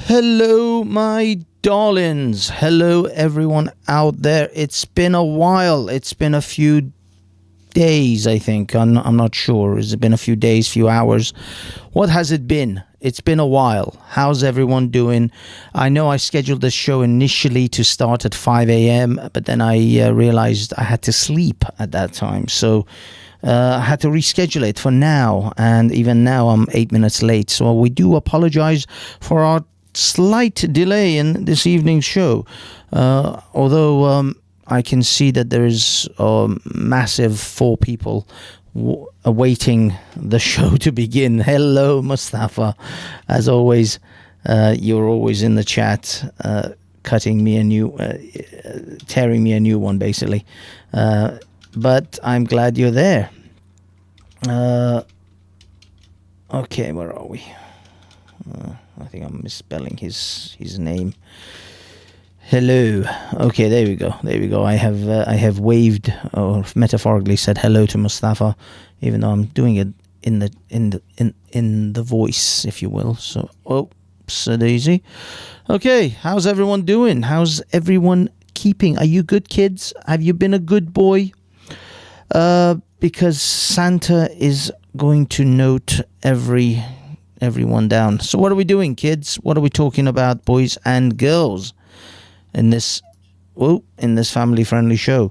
Hello, my darlings. Hello, everyone out there. It's been a while. It's been a few days, I think. I'm not sure. Has it been a few days, few hours? What has it been? It's been a while. How's everyone doing? I know I scheduled this show initially to start at 5 a.m., but then I realized I had to sleep at that time. So I had to reschedule it for now. And even now, I'm 8 minutes late. So we do apologize for our slight delay in this evening's show. Although I can see that there is a massive 4 people awaiting the show to begin. Hello, Mustafa. As always, you're always in the chat, tearing me a new one, basically. But I'm glad you're there. Okay, where are we? I think I'm misspelling his name. Hello. Okay, there we go. I have waved or metaphorically said hello to Mustafa, even though I'm doing it in the voice, if you will. So, so daisy. Okay, how's everyone doing? How's everyone keeping? Are you good, kids? Have you been a good boy? Because Santa is going to note everyone down. So what are we doing, kids? What are we talking about, boys and girls, in this family-friendly show?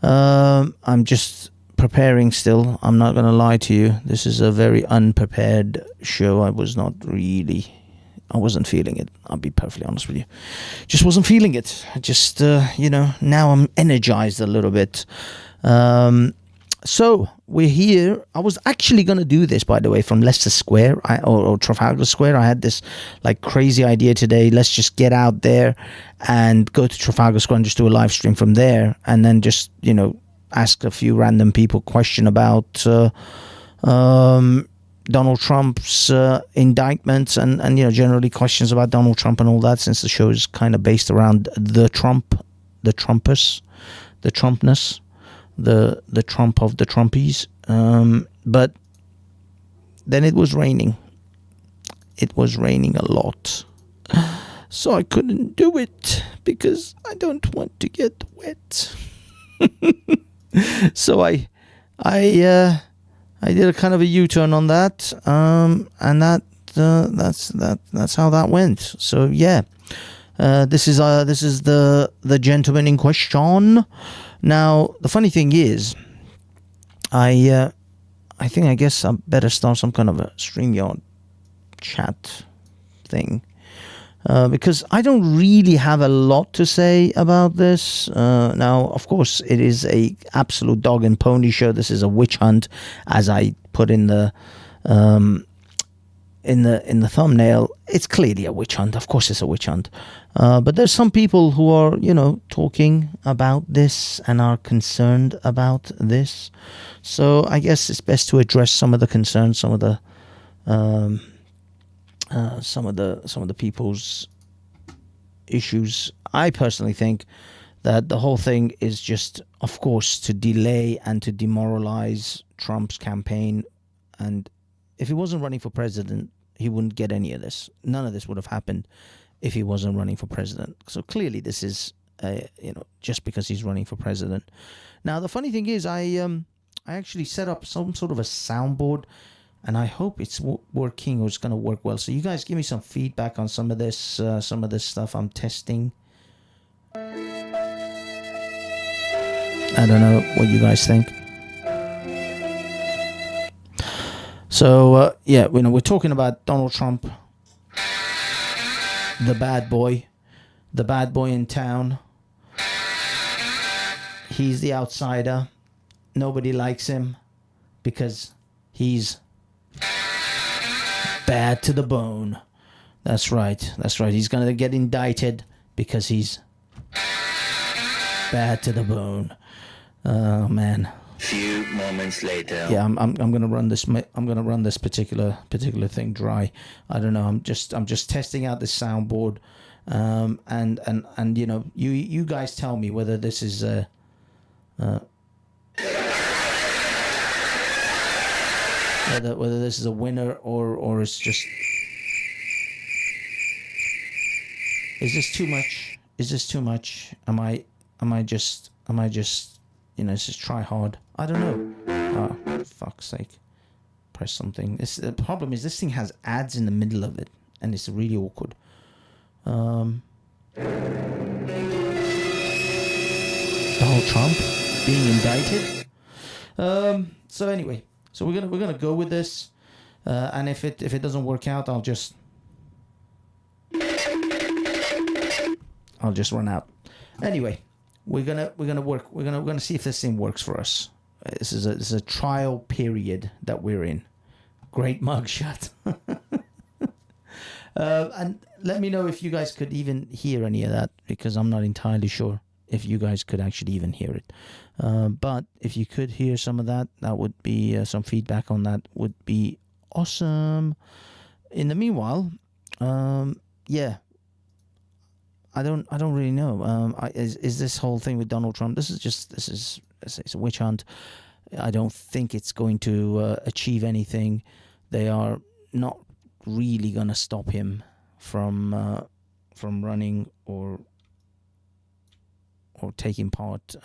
I'm just preparing still. I'm not going to lie to you. This is a very unprepared show. I wasn't feeling it. I'll be perfectly honest with you. Just wasn't feeling it. Just, now I'm energized a little bit. So we're here. I was actually going to do this, by the way, from Leicester Square or Trafalgar Square. I had this crazy idea today. Let's just get out there and go to Trafalgar Square and just do a live stream from there, and then just ask a few random people question about Donald Trump's indictments and generally questions about Donald Trump and all that, since the show is kind of based around the Trumpness, the Trump of the Trumpies. But then it was raining. It was raining a lot. So I couldn't do it because I don't want to get wet. So I did a kind of a U-turn on that. And that's how that went. So yeah. This is the gentleman in question. Now, the funny thing is, I guess I better start some kind of a Streamyard Chat thing, because I don't really have a lot to say about this. Now, of course, it is a absolute dog and pony show. This is a witch hunt, as I put in the thumbnail. It's clearly a witch hunt. Of course it's a witch hunt. But there's some people who are, talking about this and are concerned about this. So I guess it's best to address some of the concerns, some of the people's issues. I personally think that the whole thing is just, of course, to delay and to demoralize Trump's campaign. And if he wasn't running for president, he wouldn't get any of this. None of this would have happened if he wasn't running for president. So clearly this is, just because he's running for president. Now, the funny thing is, I actually set up some sort of a soundboard, and I hope it's working, or it's going to work well. So you guys give me some feedback on some of this stuff I'm testing. I don't know what you guys think. So, we're talking about Donald Trump, the bad boy in town. He's the outsider. Nobody likes him because he's bad to the bone. That's right. He's going to get indicted because he's bad to the bone. Oh, man. Few moments later. Yeah, I'm gonna run this. I'm gonna run this particular thing dry. I don't know. I'm just testing out this soundboard, and you guys tell me whether this is whether this is a winner or it's just Is this too much? Is this too much? Am I just, it's just try hard. I don't know. Oh, fuck's sake. Press something. The problem is this thing has ads in the middle of it, and it's really awkward. Donald Trump being indicted. So anyway, so we're gonna go with this, and if it doesn't work out, I'll just run out. Anyway, we're gonna see if this thing works for us. This is a trial period that we're in. Great mugshot. And let me know if you guys could even hear any of that, because I'm not entirely sure if you guys could actually even hear it. But if you could hear some of that, that would be some feedback on that would be awesome. In the meanwhile, yeah, I don't really know. Is this whole thing with Donald Trump? This is it's a witch hunt. I don't think it's going to achieve anything. They are not really going to stop him from running or taking part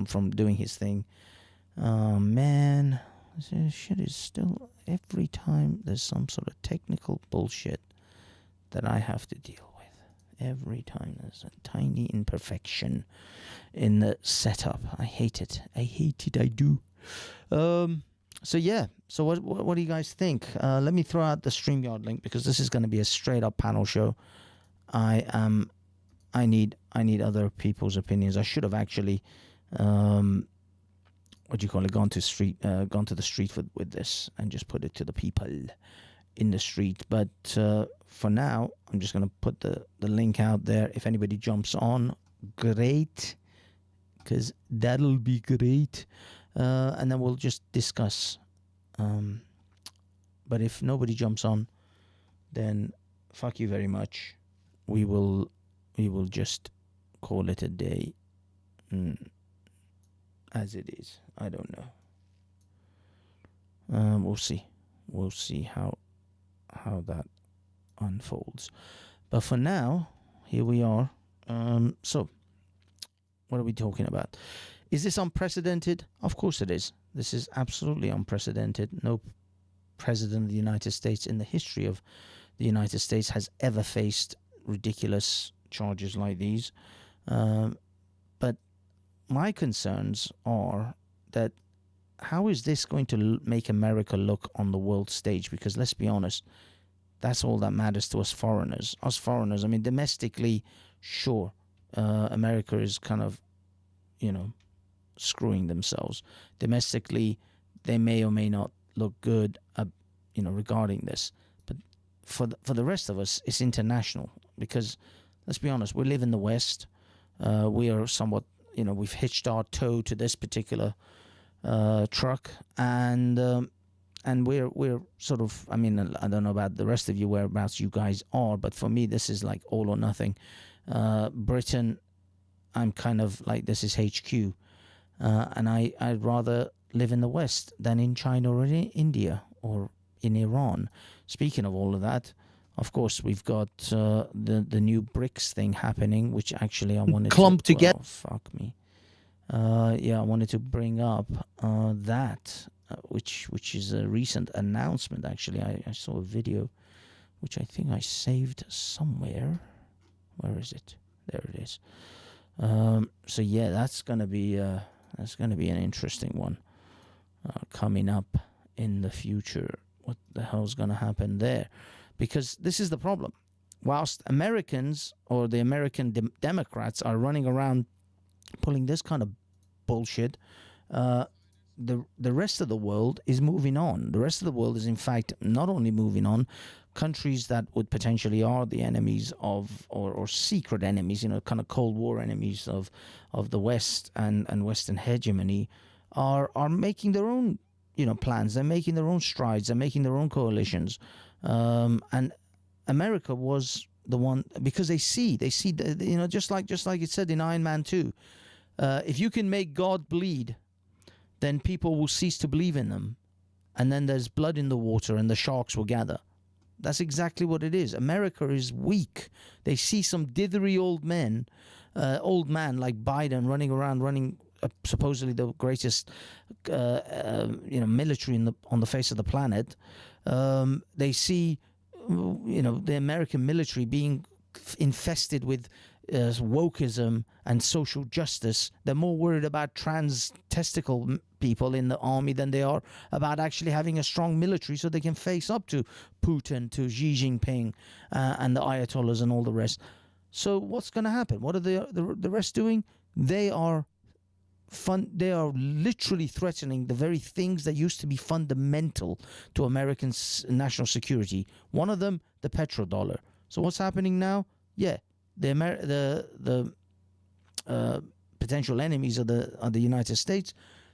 from doing his thing. Man, this shit is still, every time there's some sort of technical bullshit that I have to deal with. Every time there's a tiny imperfection in the setup. I hate it. I do. So yeah. So what do you guys think? Let me throw out the StreamYard link, because this is going to be a straight up panel show. I need other people's opinions. I should have actually gone to the street with this and just put it to the people in the street. But for now, I'm just going to put the link out there. If anybody jumps on, great, because that'll be great. And then we'll just discuss. But if nobody jumps on, then fuck you very much. We will just call it a day, as it is. I don't know. We'll see. We'll see how that unfolds. But for now, here we are. So, what are we talking about? Is this unprecedented? Of course it is. This is absolutely unprecedented. No president of the United States in the history of the United States has ever faced ridiculous charges like these. But my concerns are that how is this going to make America look on the world stage? Because let's be honest, that's all that matters to us foreigners. Us foreigners, I mean, domestically, sure, America is kind of, screwing themselves. Domestically, they may or may not look good, regarding this. But for the rest of us, it's international, because let's be honest, we live in the West. We are somewhat, we've hitched our toe to this particular truck, and we're sort of, I mean, I don't know about the rest of you, whereabouts you guys are, but for me, this is like all or nothing. Britain, I'm kind of like, this is HQ. And I'd rather live in the West than in China or in India or in Iran. Speaking of all of that, of course, we've got the new BRICS thing happening, which actually I wanted to get. Oh, fuck me. I wanted to bring up that, which is a recent announcement. Actually, I saw a video, which I think I saved somewhere. Where is it? There it is. So yeah, that's gonna be an interesting one coming up in the future. What the hell's gonna happen there? Because this is the problem. Whilst Americans or the American Democrats are running around pulling this kind of bullshit, the rest of the world is moving on. The rest of the world is, in fact, not only moving on. Countries that would potentially are the enemies of, or secret enemies, kind of Cold War enemies of the West and Western hegemony, are making their own, plans. They're making their own strides. They're making their own coalitions. And America was the one, because they see, just like it said in Iron Man 2, if you can make God bleed, then people will cease to believe in them, and then there's blood in the water, and the sharks will gather. That's exactly what it is. America is weak. They see some dithery old man like Biden running supposedly the greatest, military on the face of the planet. They see, the American military being infested with wokeism and social justice. They're more worried about trans testicle people in the army than they are about actually having a strong military so they can face up to Putin, to Xi Jinping, and the Ayatollahs and all the rest. So what's going to happen? What are the rest doing? They are literally threatening the very things that used to be fundamental to American national security. One of them, the petrodollar. So what's happening now? Yeah, the potential enemies of the United States,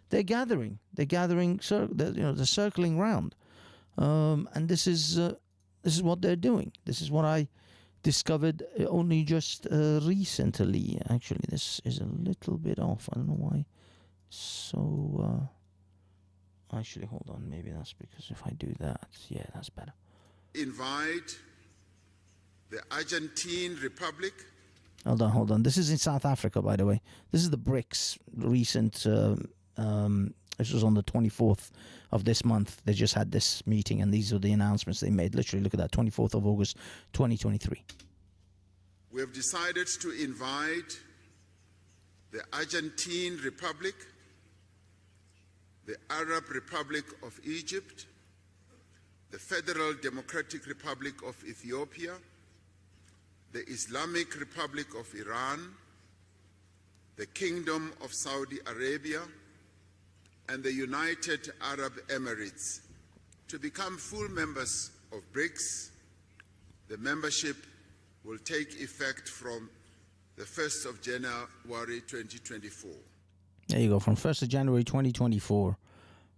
they're gathering. They're circling round, and this is what they're doing. This is what I discovered only just recently. Actually, this is a little bit off. I don't know why. So, actually, hold on. Maybe that's because if I do that, yeah, that's better. Invite the Argentine Republic. Hold on. This is in South Africa, by the way. This is the BRICS recent. This was on the 24th of this month. They just had this meeting, and these are the announcements they made. Literally, look at that, 24th of August, 2023. We have decided to invite the Argentine Republic, the Arab Republic of Egypt, the Federal Democratic Republic of Ethiopia, the Islamic Republic of Iran, the Kingdom of Saudi Arabia, and the United Arab Emirates to become full members of BRICS. The membership will take effect from the 1st of January 2024. There you go. From 1st of January 2024,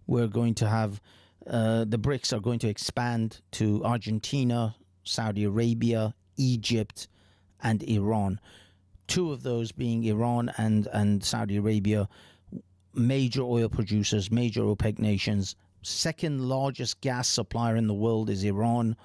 we're going to have the BRICS are going to expand to Argentina, Saudi Arabia, Egypt, and Iran. Two of those being Iran and Saudi Arabia, major oil producers, major OPEC nations. Second largest gas supplier in the world is Iran.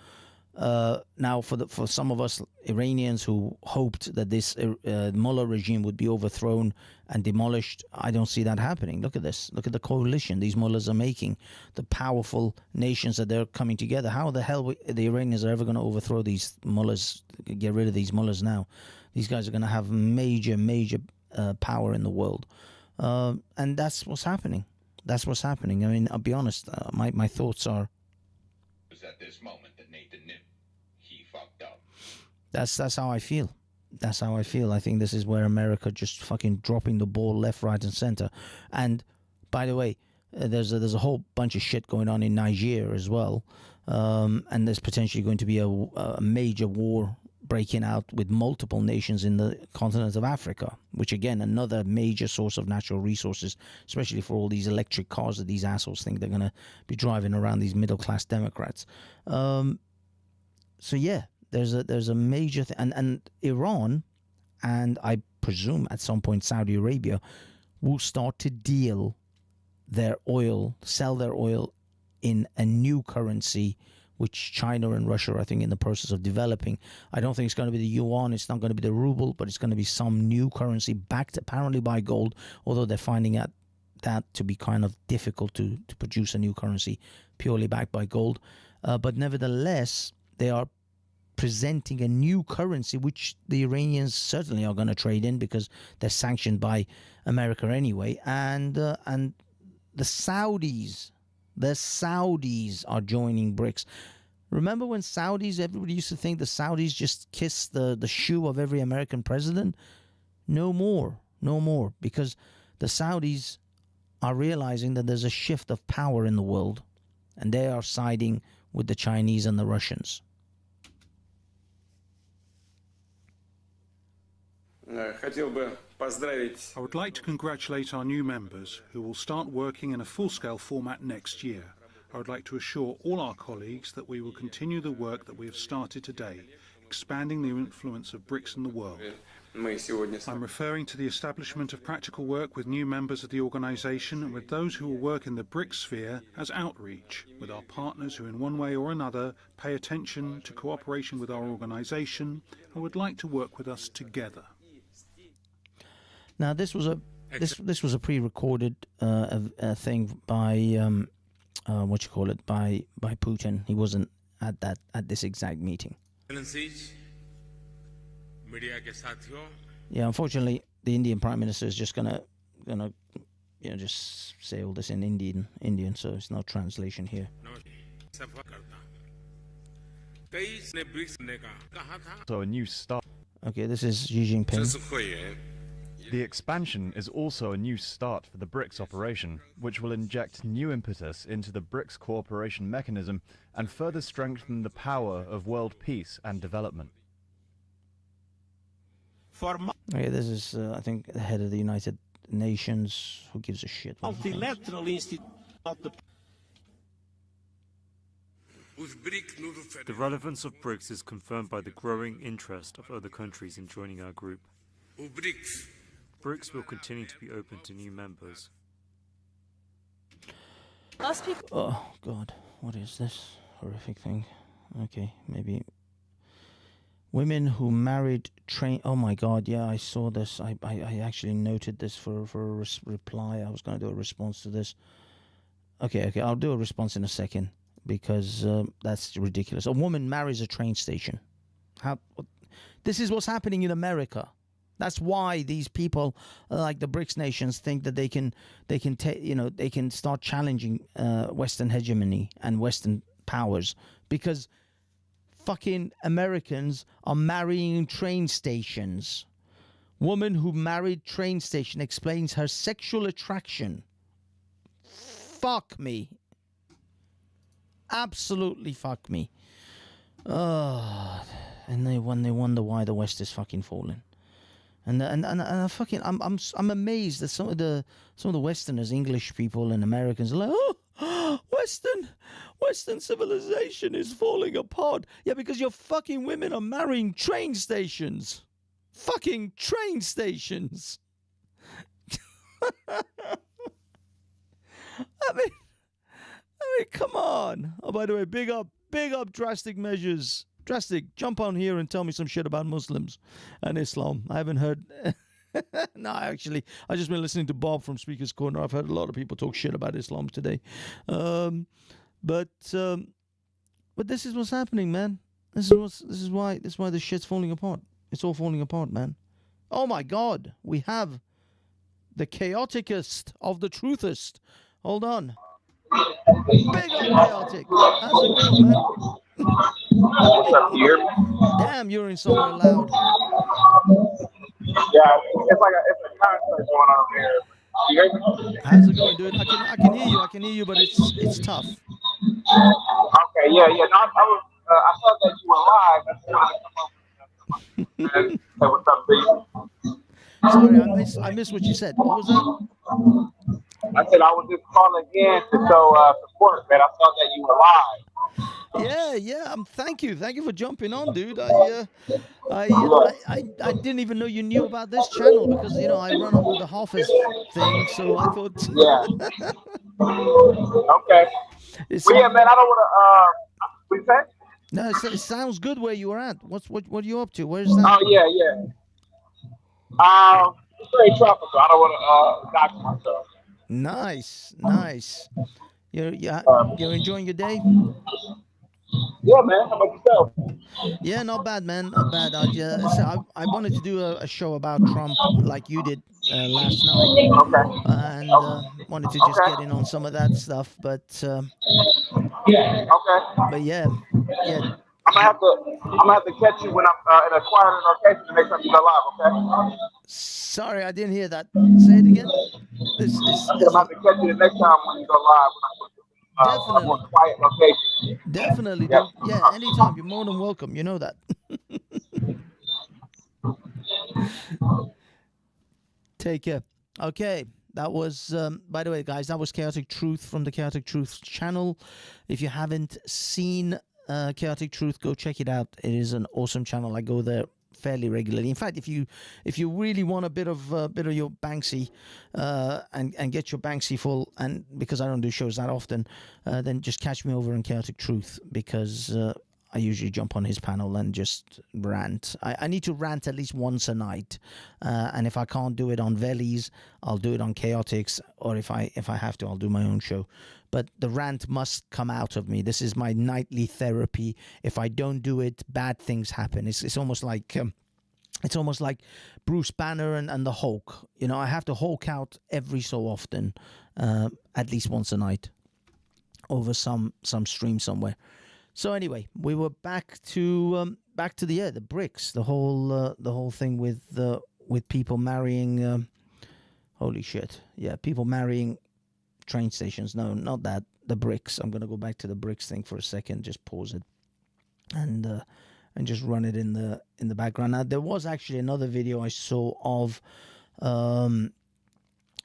Now, for some of us Iranians who hoped that this Mullah regime would be overthrown and demolished, I don't see that happening. Look at this. Look at the coalition these mullahs are making, the powerful nations that they're coming together. How the hell the Iranians are ever going to overthrow these mullahs, get rid of these mullahs now? These guys are going to have major power in the world. And that's what's happening. That's what's happening. I mean, I'll be honest, my thoughts are... It was at this moment that Nathan knew he fucked up. That's how I feel. That's how I feel. I think this is where America just fucking dropping the ball left, right, and center. And by the way, there's a whole bunch of shit going on in Niger as well, and there's potentially going to be a major war breaking out with multiple nations in the continent of Africa, which again, another major source of natural resources, especially for all these electric cars that these assholes think they're going to be driving around, these middle-class Democrats. So yeah, there's a major and Iran, and I presume at some point Saudi Arabia will start to deal their oil, sell their oil in a new currency, which China and Russia are, I think, in the process of developing. I don't think it's going to be the yuan, it's not going to be the ruble, but it's going to be some new currency backed apparently by gold, although they're finding out that to be kind of difficult to produce a new currency purely backed by gold. But nevertheless, they are presenting a new currency, which the Iranians certainly are going to trade in because they're sanctioned by America anyway. And the Saudis are joining BRICS. Remember when everybody used to think the Saudis just kissed the shoe of every American president? No more, because the Saudis are realizing that there's a shift of power in the world, and they are siding with the Chinese and the Russians. I would like to congratulate our new members who will start working in a full-scale format next year. I would like to assure all our colleagues that we will continue the work that we have started today, expanding the influence of BRICS in the world. I'm referring to the establishment of practical work with new members of the organisation and with those who will work in the BRICS sphere as outreach, with our partners who in one way or another pay attention to cooperation with our organisation and would like to work with us together. Now, this was a pre-recorded thing by by Putin. He wasn't at this exact meeting. Yeah, unfortunately, the Indian Prime Minister is just gonna just say all this in Indian, so it's no translation here. So a new start. Okay, this is Xi Jinping. The expansion is also a new start for the BRICS operation, which will inject new impetus into the BRICS cooperation mechanism and further strengthen the power of world peace and development. Okay, this is, I think, the head of the United Nations. Who gives a shit? Multilateral institute. The relevance of BRICS is confirmed by the growing interest of other countries in joining our group. BRICS will continue to be open to new members. Oh, God. What is this horrific thing? Okay, maybe... Women who married oh my God, yeah, I saw this. I actually noted this for a reply. I was going to do a response to this. Okay, I'll do a response in a second because that's ridiculous. A woman marries a train station. This is what's happening in America. That's why these people, like the BRICS nations, think that they can start challenging Western hegemony and Western powers because fucking Americans are marrying train stations. Woman who married train station explains her sexual attraction. Fuck me. Absolutely fuck me. And they wonder why the West is fucking falling. And I'm amazed that some of the Westerners, English people and Americans are like, oh, Western civilization is falling apart. Yeah, because your fucking women are marrying train stations. Fucking train stations. I mean, come on. Oh, by the way, big up Drastic Measures. Drastic, jump on here and tell me some shit about Muslims and Islam. I haven't heard... No, actually, I've just been listening to Bob from Speaker's Corner. I've heard a lot of people talk shit about Islam today. But this is what's happening, man. This is why the shit's falling apart. It's all falling apart, man. Oh my God, we have the chaoticest of the truthest. Hold on. Big up chaotic. How's it going, man? What's up, you hear me? Damn, you're in somewhere loud. Yeah, it's a concert going on there. You hear me? How's it going, dude? I can hear you, but it's tough. Okay, yeah. No, I thought that you were live. Hey, what's up, B? Sorry, I missed what you said. What was that? I said I was just calling in to show support, man. I thought that you were live. Yeah. Thank you for jumping on, dude. I didn't even know you knew about this channel because I run under the Hafiz thing, so I thought. Yeah. Okay. Well, yeah, man. I don't want to. What you say? No, it sounds good where you were at. What are you up to? Where's that? Oh yeah. It's very tropical. I don't want to dox myself. Nice. You're enjoying your day? Yeah, man. How about yourself? Yeah, not bad, man. Not bad. I wanted to do a show about Trump like you did last night. Okay. And wanted to just get in on some of that stuff, but yeah. Okay. But yeah. I'm gonna have to catch you when I'm in a quieter location to make sure you go live. Okay. Sorry, I didn't hear that. Say it again. I'm gonna have to catch you the next time when you go live. Definitely. A more quiet location. Definitely. Yep. Yeah, anytime. You're more than welcome. You know that. Take care. Okay. That was, by the way, guys, that was Chaotic Truth from the Chaotic Truth channel. If you haven't seen Chaotic Truth. Go check it out. It is an awesome channel. I go there fairly regularly. In fact, if you really want a bit of your Banksy, and get your Banksy full, and because I don't do shows that often, then just catch me over in Chaotic Truth, because I usually jump on his panel and just rant. I need to rant at least once a night, and if I can't do it on Velis, I'll do it on Chaotix, or if I have to, I'll do my own show. But the rant must come out of me. This is my nightly therapy. If I don't do it, bad things happen. It's almost like Bruce Banner and the Hulk. You know, I have to Hulk out every so often, at least once a night, over some stream somewhere. So anyway, we were back to the BRICS, the whole thing with people marrying. Holy shit! Yeah, people marrying train stations. No, not that. The BRICS. I'm gonna go back to the BRICS thing for a second. Just pause it, and just run it in the background. Now there was actually another video I saw of the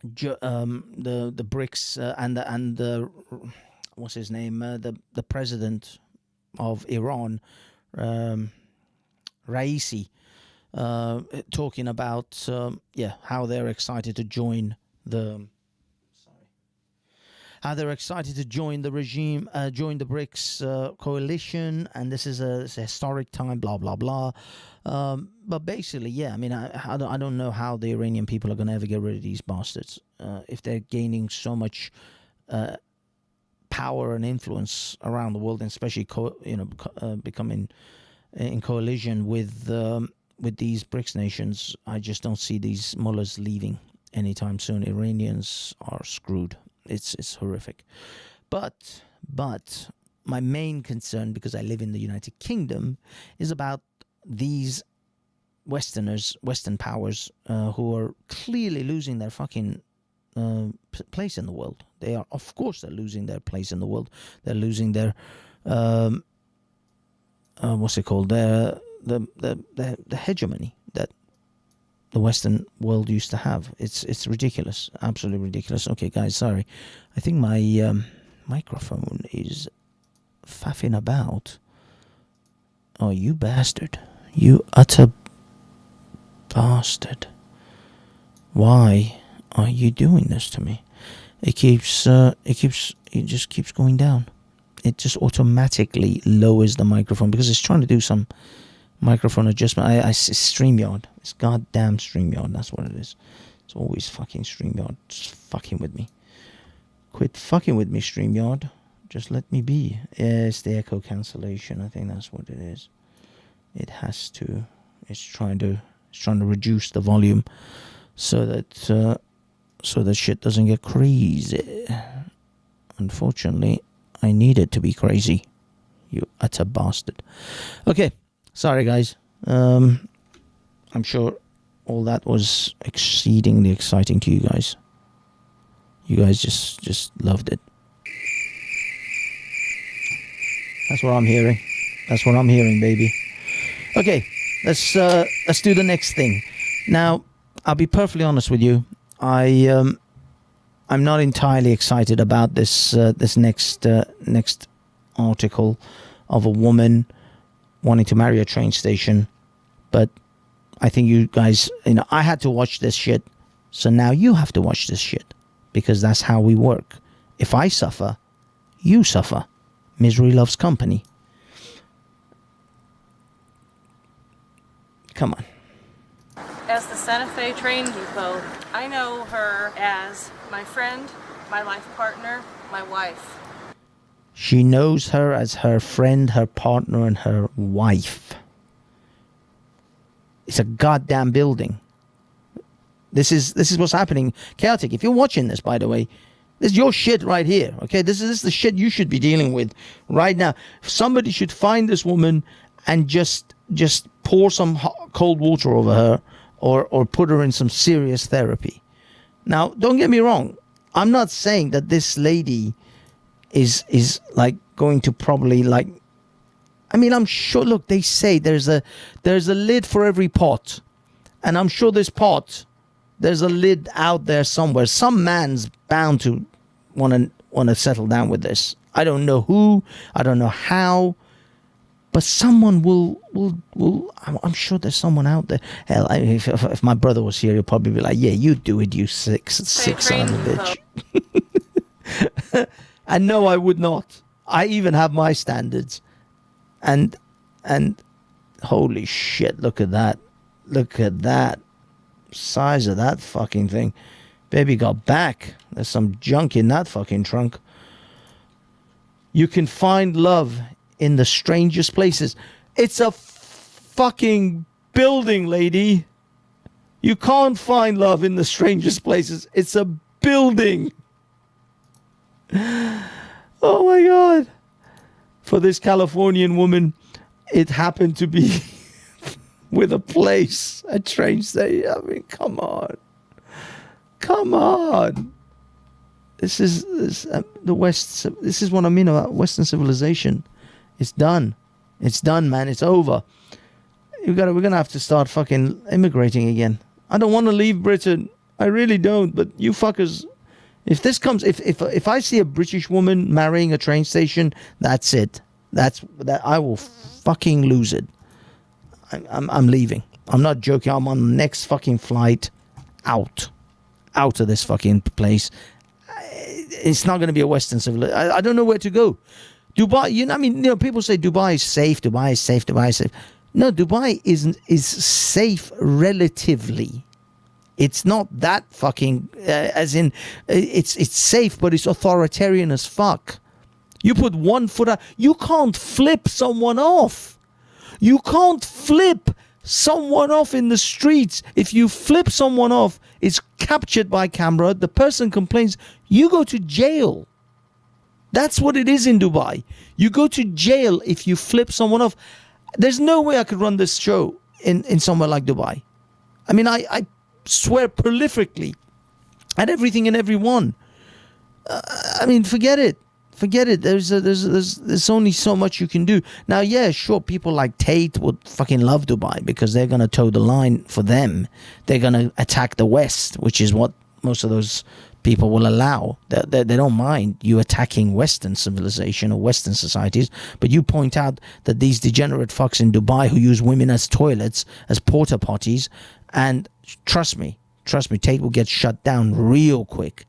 BRICS and the what's his name, the president of Iran, Raisi, talking about how they're excited to join the regime, join the BRICS coalition, and this is a historic time, blah blah blah. But basically, yeah, I mean, I don't know how the Iranian people are going to ever get rid of these bastards if they're gaining so much power and influence around the world, and especially becoming in coalition with these BRICS nations. I just don't see these mullahs leaving anytime soon. Iranians are screwed. It's horrific. But my main concern, because I live in the United Kingdom, is about these Western powers who are clearly losing their fucking place in the world. They're losing their place in the world. They're losing their what's it called? The hegemony that the Western world used to have. It's ridiculous, absolutely ridiculous. Okay, guys, sorry. I think my microphone is faffing about. Oh, you bastard! You utter bastard! Why are you doing this to me? It just keeps going down. It just automatically lowers the microphone because it's trying to do some microphone adjustment. It's Streamyard. It's goddamn Streamyard. That's what it is. It's always fucking Streamyard. Just fucking with me. Quit fucking with me, Streamyard. Just let me be. It's the echo cancellation. I think that's what it is. It has to. It's trying to reduce the volume so that shit doesn't get crazy. Unfortunately, I need it to be crazy. You utter bastard. Okay, sorry guys. I'm sure all that was exceedingly exciting to you guys. You guys just loved it. That's what I'm hearing. That's what I'm hearing, baby. Okay, let's do the next thing. Now, I'll be perfectly honest with you. I'm not entirely excited about this next article of a woman wanting to marry a train station, but I think you guys, I had to watch this shit, so now you have to watch this shit, because that's how we work. If I suffer, you suffer. Misery loves company. Come on. As the Santa Fe Train Depot, I know her as my friend, my life partner, my wife. She knows her as her friend, her partner, and her wife. It's a goddamn building. This is what's happening. Chaotic, if you're watching this, by the way, this is your shit right here, okay? This is the shit you should be dealing with right now. Somebody should find this woman and just pour some cold water over her, or put her in some serious therapy. Now, don't get me wrong. I'm not saying that this lady is like going to probably like. I mean, I'm sure. Look, they say there's a lid for every pot, and I'm sure this pot, there's a lid out there somewhere. Some man's bound to want to settle down with this. I don't know who. I don't know how. But someone will. I'm sure there's someone out there. Hell, if my brother was here, he'd probably be like, "Yeah, you do it, you sick son of a bitch." And no, I would not. I even have my standards. And holy shit, look at that. Look at that. Size of that fucking thing. Baby got back. There's some junk in that fucking trunk. You can find love in the strangest places. It's a fucking building, lady. You can't find love in the strangest places. It's a building. Oh my God. For this Californian woman, it happened to be with a place, a train station. I mean, come on. Come on. This is the West. This is what I mean about Western civilization. It's done. It's done, man. It's over. We're gonna have to start fucking immigrating again. I don't want to leave Britain. I really don't. But you fuckers, if this comes, if I see a British woman marrying a train station, that's it. That I will fucking lose it. I'm leaving. I'm not joking. I'm on the next fucking flight out of this fucking place. It's not going to be a Western civilization. I don't know where to go. Dubai, people say Dubai is safe. Dubai is safe. Dubai is safe. No, Dubai is safe relatively. It's not that fucking, as in, it's safe, but it's authoritarian as fuck. You put one foot out, you can't flip someone off. You can't flip someone off in the streets. If you flip someone off, it's captured by camera. The person complains. You go to jail. That's what it is in Dubai. You go to jail if you flip someone off. There's no way I could run this show in somewhere like Dubai. I mean, I swear prolifically at everything and everyone. I mean, forget it. Forget it. There's only so much you can do. Now, yeah, sure, people like Tate would fucking love Dubai because they're going to toe the line for them. They're going to attack the West, which is what most of those people will allow. They don't mind you attacking Western civilization or Western societies, but you point out that these degenerate fucks in Dubai who use women as toilets, as porta potties, and trust me, Tate will get shut down real quick.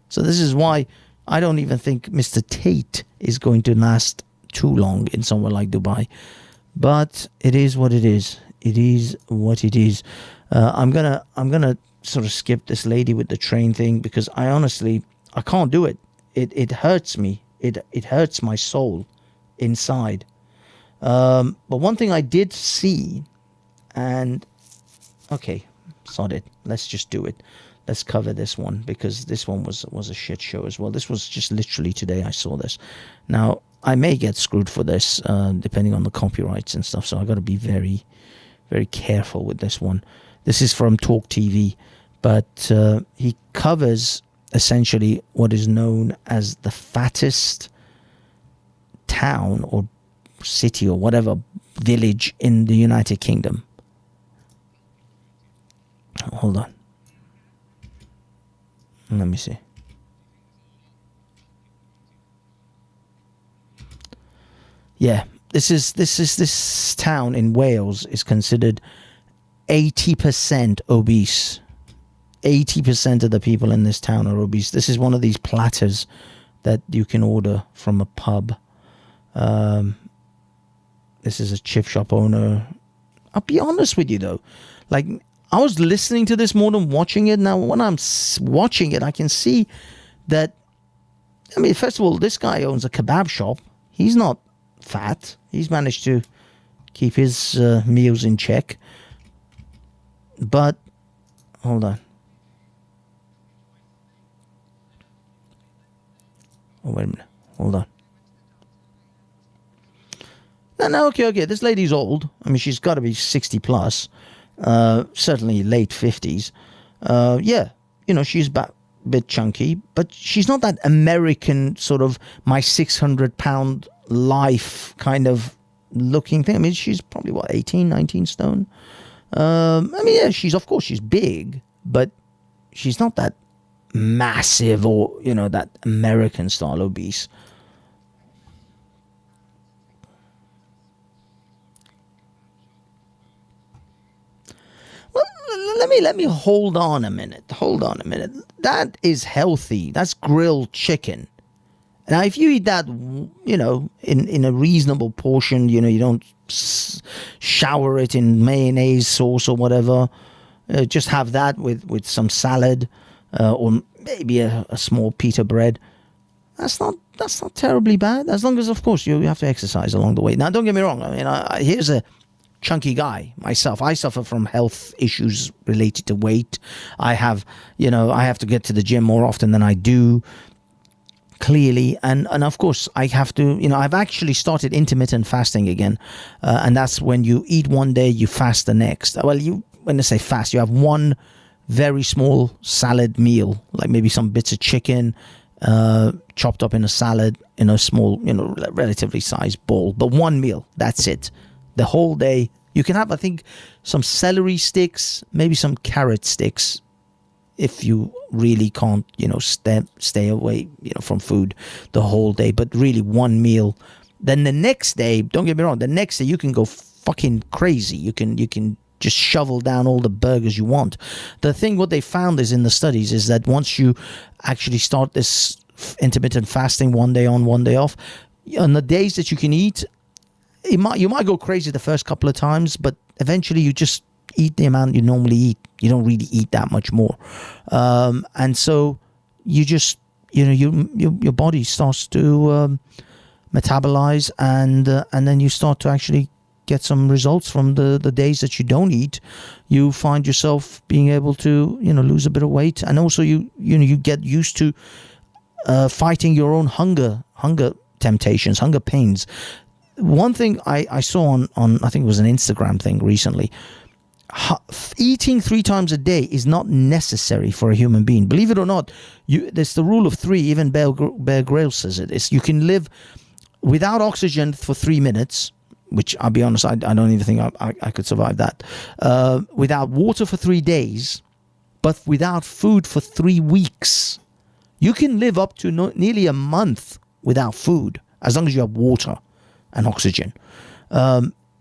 So this is why I don't even think Mr. Tate is going to last too long in somewhere like Dubai. But it is what it is. It is what it is. I'm gonna sort of skip this lady with the train thing because I can't do it. It hurts me. It hurts my soul inside. But one thing I did see, and okay, sod it. Let's just do it. Let's cover this one because this one was a shit show as well. This was just literally today I saw this. Now, I may get screwed for this depending on the copyrights and stuff, so I got to be very, very careful with this one. This is from Talk TV, but he covers essentially what is known as the fattest town or city or whatever village in the United Kingdom. Hold on. Let me see. Yeah, this town in Wales is considered 80% obese. 80% of the people in this town are obese. This is one of these platters that you can order from a pub. This is a chip shop owner. I'll be honest with you though, like, I was listening to this more than watching it. Now, when I'm watching it, I can see that, I mean, first of all, this guy owns a kebab shop. He's not fat. He's managed to keep his meals in check. But, hold on. Oh, wait a minute. Hold on. No, okay. This lady's old. I mean, she's got to be 60 plus. Certainly late 50s. Yeah, she's a bit chunky, but she's not that American sort of my 600-pound life kind of looking thing. I mean, she's probably 18, 19 stone. I mean, yeah, she's big, but she's not that massive or, that American style obese. let me hold on a minute. That is healthy. That's grilled chicken. Now, if you eat that, in a reasonable portion, you don't shower it in mayonnaise sauce or whatever. Just have that with some salad or maybe a small pita bread. That's not terribly bad, as long as, of course, you have to exercise along the way. Now, don't get me wrong. I mean, here's a chunky guy myself. I suffer from health issues related to weight. I have to get to the gym more often than I do, clearly. And of course, I have to, I've actually started intermittent fasting again. And that's when you eat one day, you fast the next. Well, when I say fast, you have one very small salad meal, like maybe some bits of chicken, chopped up in a salad in a small, relatively sized bowl, but one meal, that's it. The whole day. You can have, I think, some celery sticks, maybe some carrot sticks, if you really can't, stay away, from food the whole day, but really one meal. Then the next day, don't get me wrong, the next day you can go fucking crazy. You can just shovel down all the burgers you want. The thing, what they found is in the studies, is that once you actually start this intermittent fasting, one day on, one day off, on the days that you can eat, you might go crazy the first couple of times, but eventually you just eat the amount you normally eat. You don't really eat that much more. And so you just, your body starts to metabolize, and then you start to actually get some results from the days that you don't eat. You find yourself being able to, lose a bit of weight, and also you get used to fighting your own hunger temptations, hunger pains. One thing I saw on I think it was an Instagram thing recently, eating 3 times a day is not necessary for a human being. Believe it or not, there's the rule of 3. Even Bear Grylls says it. You can live without oxygen for 3 minutes, which I'll be honest, I don't even think I could survive that. Without water for 3 days, but without food for 3 weeks. You can live up to nearly a month without food, as long as you have water and oxygen.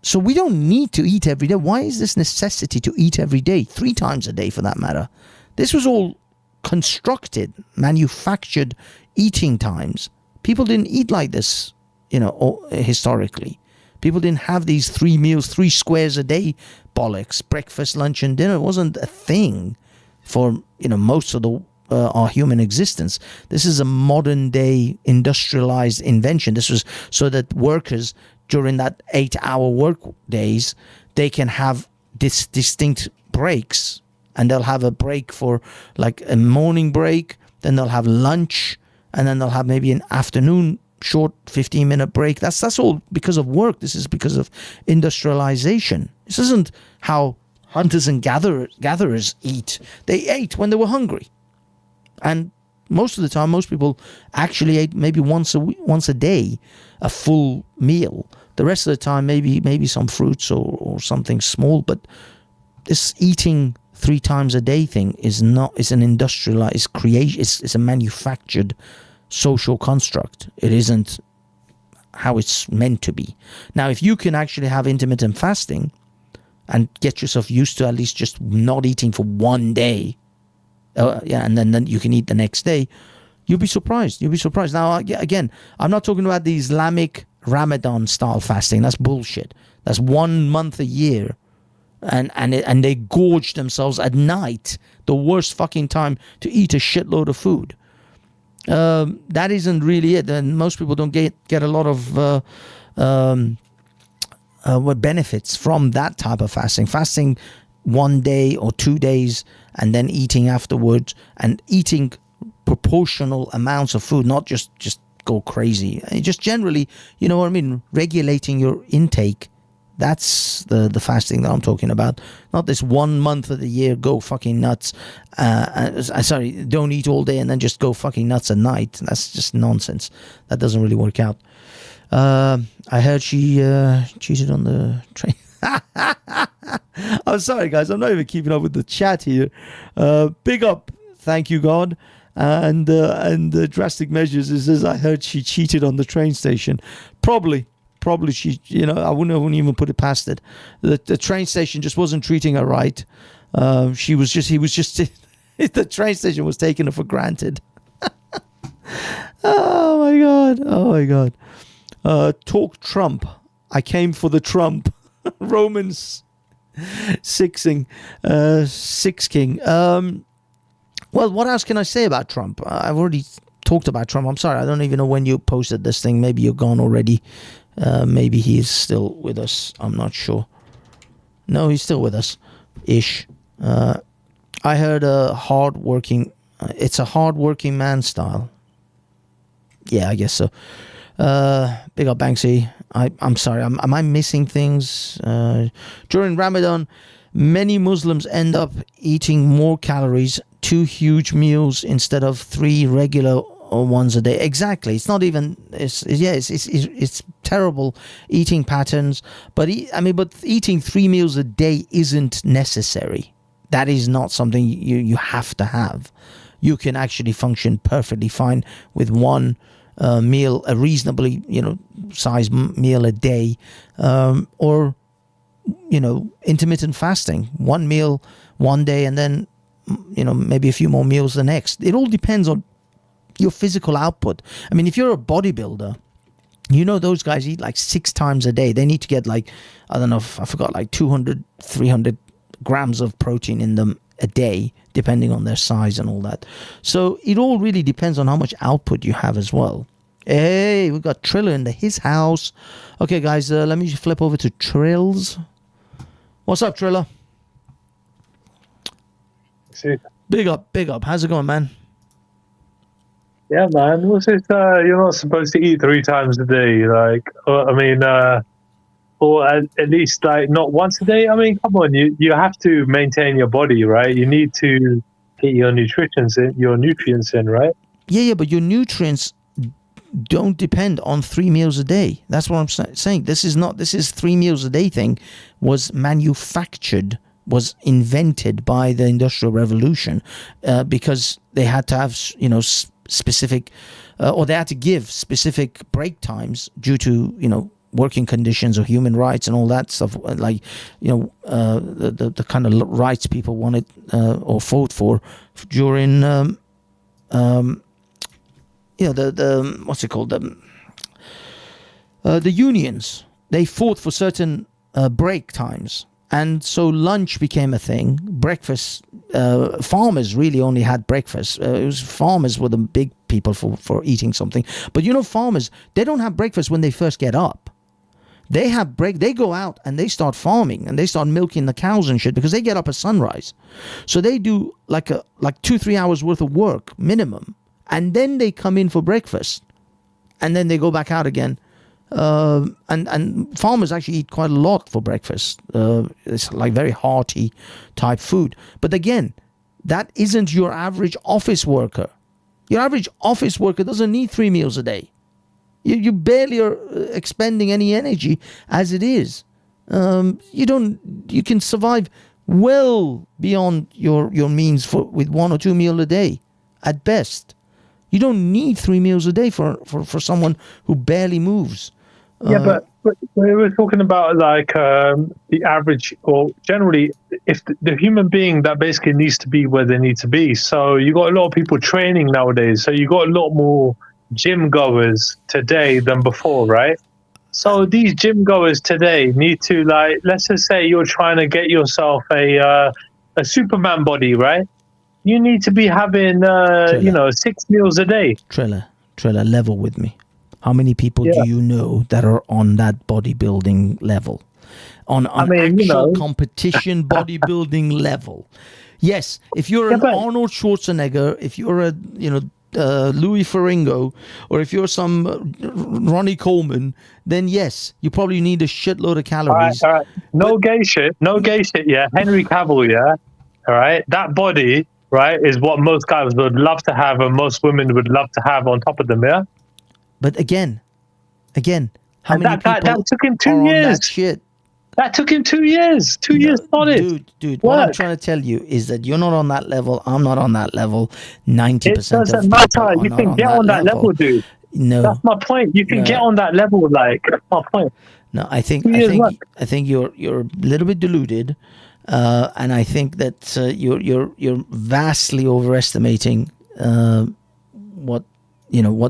So we don't need to eat every day. Why is this necessity to eat every day, 3 times a day for that matter? This was all constructed, manufactured eating times. People didn't eat like this, historically. People didn't have these 3 meals, 3 squares a day bollocks, breakfast, lunch, and dinner. It wasn't a thing for, most of our human existence. This is a modern day industrialized invention. This was so that workers during that 8-hour work days, they can have distinct breaks, and they'll have a break for like a morning break, then they'll have lunch, and then they'll have maybe an afternoon short 15-minute break. That's all because of work. This is because of industrialization. This isn't how hunters and gatherers eat. They ate when they were hungry. And most of the time, most people actually ate maybe once a day, a full meal. The rest of the time, maybe some fruits or something small. But this eating 3 times a day thing is an industrialized creation. It's a manufactured social construct. It isn't how it's meant to be. Now, if you can actually have intermittent fasting and get yourself used to at least just not eating for 1 day, and then you can eat the next day, you'll be surprised. Now, again, I'm not talking about the Islamic Ramadan style fasting. That's bullshit. That's 1 month a year, and they gorge themselves at night, the worst fucking time to eat a shitload of food. That isn't really it. And most people don't get a lot of benefits from that type of fasting. Fasting 1 day or 2 days and then eating afterwards, and eating proportional amounts of food, not just go crazy. Just generally, you know what I mean, regulating your intake. That's the fasting that I'm talking about. Not this 1 month of the year, go fucking nuts. Don't eat all day and then just go fucking nuts at night. That's just nonsense. That doesn't really work out. I heard she cheated on the train. I'm sorry, guys. I'm not even keeping up with the chat here. Big up. Thank you, God. And drastic measures. It says, I heard she cheated on the train station. Probably she, I wouldn't even put it past it. The train station just wasn't treating her right. He was just the train station was taking her for granted. Oh my god. Talk Trump. I came for the Trump. Romans 6 king. Well, what else can I say about Trump? I've already talked about Trump. I'm sorry, I don't even know when you posted this thing. Maybe you're gone already. Maybe he is still with us. I'm not sure. No, he's still with us, ish. I heard it's a hard-working man style. Yeah, I guess so. Big up Banksy. I'm sorry. Am I missing things? During Ramadan, many Muslims end up eating more calories, 2 huge meals instead of 3 regular ones a day. Exactly. It's not even. It's terrible eating patterns. But eating 3 meals a day isn't necessary. That is not something you have to have. You can actually function perfectly fine with one meal, a reasonably sized meal a day, or intermittent fasting, 1 meal one day and then maybe a few more meals the next. It all depends on your physical output. I mean, if you're a bodybuilder, those guys eat like 6 times a day. They need to get like, I don't know, I forgot, like 200, 300 grams of protein in them a day, depending on their size and all that. So it all really depends on how much output you have as well. Hey, we got Triller in his house. Okay, guys, let me flip over to Trills. What's up, Triller? See. Big up. How's it going, man? Yeah, man. What's it? You're not supposed to eat 3 times a day. Like, or at least like not once a day. I mean, come on, you have to maintain your body, right? You need to get your nutrients in, right? Yeah, but your nutrients don't depend on 3 meals a day. That's what I'm saying. This is 3 meals a day thing was manufactured, was invented by the Industrial Revolution, because they had to have specific, or they had to give specific break times due to working conditions or human rights and all that stuff, like the kind of rights people wanted or fought for during the what's it called, the unions. They fought for certain break times, and so lunch became a thing. Breakfast, farmers really only had breakfast. It was farmers were the big people for eating something. But farmers, they don't have breakfast when they first get up. They have they go out and they start farming and they start milking the cows and shit because they get up at sunrise. So they do like 2-3 hours worth of work minimum, and then they come in for breakfast, and then they go back out again. And farmers actually eat quite a lot for breakfast. It's like very hearty type food. But again, that isn't your average office worker. Your average office worker doesn't need 3 meals a day. You barely are expending any energy as it is. You can survive well beyond your means with 1 or 2 meals a day at best. You don't need 3 meals a day for someone who barely moves. Yeah, but we're talking about like the average, or generally, if the human being that basically needs to be where they need to be. So you got a lot of people training nowadays. So you got a lot more gym goers today than before, right? So these gym goers today need to, like, let's just say you're trying to get yourself a Superman body, right? You need to be having 6 meals a day. Triller, level with me. How many people do you know that are on that bodybuilding level? On actual competition bodybuilding level? Yes, if you're an Arnold Schwarzenegger, if you're a Louis Ferrigno, or if you're some Ronnie Coleman, then yes, you probably need a shitload of calories. All right. No gay shit, yeah. Henry Cavill, yeah. All right. That body, right, is what most guys would love to have and most women would love to have on top of them, yeah? But again, how many people that took him 2 are years. on that shit? That took him 2 years. 2 years solid. Dude, what I'm trying to tell you is that you're not on that level. I'm not on that level. 90% it doesn't matter. You can get on that level, dude. No, that's my point. You can get on that level, like, that's my point. No, I think you're a little bit deluded. And I think that you're vastly overestimating what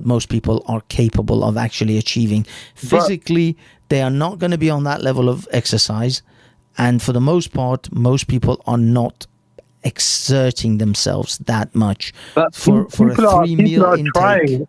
most people are capable of actually achieving. Physically, they are not going to be on that level of exercise, and for the most part, most people are not exerting themselves that much for a 3-meal intake.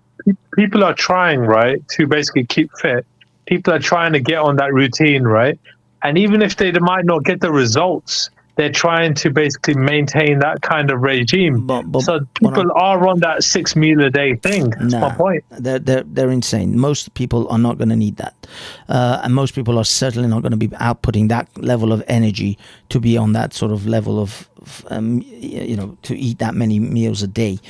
People are trying, right, to basically keep fit. People are trying to get on that routine, right? And even if they might not get the results, they're trying to basically maintain that kind of regime. So people are on that 6 meal a day thing. That's my point. They're insane. Most people are not going to need that, and most people are certainly not going to be outputting that level of energy to be on that sort of level of, to eat that many meals a day.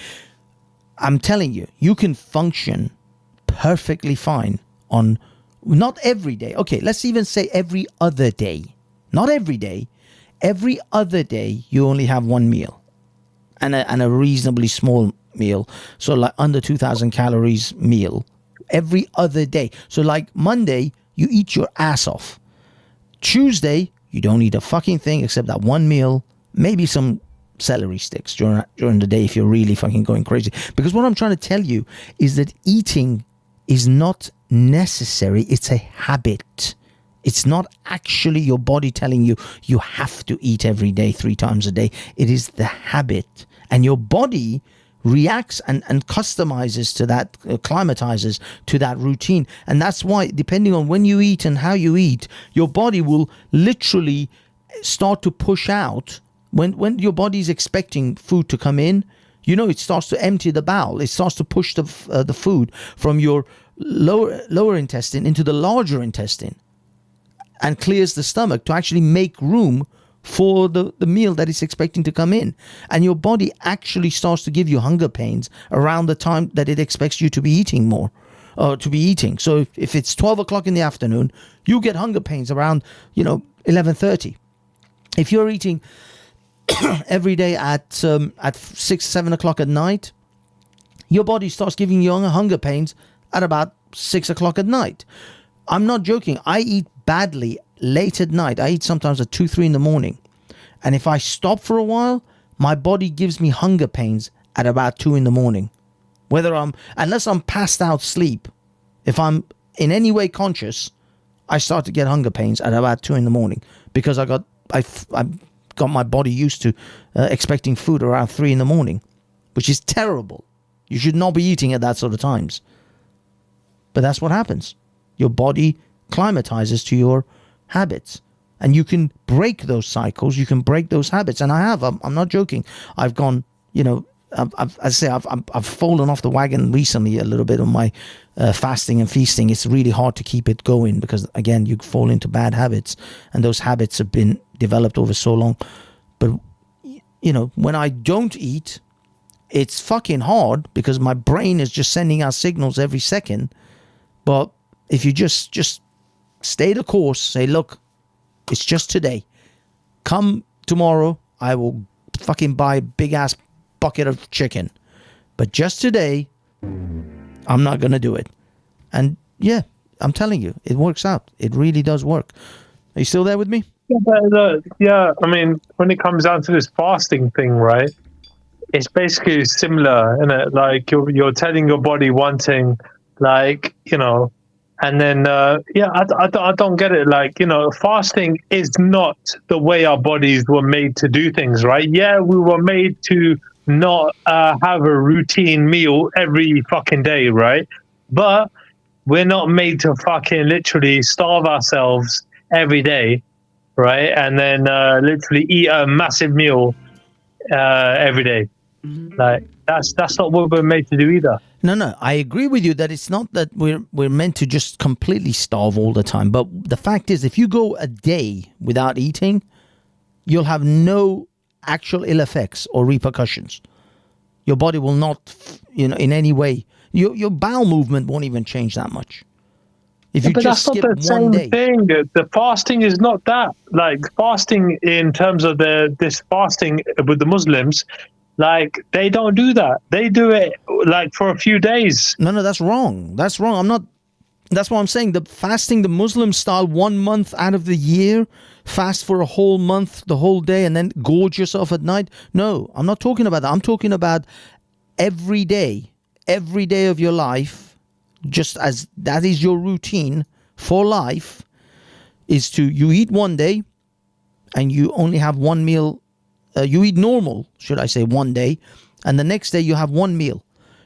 I'm telling you, you can function perfectly fine on not every day. Okay, let's even say every other day. Not every day. Every other day, you only have one meal and a reasonably small meal. So like under 2,000 calories meal every other day. So like Monday, you eat your ass off. Tuesday, you don't eat a fucking thing except that one meal, maybe some celery sticks during the day if you're really fucking going crazy. Because what I'm trying to tell you is that eating is not necessary. It's a habit. It's not actually your body telling you you have to eat every day, 3 times a day. It is the habit. And your body reacts and customizes to that, climatizes to that routine. And that's why, depending on when you eat and how you eat, your body will literally start to push out. When your body is expecting food to come in, it starts to empty the bowel. It starts to push the food from your lower intestine into the larger intestine, and clears the stomach to actually make room for the meal that it's expecting to come in. And your body actually starts to give you hunger pains around the time that it expects you to be eating more, or to be eating. So if it's 12 o'clock in the afternoon, you get hunger pains around 11:30. If you're eating every day at 6-7 o'clock at night, your body starts giving you hunger pains at about 6 o'clock at night. I'm not joking. I eat badly late at night. I eat sometimes at 2-3 in the morning, and if I stop for a while, my body gives me hunger pains at about 2 in the morning. Unless I'm passed out sleep, if I'm in any way conscious, I start to get hunger pains at about 2 in the morning, because I got my body used to expecting food around 3 in the morning, which is terrible. You should not be eating at that sort of times. But that's what happens. Your body climatizes to your habits, and you can break those cycles. You can break those habits, and I have. I'm not joking. I've gone. I've fallen off the wagon recently a little bit on my fasting and feasting. It's really hard to keep it going because, again, you fall into bad habits, and those habits have been developed over so long. But when I don't eat, it's fucking hard because my brain is just sending out signals every second. But if you just stay the course, say, look, it's just today. Come tomorrow, I will fucking buy a big ass bucket of chicken. But just today, I'm not going to do it. And yeah, I'm telling you, it works out. It really does work. Are you still there with me? Yeah, I mean, when it comes down to this fasting thing, right? It's basically similar, isn't it? Like you're telling your body one thing, and then I don't get it. Fasting is not the way our bodies were made to do things, right? Yeah, we were made to not have a routine meal every fucking day, right? But we're not made to fucking literally starve ourselves every day, right? And then literally eat a massive meal every day. That's not what we're made to do either. No, I agree with you that it's not that we're meant to just completely starve all the time. But the fact is, if you go a day without eating, you'll have no actual ill effects or repercussions. Your body will not, in any way, your bowel movement won't even change that much. If you just skip one day. But that's not the same thing. The fasting is not that. Like fasting in terms of this fasting with the Muslims, they don't do that. They do it for a few days. No, that's wrong. That's wrong. I'm not That's what I'm saying. The fasting, the Muslim style, 1 month out of the year, fast for a whole month, the whole day, and then gorge yourself at night. No, I'm not talking about that. I'm talking about every day of your life, just as that is your routine for life, is to you eat one day and you only have one meal. You eat normal, should I say, one day, and the next day you have one meal.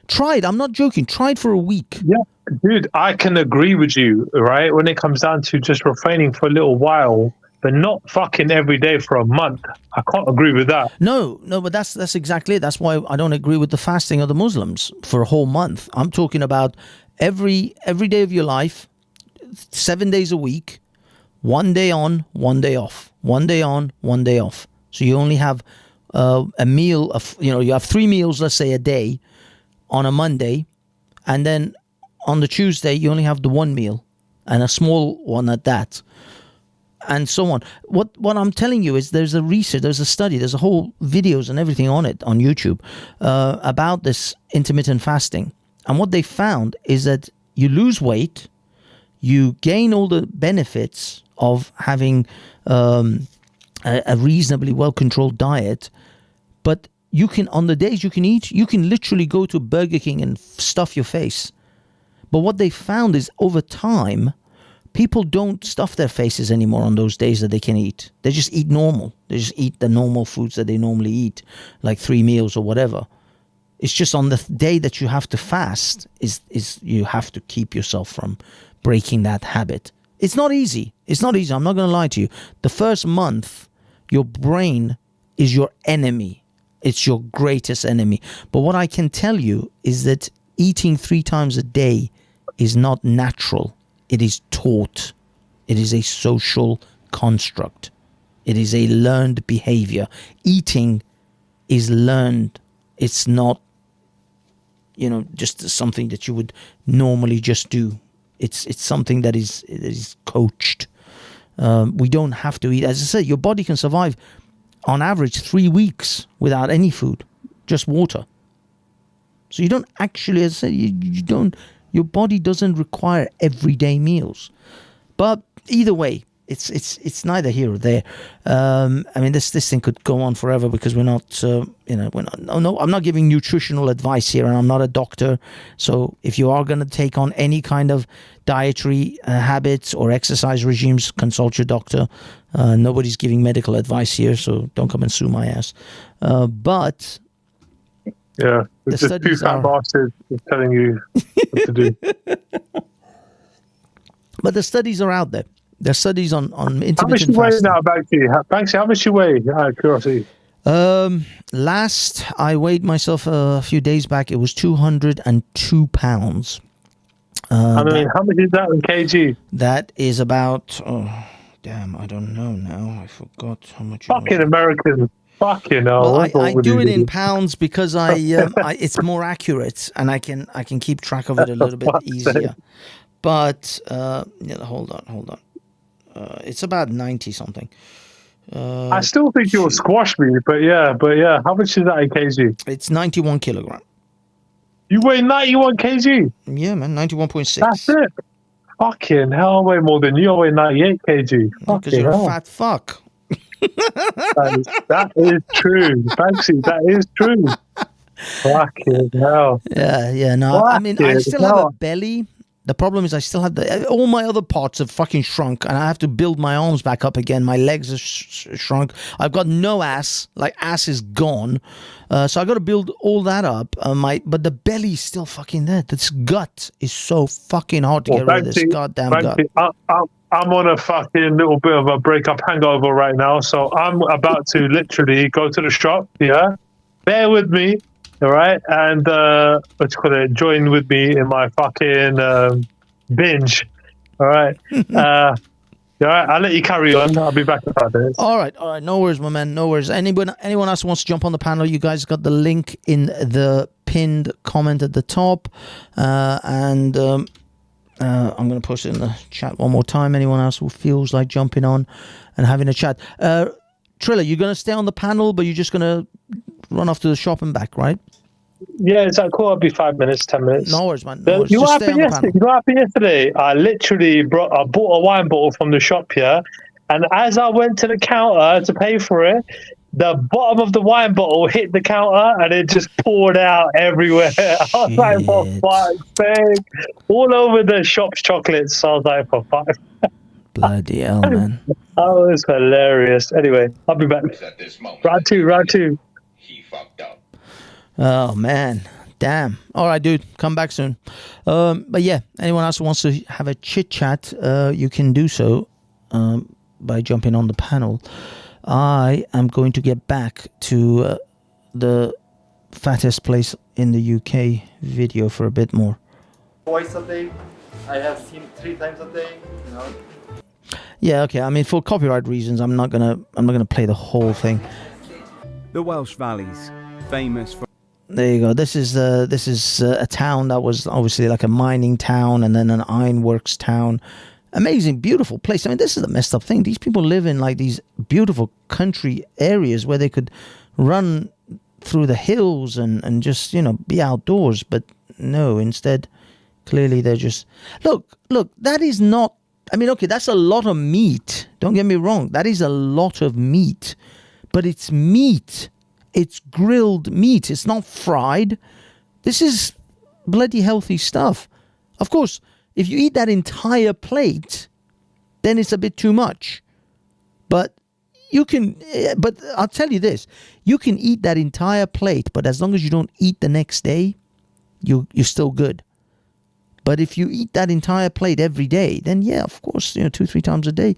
Try it. I'm not joking. Try it for a week. Yeah, dude, I can agree with you, right? When it comes down to just refraining for a little while, but not fucking every day for a month. I can't agree with that. No, but that's exactly it. That's why I don't agree with the fasting of the Muslims for a whole month. I'm talking about every day of your life, 7 days a week, 1 day on, 1 day off, 1 day on, 1 day off. So you only have a meal of, you have 3 meals, let's say, a day on a Monday, and then on the Tuesday you only have the 1 meal and a small one at that, and so on. What I'm telling you is there's a research, there's a study, there's a whole videos and everything on it on YouTube about this intermittent fasting, and what they found is that you lose weight, you gain all the benefits of having a reasonably well-controlled diet, but you can, on the days you can eat, you can literally go to Burger King and stuff your face. But what they found is over time, people don't stuff their faces anymore on those days that they can eat. They just eat normal. They just eat the normal foods that they normally eat, like 3 meals or whatever. It's just on the day that you have to fast, is you have to keep yourself from breaking that habit. It's not easy. It's not easy. I'm not going to lie to you. The first month, your brain is your enemy. It's your greatest enemy. But what I can tell you is that eating 3 times a day is not natural. It is taught. It is a social construct. It is a learned behavior. Eating is learned. It's not, just something that you would normally just do. It's something that is coached. We don't have to eat. As I said, your body can survive on average 3 weeks without any food, just water. So you don't actually, as I said, your body doesn't require everyday meals. But either way, it's neither here or there. I mean, this thing could go on forever because we're not, I'm not giving nutritional advice here, and I'm not a doctor. So if you are going to take on any kind of dietary habits or exercise regimes, consult your doctor. Nobody's giving medical advice here, so don't come and sue my ass. But yeah, it's just 2 fat bastards telling you what to do. But the studies are out there. There's studies on intermittent fasting. How much you weigh now, Banksy? Banksy, how much you weigh? Out of curiosity. Last I weighed myself a few days back. It was 202 pounds. How much is that in kg? That is about, I don't know now. I forgot how much. Fucking American. Fucking hell. Well, I do it in pounds because it's more accurate, and I can keep track of it a little bit easier. But hold on. It's about 90 something. I still think you'll squash me, but yeah. How much is that in kg? It's 91 kilogram. You weigh 91 kg? Yeah, man, 91.6. That's it. Fucking hell, I weigh more than you. I weigh 98 kg. Because you're a fat fuck. That is true, Banksy. That is true. Fucking hell. Yeah. No, I mean, I still have a belly. The problem is I still have all my other parts have fucking shrunk, and I have to build my arms back up again. My legs are shrunk. I've got no ass. Like, ass is gone. So I got to build all that up. But the belly's still fucking there. This gut is so fucking hard to get rid of this goddamn gut. I'm on a fucking little bit of a breakup hangover right now, so I'm about to literally go to the shop. Yeah, bear with me. All right, and join with me in my fucking binge. All right, all right. I'll let you carry on. I'll be back in 5 minutes. All right. No worries, my man. No worries. Anyone else who wants to jump on the panel? You guys got the link in the pinned comment at the top, and I'm going to post it in the chat one more time. Anyone else who feels like jumping on and having a chat? Triller, you're going to stay on the panel, but you're just going to run off to the shop and back, right? Yeah, it's like cool. I'll be 5 minutes, 10 minutes. No worries, man. No worries. You know Just what stay on happened the yesterday? panel. You know what happened yesterday? I literally I bought a wine bottle from the shop here, and as I went to the counter to pay for it, the bottom of the wine bottle hit the counter and it just poured out everywhere. I was like, for fuck's sake. All over the shop's chocolates. I was like, for fuck's sake. Bloody hell, man. Oh, it's hilarious. Anyway, I'll be back. Round two. He fucked up. Oh, man. Damn. All right, dude. Come back soon. But yeah, anyone else who wants to have a chit chat, you can do so by jumping on the panel. I am going to get back to the fattest place in the UK video for a bit more. Twice a day. I have seen 3 times a day. You know. Yeah, okay. I mean, for copyright reasons, I'm not gonna play the whole thing. The Welsh Valleys, famous for. There you go. This is a town that was obviously like a mining town and then an ironworks town. Amazing, beautiful place. I mean, this is the messed up thing. These people live in like these beautiful country areas where they could run through the hills and just, you know, be outdoors. But no, instead, clearly they're just... Look, that is not... I mean, okay, that's a lot of meat. Don't get me wrong. That is a lot of meat. But it's meat. It's grilled meat. It's not fried. This is bloody healthy stuff. Of course... If you eat that entire plate, then it's a bit too much. But you can, but I'll tell you this, you can eat that entire plate, but as long as you don't eat the next day, you're still good. But if you eat that entire plate every day, then yeah, of course, 2-3 times a day,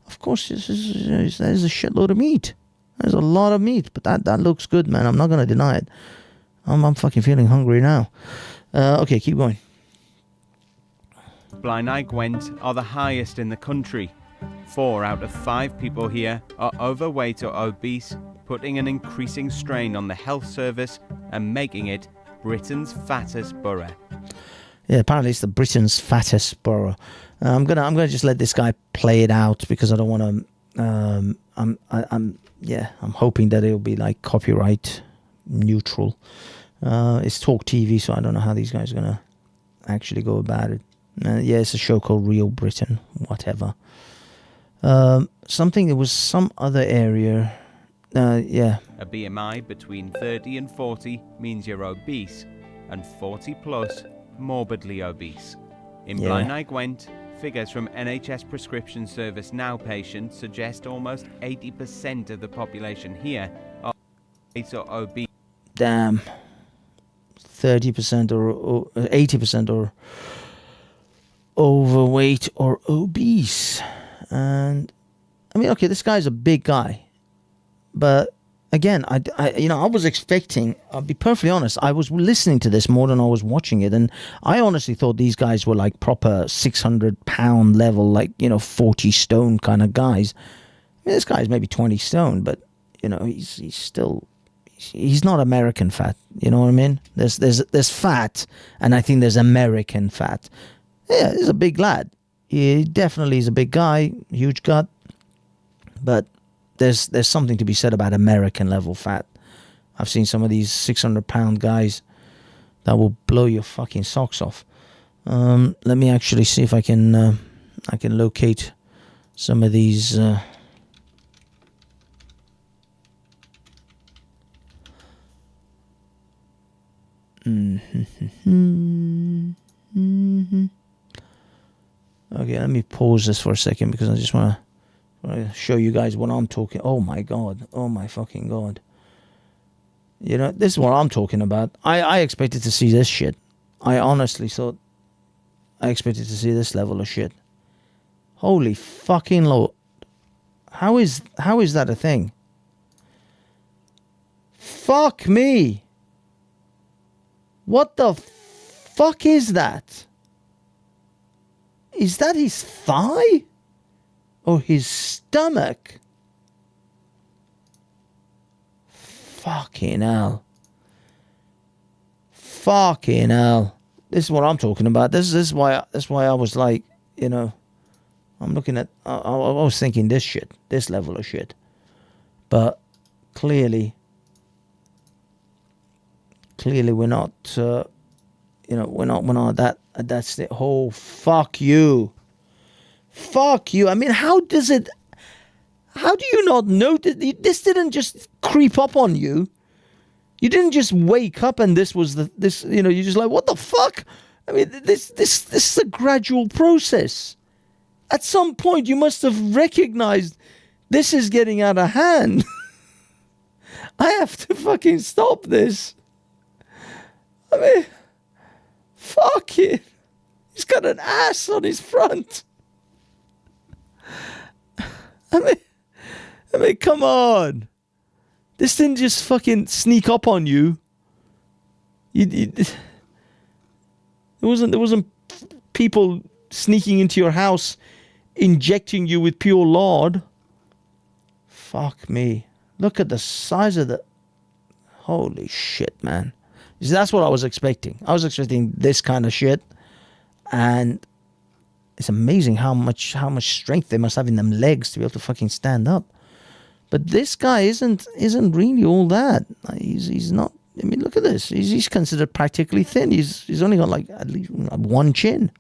of course, that is a shitload of meat. There's a lot of meat, but that looks good, man. I'm not going to deny it. I'm fucking feeling hungry now. Okay, keep going. Blaenau Gwent are the highest in the country. 4 out of 5 people here are overweight or obese, putting an increasing strain on the health service and making it Britain's fattest borough. Yeah, apparently it's the Britain's fattest borough. I'm gonna just let this guy play it out because I don't want to. I'm hoping that it'll be like copyright neutral. It's Talk TV, so I don't know how these guys are gonna actually go about it. Yeah, it's a show called Real Britain, whatever. There was some other area. Yeah. A BMI between 30 and 40 means you're obese, and 40 plus, morbidly obese. In Blaenau Gwent, figures from NHS Prescription Service Now patients suggest almost 80% of the population here are obese. Damn. 30% or 80% or overweight or obese. And I mean, okay, this guy's a big guy, but again, I was expecting, I'll be perfectly honest, I was listening to this more than I was watching it, and I honestly thought these guys were like proper 600-pound level, like 40 stone kind of guys. I mean, this guy's maybe 20 stone, but he's not American fat. You know what I mean? There's fat, and I think there's American fat. Yeah, he's a big lad. He definitely is a big guy, huge gut. But there's something to be said about American level fat. I've seen some of these 600-pound guys that will blow your fucking socks off. Let me actually see if I can locate some of these. Okay, let me pause this for a second because I just want to show you guys what I'm talking. Oh my god! Oh my fucking god! This is what I'm talking about. I expected to see this shit. I honestly thought I expected to see this level of shit. Holy fucking lord! How is that a thing? Fuck me! What the fuck is that? Is that his thigh? Or his stomach? Fucking hell. Fucking hell. This is what I'm talking about. This is why I was like, I'm looking at, I was thinking this shit, this level of shit. But clearly clearly we're not, we're not at that state. Oh, fuck you. Fuck you. I mean, how do you not know that this didn't just creep up on you? You didn't just wake up and this was you're just like, what the fuck? I mean, this is a gradual process. At some point, you must have recognized this is getting out of hand. I have to fucking stop this. I mean, fuck it. He's got an ass on his front. I mean, come on. This didn't just fucking sneak up on you. There wasn't people sneaking into your house, injecting you with pure lard. Fuck me. Look at the size of the... Holy shit, man. That's what I was expecting. I was expecting this kind of shit. And it's amazing how much strength they must have in them legs to be able to fucking stand up. But this guy isn't really all that. He's not... I mean, look at this. He's considered practically thin. He's only got like at least one chin.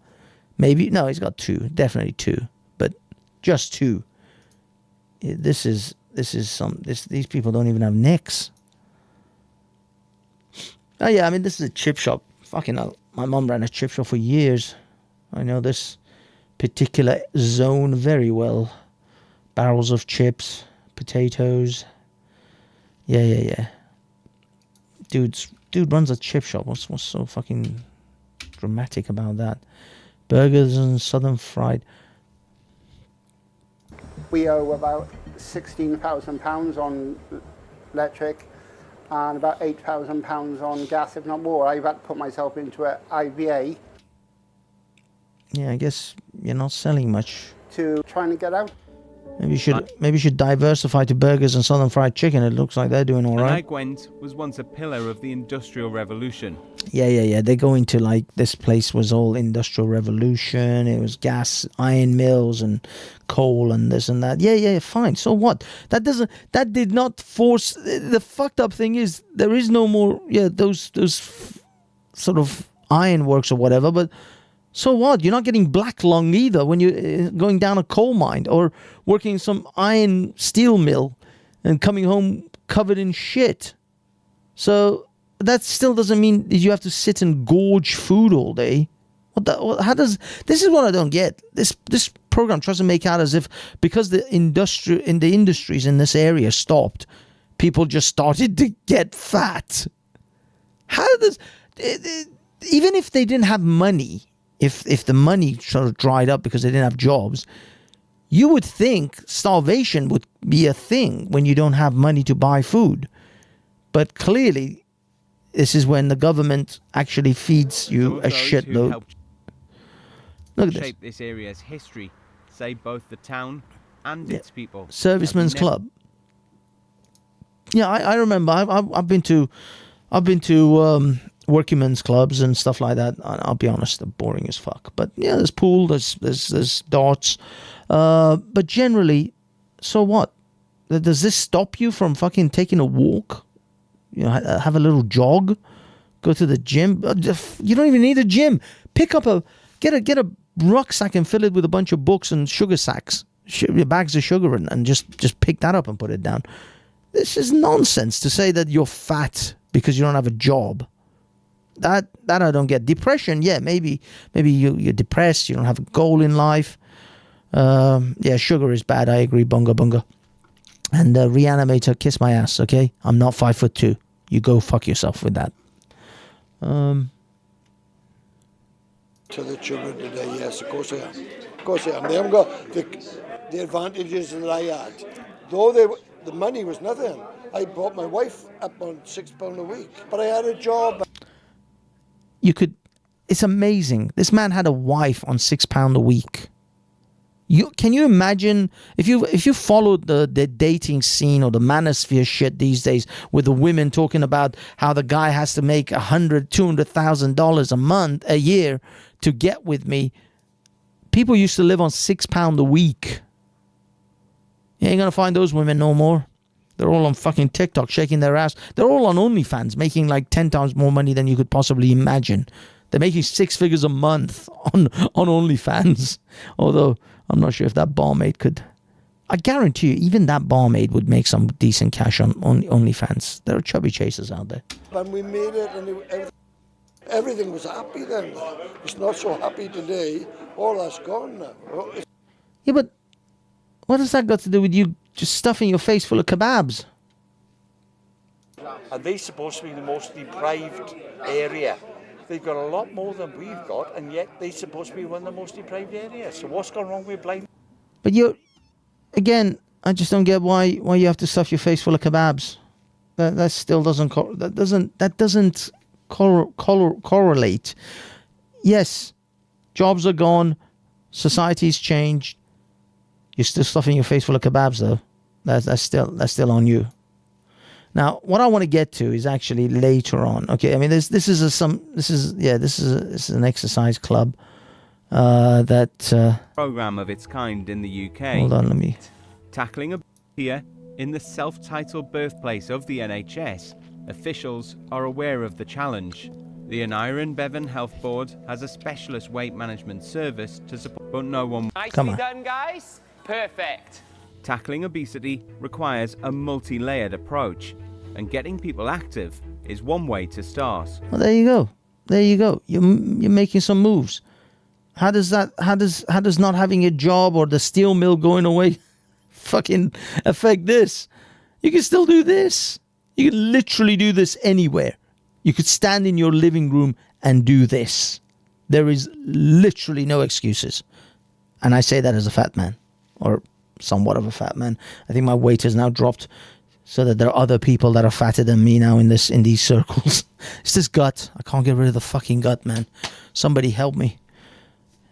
Maybe... No, he's got two. Definitely two. But just two. These people don't even have necks. Oh yeah, I mean, this is a chip shop. Fucking hell. My mum ran a chip shop for years. I know this particular zone very well. Barrels of chips, potatoes. Yeah. Dude runs a chip shop. What's so fucking dramatic about that? Burgers and southern fried. We owe about £16,000 on electric and about £8,000 on gas, if not more. I've had to put myself into an IVA. Yeah, I guess you're not selling much. To trying to get out. Maybe you should diversify to burgers and southern fried chicken. It looks like they're doing all right. Gwent was once a pillar of the Industrial Revolution. Yeah. They go into like this place was all Industrial Revolution. It was gas, iron mills, and coal and this and that. Yeah. Fine. So what? That did not force. The fucked up thing is there is no more. Yeah, those sort of ironworks or whatever. But so what? You're not getting black lung either when you're going down a coal mine or working in some iron steel mill and coming home covered in shit. So that still doesn't mean that you have to sit and gorge food all day. This is what I don't get. This program tries to make out as if because the industries in this area stopped, people just started to get fat. How does even if they didn't have money, if the money sort of dried up because they didn't have jobs, you would think starvation would be a thing when you don't have money to buy food. But clearly, this is when the government actually feeds you a shitload. Look at this. Shape this area's history, say both the town and its people. Servicemen's Club. Yeah, I remember. I've been to workingmen's clubs and stuff like that. I'll be honest, they're boring as fuck. But yeah, there's pool, there's darts. But generally, so what? Does this stop you from fucking taking a walk? You know, have a little jog, go to the gym. You don't even need a gym. Pick up get a rucksack and fill it with a bunch of books and sugar sacks, bags of sugar, and just pick that up and put it down. This is nonsense to say that you're fat because you don't have a job. That I don't get. Depression, yeah, maybe you're depressed, you don't have a goal in life. Yeah, sugar is bad, I agree, bunga bunga. And Reanimator, kiss my ass, okay? I'm not 5'2". You go fuck yourself with that. To the children today, yes, of course I am. Of course I am. They haven't got the advantages that I had. Though the money was nothing. I brought my wife up on £6 a week, but I had a job. It's amazing. This man had a wife on £6 a week. Can you imagine if you followed the dating scene or the manosphere shit these days with the women talking about how the guy has to make $200,000 a year to get with me? People used to live on £6 a week. You ain't gonna find those women no more. They're all on fucking TikTok shaking their ass. They're all on OnlyFans making like 10 times more money than you could possibly imagine. They're making 6 figures a month on OnlyFans. Although I'm not sure if that barmaid could. I guarantee you, even that barmaid would make some decent cash on OnlyFans. There are chubby chasers out there. When we made it, and everything was happy then. It's not so happy today. All that's gone now. Yeah, but what has that got to do with you just stuffing your face full of kebabs? Are they supposed to be the most deprived area? They've got a lot more than we've got, and yet they're supposed to be one of the most deprived areas. So what's gone wrong with blind? But again, I just don't get why you have to stuff your face full of kebabs. That still doesn't correlate. Yes, jobs are gone, society's changed. You're still stuffing your face full of kebabs, though. That's still on you. Now, what I want to get to is actually later on. Okay, I mean, this is an exercise club that program of its kind in the UK. Hold on, let me. Tackling a here in the self-titled birthplace of the NHS, officials are aware of the challenge. The Aneurin Bevan Health Board has a specialist weight management service to support, but no one. Nicely done, guys. Perfect. Tackling obesity requires a multi-layered approach, and getting people active is one way to start. Well, there you go. You're making some moves. How does not having a job or the steel mill going away fucking affect this? You can still do this. You can literally do this anywhere. You could stand in your living room and do this. There is literally no excuses. And I say that as a fat man, or somewhat of a fat man. I think my weight has now dropped so that there are other people that are fatter than me now in these circles. It's this gut. I can't get rid of the fucking gut, man. Somebody help me.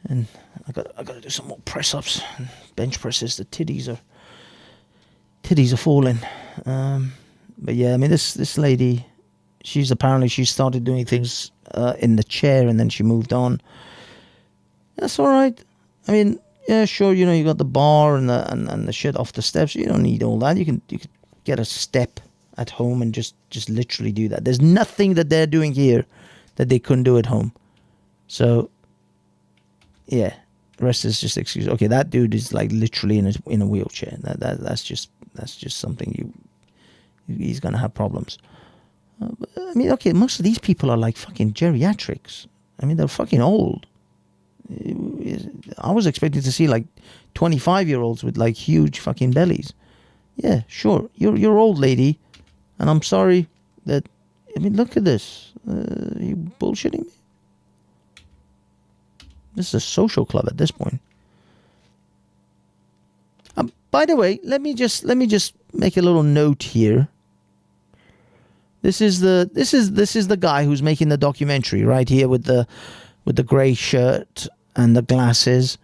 And I got to do some more press ups, bench presses. The titties are falling. But yeah, I mean this lady, she started doing things in the chair and then she moved on. That's all right. I mean, yeah, sure. You got the bar and the shit off the steps. You don't need all that. You could get a step at home and just literally do that. There's nothing that they're doing here that they couldn't do at home. So yeah, the rest is just excuse. Okay, that dude is like literally in a wheelchair. That's just something he's gonna have problems. But, I mean, okay, most of these people are like fucking geriatrics. I mean, they're fucking old. I was expecting to see like 25-year-olds with like huge fucking bellies. Yeah, sure, you're old, lady, and I'm sorry that. I mean, look at this. Are you bullshitting me? This is a social club at this point. By the way, let me just make a little note here. This is the guy who's making the documentary right here with the grey shirt and the glasses.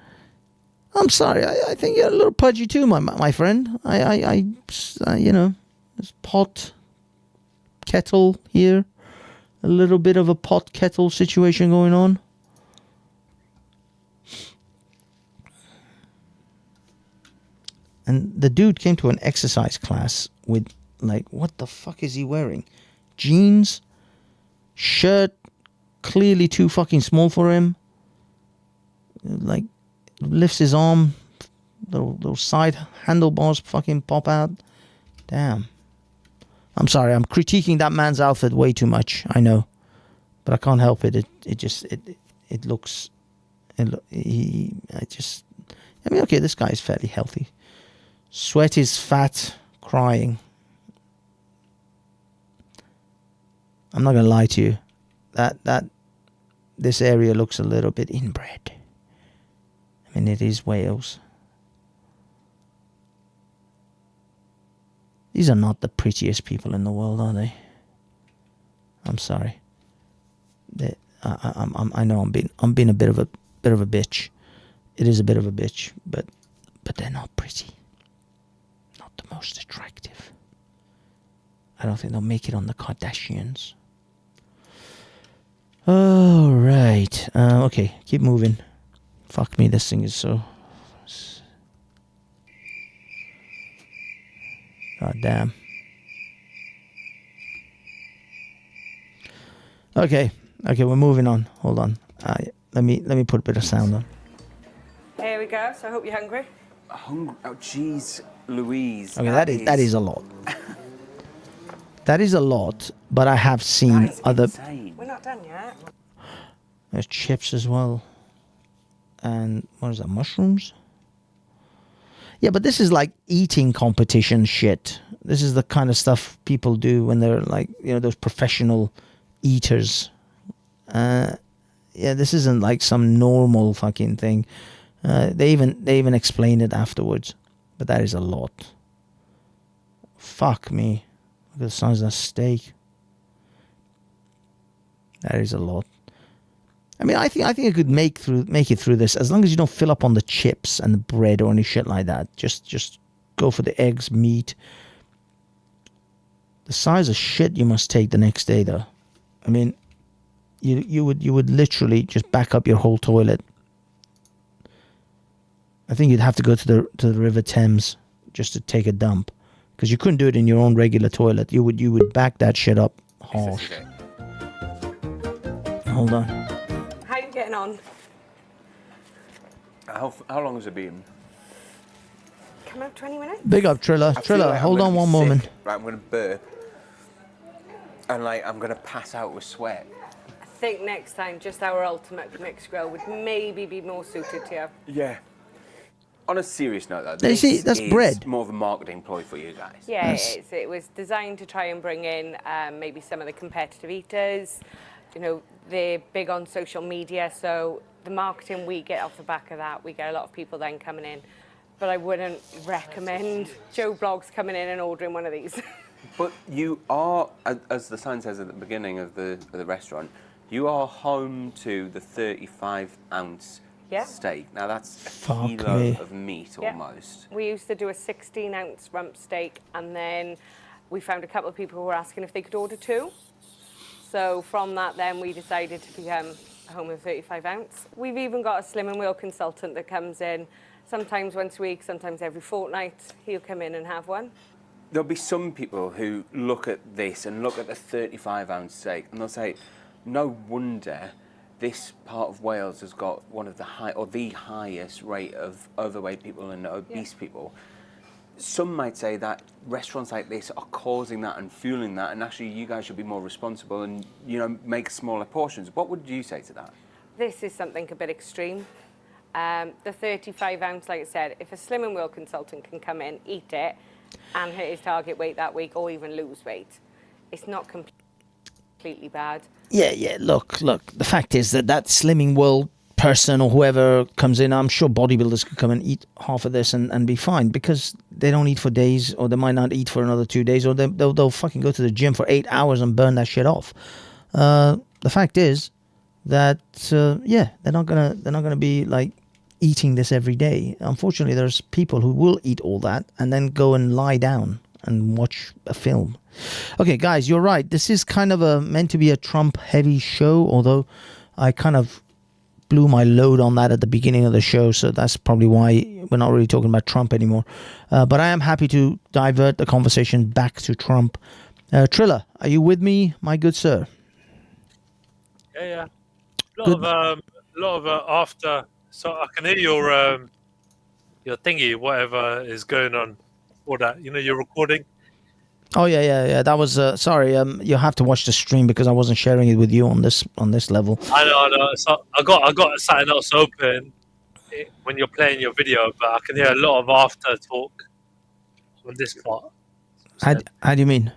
I'm sorry, I think you're a little pudgy too, my friend. I there's pot kettle here, a little bit of a pot kettle situation going on. And the dude came to an exercise class with, like, what the fuck is he wearing? Jeans, shirt, clearly too fucking small for him. Like, lifts his arm, those side handlebars fucking pop out. Damn. I'm sorry, I'm critiquing that man's outfit way too much, I know. But I can't help it. It looks... I mean, okay, this guy is fairly healthy. Sweat is fat, crying. I'm not gonna lie to you. That this area looks a little bit inbred. I mean, it is Wales. These are not the prettiest people in the world, are they? I'm sorry. I know I'm being a bit of a bitch. It is a bit of a bitch, but they're not pretty. Not the most attractive. I don't think they'll make it on the Kardashians. All right. Okay, keep moving. Fuck me, this thing is so... God damn. Okay, we're moving on. Hold on. Let me put a bit of sound on. Here we go. So I hope you're hungry. Hungry? Oh, jeez, Louise. Okay, that is a lot. That is a lot, but I have seen other. Insane. We're not done yet. There's chips as well, and what is that? Mushrooms. Yeah, but this is like eating competition shit. This is the kind of stuff people do when they're like, those professional eaters. Yeah, this isn't like some normal fucking thing. They even explain it afterwards, but that is a lot. Fuck me. Look at the size of that steak. That is a lot. I mean, I think I could make it through this as long as you don't fill up on the chips and the bread or any shit like that. Just go for the eggs, meat. The size of shit you must take the next day, though. I mean, you would literally just back up your whole toilet. I think you'd have to go to the River Thames just to take a dump, because you couldn't do it in your own regular toilet. You would back that shit up harsh. Hold on. How are you getting on? How long has it been? Come up 20 minutes. Big up, Triller. Triller, like hold on one moment. Right, I'm gonna burp, and I'm gonna pass out with sweat. I think next time, just our ultimate mixed grill would maybe be more suited to you. Yeah. On a serious note, though, You this see, that's is bread. more of a marketing ploy for you guys. Yeah, it is. It was designed to try and bring in maybe some of the competitive eaters. They're big on social media, so the marketing we get off the back of that, we get a lot of people then coming in. But I wouldn't recommend Joe Blogs coming in and ordering one of these. But you are, as the sign says at the beginning of the restaurant, you are home to the 35-ounce steak. Now that's a kilo of meat almost. We used to do a 16-ounce rump steak, and then we found a couple of people who were asking if they could order 2. So from that, then we decided to become home with 35-ounce. We've even got a Slim and Wheel consultant that comes in, sometimes once a week, sometimes every fortnight. He'll come in and have one. There'll be some people who look at this and look at the 35-ounce steak, and they'll say, no wonder this part of Wales has got one of the highest rate of overweight people and obese people. Some might say that restaurants like this are causing that and fueling that, and actually you guys should be more responsible and make smaller portions. What would you say to that? This is something a bit extreme. The 35-ounce, like I said, if a Slim and Wheel consultant can come in, eat it, and hit his target weight that week, or even lose weight, it's not completely bad. Yeah. Look. The fact is that Slimming World person or whoever comes in, I'm sure bodybuilders could come and eat half of this and be fine, because they don't eat for days, or they might not eat for another 2 days, or they'll fucking go to the gym for 8 hours and burn that shit off. The fact is that they're not gonna be like eating this every day. Unfortunately, there's people who will eat all that and then go and lie down and watch a film. Okay, guys, you're right. This is kind of meant to be a Trump-heavy show, although I kind of blew my load on that at the beginning of the show, so that's probably why we're not really talking about Trump anymore. But I am happy to divert the conversation back to Trump. Triller, are you with me, my good sir? Yeah. A lot of after. So I can hear your thingy, whatever is going on for that. You're recording. Oh yeah. That was sorry. You have to watch the stream because I wasn't sharing it with you on this level. I know. So I got something else open when you're playing your video, but I can hear a lot of after talk on this part. How do you mean?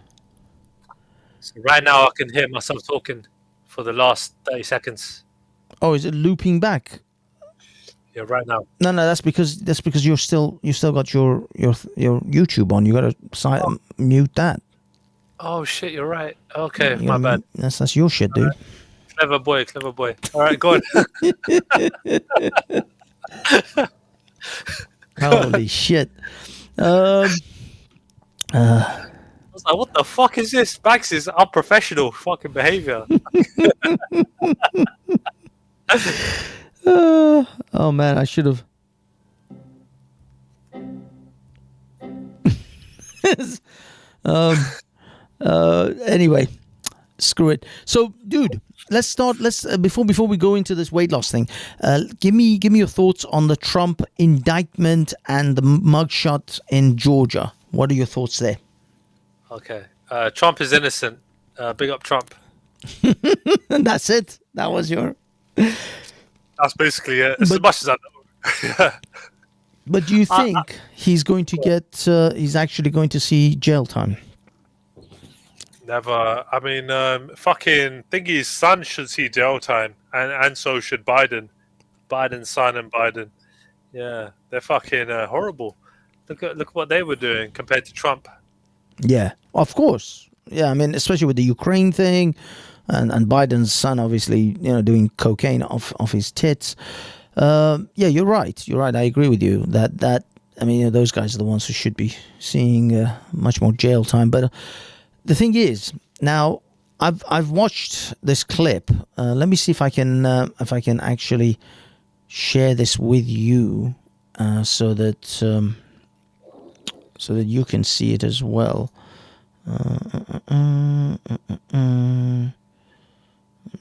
So right now I can hear myself talking for the last 30 seconds. Oh, is it looping back? Yeah, right now. No, that's because you still got your YouTube on. You got to mute that. Oh shit, you're right. Okay, my bad. That's your shit, dude. Right. Clever boy. All right, go on. Holy shit. I was like, what the fuck is this? Banksy's unprofessional fucking behavior. Oh man, I should have. Anyway, Screw it. So, dude, let's start. Before we go into this weight loss thing, give me your thoughts on the Trump indictment and the mugshot in Georgia. What are your thoughts there? Okay. Trump is innocent. Big up Trump. And that's it. That was your... That's basically it. It's as much as I know. But do you think he's going to get... he's actually going to see jail time? Never. I mean, fucking Thingy's son should see jail time, and so should Biden. Biden's son and Biden. Yeah, they're fucking horrible. Look what they were doing compared to Trump. Yeah, of course. Yeah, I mean, especially with the Ukraine thing, and Biden's son obviously, doing cocaine off his tits. Yeah, you're right. You're right. I agree with you that I mean, those guys are the ones who should be seeing much more jail time. But the thing is, now I've watched this clip. Let me see if I can actually share this with you, so that you can see it as well. Let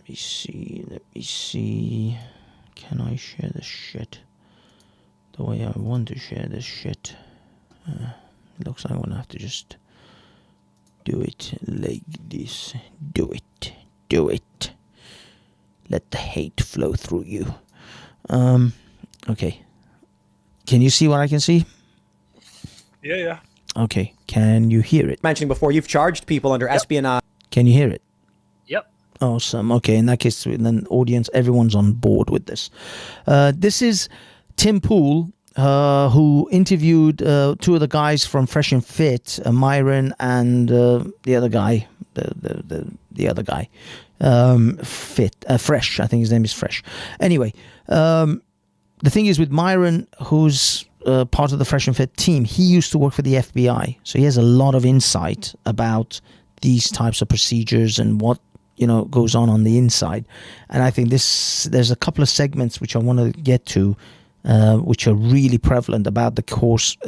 me see. Can I share this shit the way I want to share this shit? Looks like I'm gonna have to just do it like this. Do it. Let the hate flow through you. Okay. Can you see what I can see? Yeah. Okay. Can you hear it? Mentioning before, you've charged people under espionage. Can you hear it? Yep. Awesome. Okay. In that case, then audience, everyone's on board with this. This is Tim Pool, who interviewed two of the guys from Fresh and Fit, Myron and the other guy, the other guy, Fresh. I think his name is Fresh. Anyway, the thing is with Myron, who's part of the Fresh and Fit team, he used to work for the FBI, so he has a lot of insight about these types of procedures and what goes on the inside. And I think there's a couple of segments which I want to get to, which are really prevalent about the case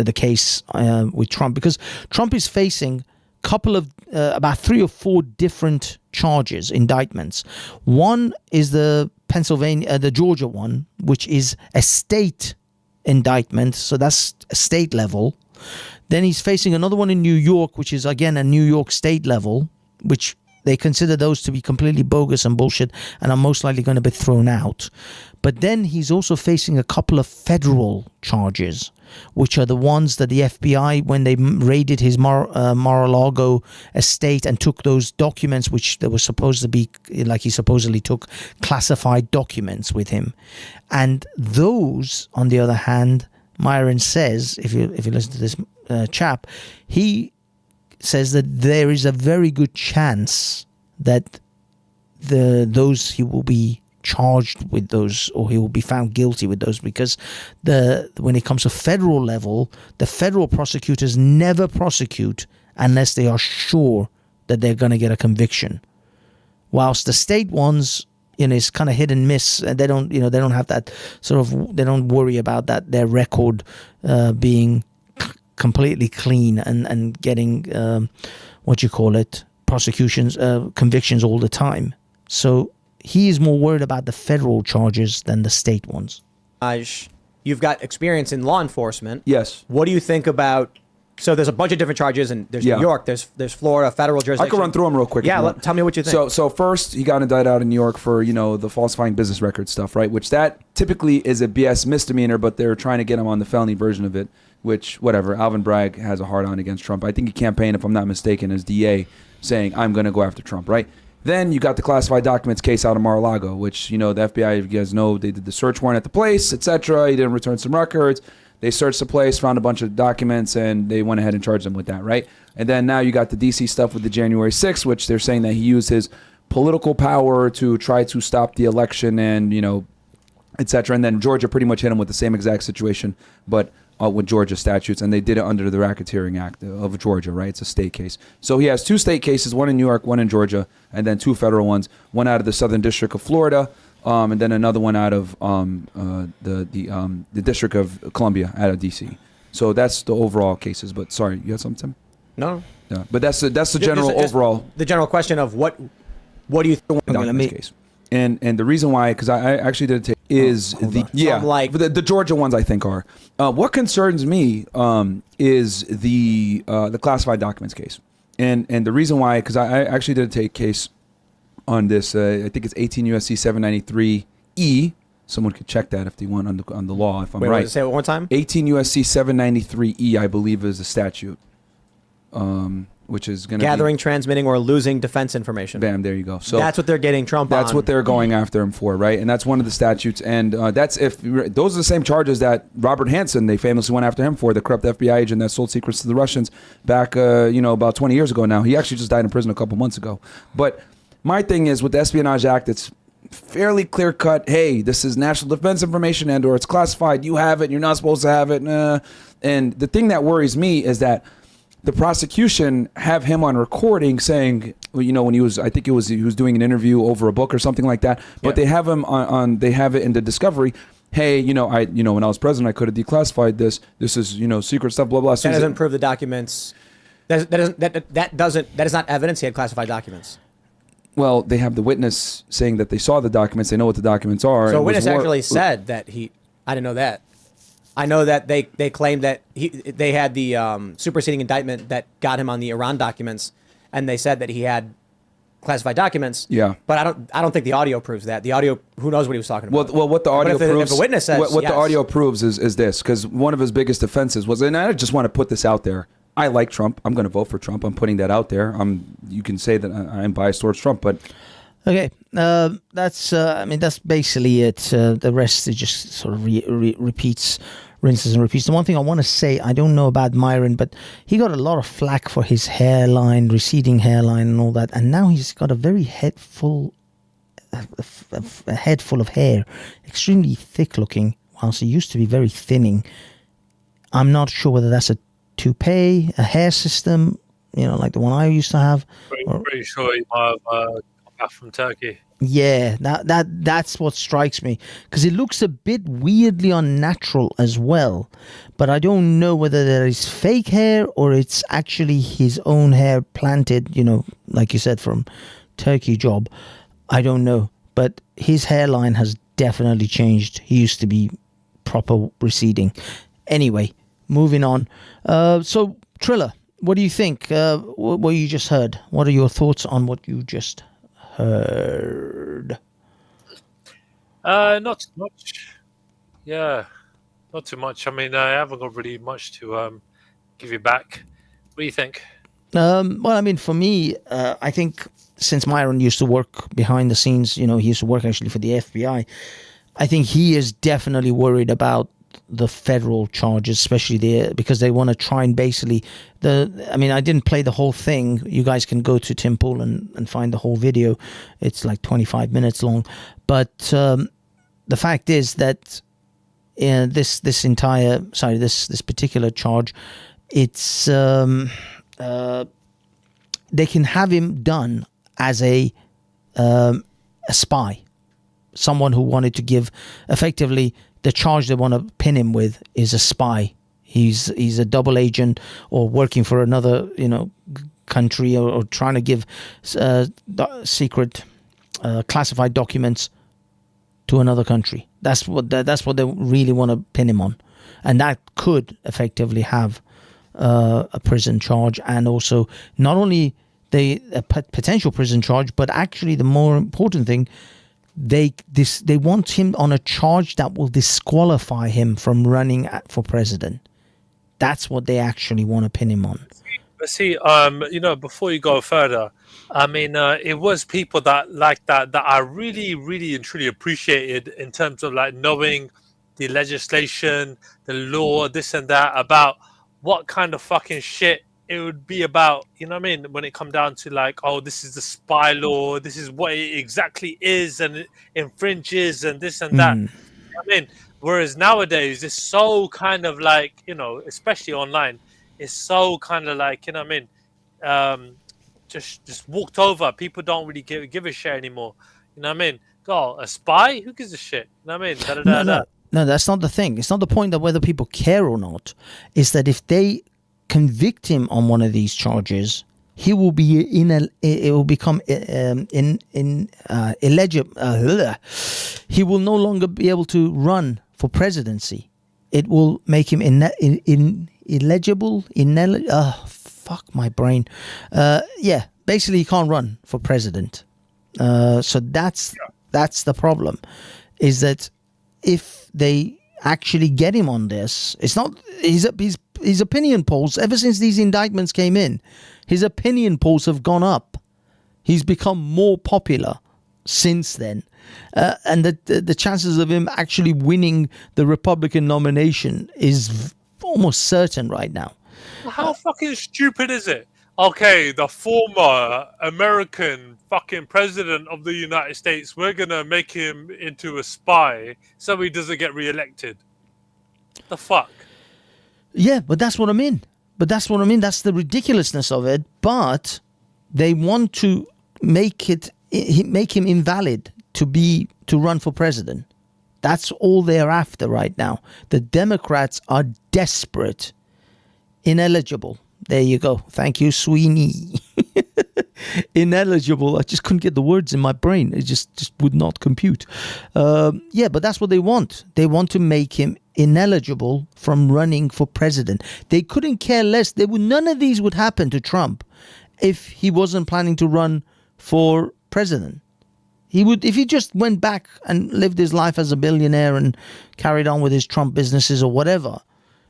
with Trump, because Trump is facing about 3 or 4 different charges, indictments. One is the Georgia one, which is a state indictment, so that's a state level. Then he's facing another one in New York, which is again a New York state level, which they consider those to be completely bogus and bullshit and are most likely going to be thrown out. But then he's also facing a couple of federal charges, which are the ones that the FBI, when they raided his Mar-a-Lago estate and took those documents, which they were supposed to be, like he supposedly took classified documents with him. And those, on the other hand, Myron says, if you listen to this chap, he says that there is a very good chance that those he will be charged with those, or he will be found guilty with those, because when it comes to federal level, the federal prosecutors never prosecute unless they are sure that they're going to get a conviction, whilst the state ones, it's kind of hit and miss, and they don't have that sort of, they don't worry about that, their record being completely clean and getting prosecutions, convictions all the time. So he is more worried about the federal charges than the state ones. You've got experience in law enforcement. Yes. What do you think about? So there's a bunch of different charges, and there's New York, there's Florida, federal jurisdiction. I can run through them real quick. Yeah, tell me what you think. So first, he got indicted out in New York for the falsifying business record stuff, right? Which that typically is a BS misdemeanor, but they're trying to get him on the felony version of it. Which, whatever, Alvin Bragg has a hard-on against Trump. I think he campaigned, if I'm not mistaken, as DA, saying, I'm going to go after Trump, right? Then you got the classified documents case out of Mar-a-Lago, which, the FBI, if you guys know, they did the search warrant at the place, etc. He didn't return some records. They searched the place, found a bunch of documents, and they went ahead and charged him with that, right? And then now you got the D.C. stuff with the January 6th, which they're saying that he used his political power to try to stop the election and, etc. And then Georgia pretty much hit him with the same exact situation, but with Georgia statutes, and they did it under the Racketeering Act of Georgia, right? It's a state case. So he has 2 state cases, one in New York, one in Georgia, and then 2 federal ones, one out of the Southern District of Florida, and then another one out of the District of Columbia, out of D.C. So that's the overall cases. But sorry, you had something, Tim? No. Yeah, but that's the general overall. The general question of what What do you think? Documents case. And the reason why, because I actually did take is the Georgia ones I think are. What concerns me is the classified documents case, and the reason why, because I actually did take case on this. I think it's 18 USC 793E. Someone could check that if they want on the law. If I'm right. Say it one more time. 18 USC 793E, I believe, is the statute. Which is going to gathering, transmitting, or losing defense information. Bam, there you go. So that's what they're getting Trump on. That's what they're going after him for, right? And that's one of the statutes. And that's those are the same charges that Robert Hansen, they famously went after him for, the corrupt FBI agent that sold secrets to the Russians back, about 20 years ago now. He actually just died in prison a couple months ago. But my thing is with the Espionage Act, it's fairly clear cut. Hey, this is national defense information or it's classified. You have it. You're not supposed to have it. And the thing that worries me is that the prosecution have him on recording saying, when he was doing an interview over a book or something like that. But they have him they have it in the discovery. Hey, when I was president, I could have declassified this. This is, secret stuff, blah, blah. That doesn't prove the documents. That is not evidence he had classified documents. Well, they have the witness saying that they saw the documents. They know what the documents are. So a witness actually said that I didn't know that. I know that they claimed that they had the superseding indictment that got him on the Iran documents, and they said that he had classified documents. Yeah. But I don't think the audio proves that. The audio, who knows what he was talking about? Well, what the audio proves, if a witness says what the audio proves is this, because one of his biggest offenses was, and I just want to put this out there. I like Trump. I'm going to vote for Trump. I'm putting that out there. You can say that I'm biased towards Trump, but. Okay, that's basically it. The rest is just sort of rinses and repeats. The one thing I want to say, I don't know about Myron, but he got a lot of flack for his hairline, receding hairline and all that, and now he's got a very head full of hair, extremely thick looking, whilst he used to be very thinning. I'm not sure whether that's a toupee, a hair system, like the one I used to have. Pretty sure he might have back from Turkey. Yeah, that's what strikes me, because it looks a bit weirdly unnatural as well. But I don't know whether that is fake hair or it's actually his own hair planted, like you said, from Turkey job. I don't know, but his hairline has definitely changed. He used to be proper receding. Anyway, moving on. So Triller, what do you think? What you just heard? What are your thoughts on what you just heard? Not too much. Yeah, not too much. I mean, I haven't got really much to give you back. What do you think? Well, I mean, for me, I think since Myron used to work behind the scenes, he used to work actually for the FBI. I think he is definitely worried about the federal charges, especially because they want to try and basically I didn't play the whole thing. You guys can go to Tim Pool and find the whole video. It's like 25 minutes long. But the fact is that this particular charge, it's they can have him done as a spy, someone who wanted to give effectively. The charge they want to pin him with is a spy. He's a double agent or working for another country or trying to give secret classified documents to another country. That's what they really want to pin him on, and that could effectively have a prison charge, and also not only a potential prison charge, but actually the more important thing. They want him on a charge that will disqualify him from running for president. That's what they actually want to pin him on. But see, before you go further, I mean, it was people that I really, really and truly appreciated in terms of like knowing the legislation, the law, this and that, about what kind of fucking shit it would be about, when it come down to like, oh, this is the spy law, this is what it exactly is, and it infringes and this and that. Whereas nowadays it's so kind of like, especially online, it's so kind of like, just walked over. People don't really give a shit anymore. God, a spy? Who gives a shit? No, that's not the thing. It's not the point of whether people care or not. It's that if they convict him on one of these charges, he will be it will become illegible. He will no longer be able to run for presidency. It will make him illegible. Fuck my brain. Yeah, basically he can't run for president. So that's the problem, is that if they actually get him on this, it's not his opinion polls, ever since these indictments came in, his opinion polls have gone up. He's become more popular since then, and the chances of him actually winning the Republican nomination is almost certain right now. How fucking stupid is it? Okay, the former American fucking president of the United States, we're gonna make him into a spy so he doesn't get reelected. The fuck? Yeah, but that's what I mean. That's the ridiculousness of it. But they want to make him invalid to run for president. That's all they're after right now. The Democrats are desperate. Ineligible. There you go. Thank you, Sweeney. Ineligible. I just couldn't get the words in my brain. It just would not compute. Yeah, but that's what they want. They want to make him ineligible from running for president. They couldn't care less. None of these would happen to Trump if he wasn't planning to run for president. He would, if he just went back and lived his life as a billionaire and carried on with his Trump businesses or whatever.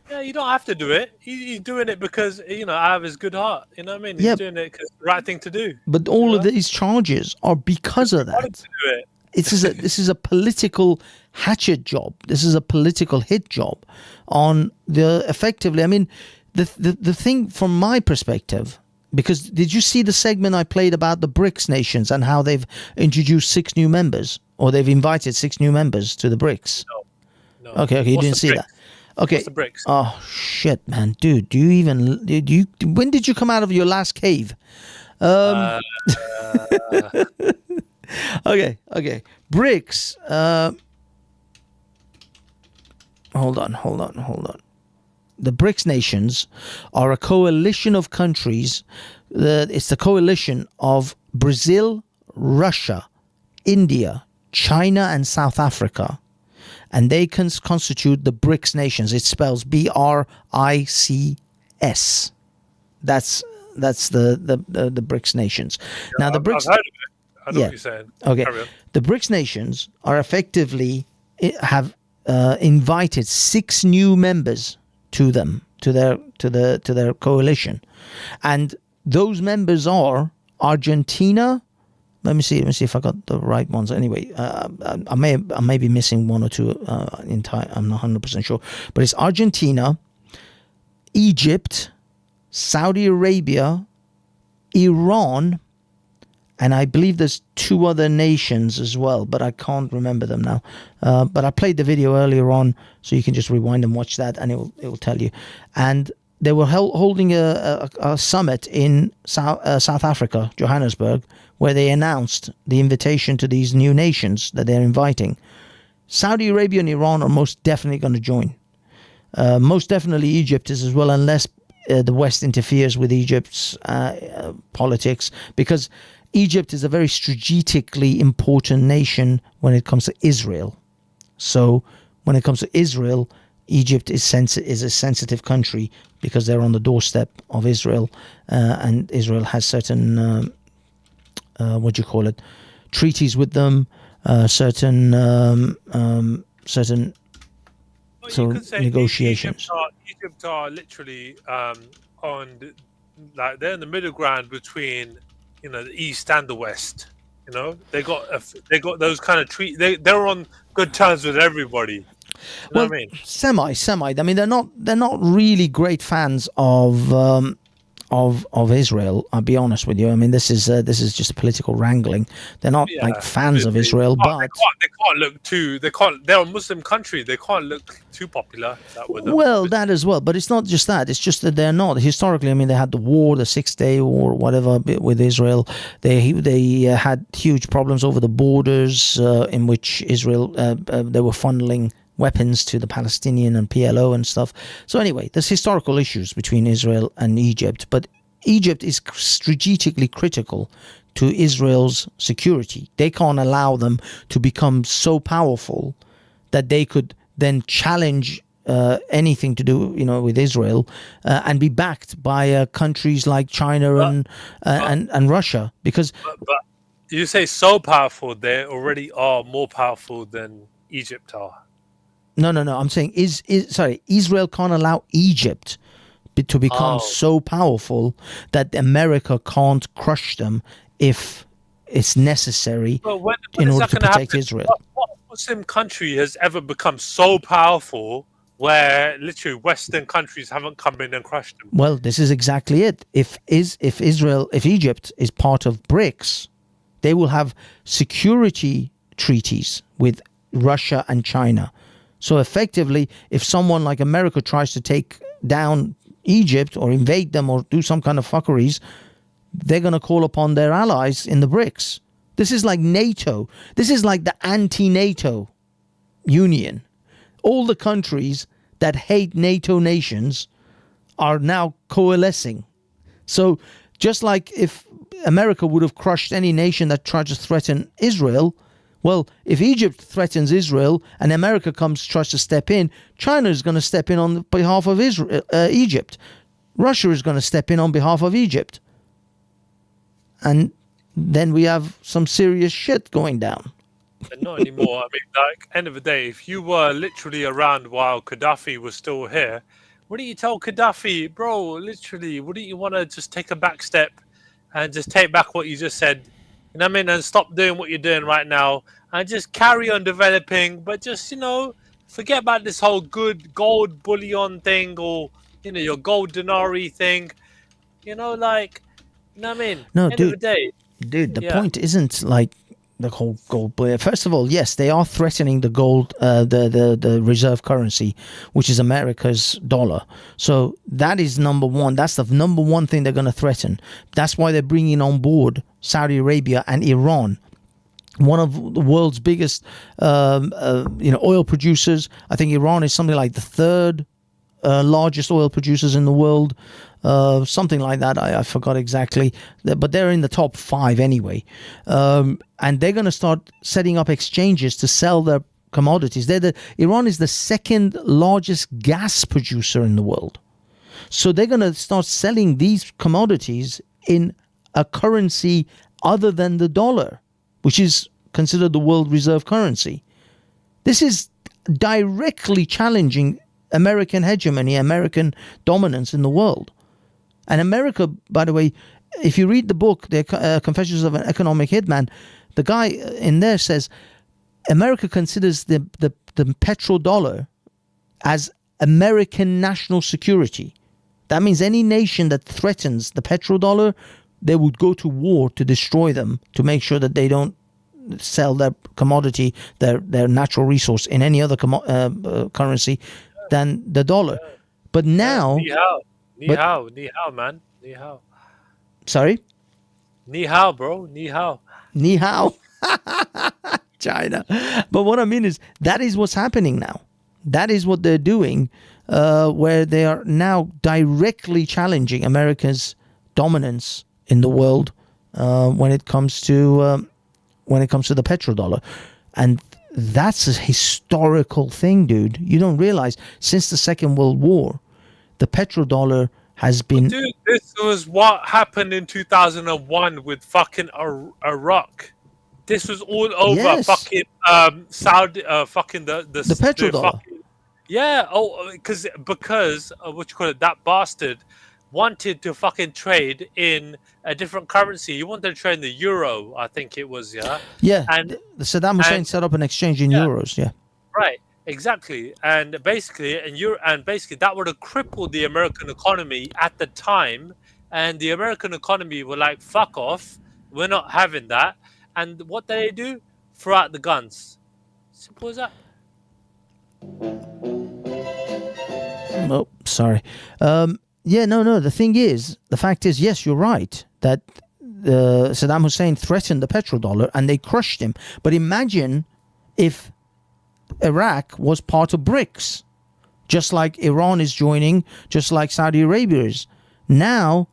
Yeah, you don't have to do it. He's doing it because, out of his good heart. You know what I mean? He's doing it because it's the right thing to do. But all of these charges are because of that. To do it. This is a political hatchet job. This is a political hit job on effectively. I mean, the thing from my perspective, because did you see the segment I played about the BRICS nations and how they've introduced 6 new members, or they've invited 6 new members to the BRICS? No. Okay, you didn't see that. Okay. What's the BRICS? Oh shit, man, dude! When did you come out of your last cave? Okay. BRICS. Hold on. The BRICS nations are a coalition of countries. It's the coalition of Brazil, Russia, India, China, and South Africa. And they constitute the BRICS nations. It spells BRICS. That's the BRICS nations. Yeah, now the BRICS. I've heard of it. I know what you're saying. Okay. The BRICS nations are effectively have invited 6 new members to them, to their coalition, and those members are Argentina. Let me see if I got the right ones. Anyway, I may be missing 1 or 2 in time. I'm not 100% sure, but it's Argentina, Egypt, Saudi Arabia, Iran, and I believe there's 2 other nations as well, but I can't remember them now. But I played the video earlier on, so you can just rewind and watch that, and it will tell you. And they were holding a summit in South Africa, Johannesburg, where they announced the invitation to these new nations that they're inviting. Saudi Arabia and Iran are most definitely going to join. Most definitely Egypt is as well, unless the West interferes with Egypt's politics, because Egypt is a very strategically important nation when it comes to Israel. So when it comes to Israel, Egypt is a sensitive country because they're on the doorstep of Israel, and Israel has certain treaties with them, certain negotiations. Egypt are literally they're in the middle ground between the East and the West. They got those kind of they're on good terms with everybody. You know what I mean? Semi. I mean, they're not really great fans of Israel. I'll be honest with you. I mean, this is just a political wrangling. They're not fans of Israel, but they can't look too. They're a Muslim country. They can't look too popular. That as well. But it's not just that. It's just that they're not historically. I mean, they had the war, the 6-day war, whatever, with Israel. They had huge problems over the borders, in which Israel they were funneling weapons to the Palestinian and PLO and stuff. So anyway, there's historical issues between Israel and Egypt, but Egypt is strategically critical to Israel's security. They can't allow them to become so powerful that they could then challenge anything to do, with Israel, and be backed by countries like China and Russia. Because But you say so powerful, they already are more powerful than Egypt are. no, I'm saying Israel can't allow Egypt to become so powerful that America can't crush them if it's necessary But when in is order that to gonna protect happen? Israel. What Muslim country has ever become so powerful where literally Western countries haven't come in and crushed them? Well, this is exactly it. If Egypt is part of BRICS, they will have security treaties with Russia and China. So effectively, if someone like America tries to take down Egypt or invade them or do some kind of fuckeries, they're going to call upon their allies in the BRICS. This is like NATO. This is like the anti-NATO union. All the countries that hate NATO nations are now coalescing. So just like if America would have crushed any nation that tried to threaten Israel, well, if Egypt threatens Israel and America tries to step in, China is going to step in on behalf of Egypt. Russia is going to step in on behalf of Egypt. And then we have some serious shit going down. But not anymore. I mean, like, end of the day, if you were literally around while Gaddafi was still here, wouldn't you tell Gaddafi, bro, literally, wouldn't you want to just take a back step and just take back what you just said? You know what I mean? And stop doing what you're doing right now and just carry on developing, but just, forget about this whole good gold bullion thing or, your gold denarii thing. You know what I mean? No, End of the day. Dude, the point isn't like the whole gold bullion. First of all, yes, they are threatening the gold, the reserve currency, which is America's dollar. So that is number one. That's the number one thing they're going to threaten. That's why they're bringing on board Saudi Arabia and Iran, one of the world's biggest, oil producers. I think Iran is something like the third largest oil producers in the world. Something like that. I forgot exactly, but they're in the top 5 anyway. And they're going to start setting up exchanges to sell their commodities. Iran is the second largest gas producer in the world. So they're going to start selling these commodities in a currency other than the dollar, which is considered the world reserve currency. This is directly challenging American hegemony, American dominance in the world. And America, by the way, if you read the book, the Confessions of an Economic Hitman, the guy in there says America considers the petrodollar as American national security. That means any nation that threatens the petrodollar, they would go to war to destroy them, to make sure that they don't sell their commodity, their natural resource in any other currency than the dollar. But now... Ni hao, man. Ni hao. Sorry? Ni hao, bro. Ni hao. Ni hao. China. But what I mean is, that is what's happening now. That is what they're doing, where they are now directly challenging America's dominance in the world when it comes to the petrodollar. And that's a historical thing, dude. You don't realize, since the Second World War, the petrodollar has been... Dude, this was what happened in 2001 with fucking Iraq. This was all over fucking Saudi, fucking the petrodollar. Yeah, because what you call it, that bastard wanted to fucking trade in a different currency. He wanted to trade in the euro, I think it was, yeah. Yeah, and Saddam Hussein set up an exchange in euros, yeah. Right, exactly, and basically that would have crippled the American economy at the time, and the American economy were like, "Fuck off, we're not having that." And what they do? Throw out the guns. Simple as that. Oh, sorry. Yeah, no. The fact is, yes, you're right that Saddam Hussein threatened the petrodollar and they crushed him. But imagine if Iraq was part of BRICS, just like Iran is joining, just like Saudi Arabia is. Now,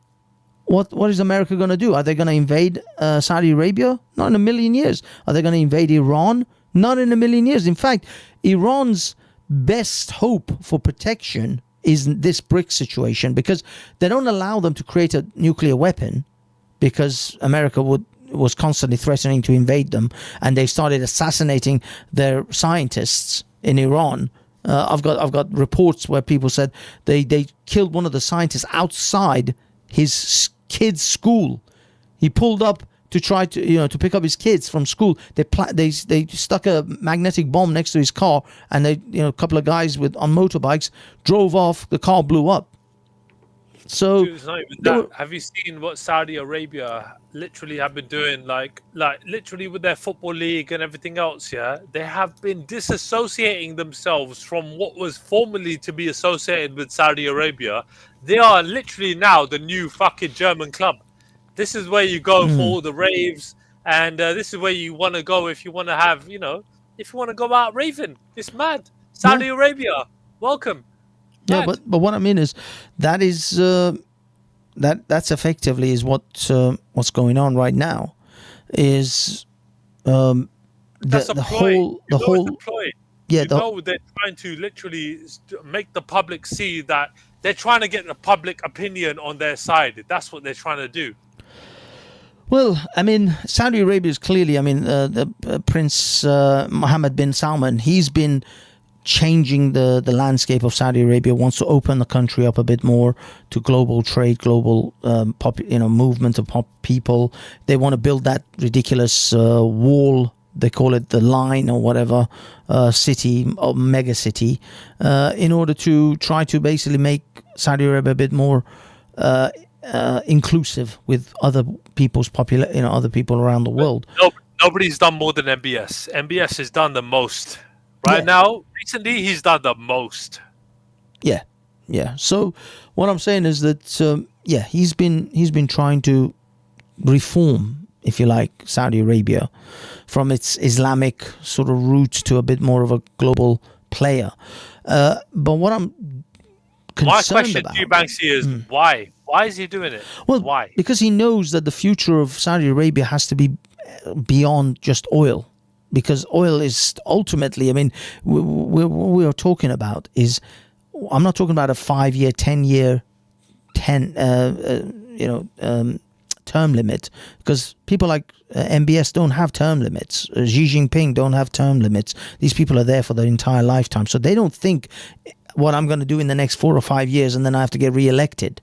what is America going to do? Are they going to invade Saudi Arabia? Not in a million years. Are they going to invade Iran? Not in a million years. In fact, Iran's best hope for protection is this BRICS situation, because they don't allow them to create a nuclear weapon, because America was constantly threatening to invade them, and they started assassinating their scientists in Iran. I've got reports where people said they killed one of the scientists outside his kid's school. He pulled up to try to to pick up his kids from school. They stuck a magnetic bomb next to his car, and a couple of guys on motorbikes drove off. The car blew up. So Dude, it's not even that. Have you seen what Saudi Arabia literally have been doing? Like literally with their football league and everything else. Yeah, they have been disassociating themselves from what was formerly to be associated with Saudi Arabia. They are literally now the new fucking German club. This is where you go for all the raves, and this is where you want to go if you want to have, if you want to go out raving. It's mad. Saudi Arabia, welcome. Yeah, but what I mean is that is that's effectively is what's going on right now. Is the whole they're trying to literally make the public see that they're trying to get the public opinion on their side. That's what they're trying to do. Well, I mean, Saudi Arabia is clearly, the Prince Mohammed bin Salman, he's been changing the landscape of Saudi Arabia, wants to open the country up a bit more to global trade, global movement of people. They want to build that ridiculous wall, they call it the line or whatever, city or mega city, in order to try to basically make Saudi Arabia a bit more inclusive with other people's other people around the world. Nobody's done more than MBS. MBS has done the most. Right now, recently, he's done the most. Yeah. So what I'm saying is that he's been trying to reform, if you like, Saudi Arabia from its Islamic sort of roots to a bit more of a global player. But what I'm my question to you, Banksy, is why? Why is he doing it? Well, why? Because he knows that the future of Saudi Arabia has to be beyond just oil. Because oil is ultimately, what we are talking about is, I'm not talking about a 5-year, 10-year, term limit. Because people like MBS don't have term limits. Xi Jinping don't have term limits. These people are there for their entire lifetime. So they don't think what I'm going to do in the next 4 or 5 years and then I have to get re-elected.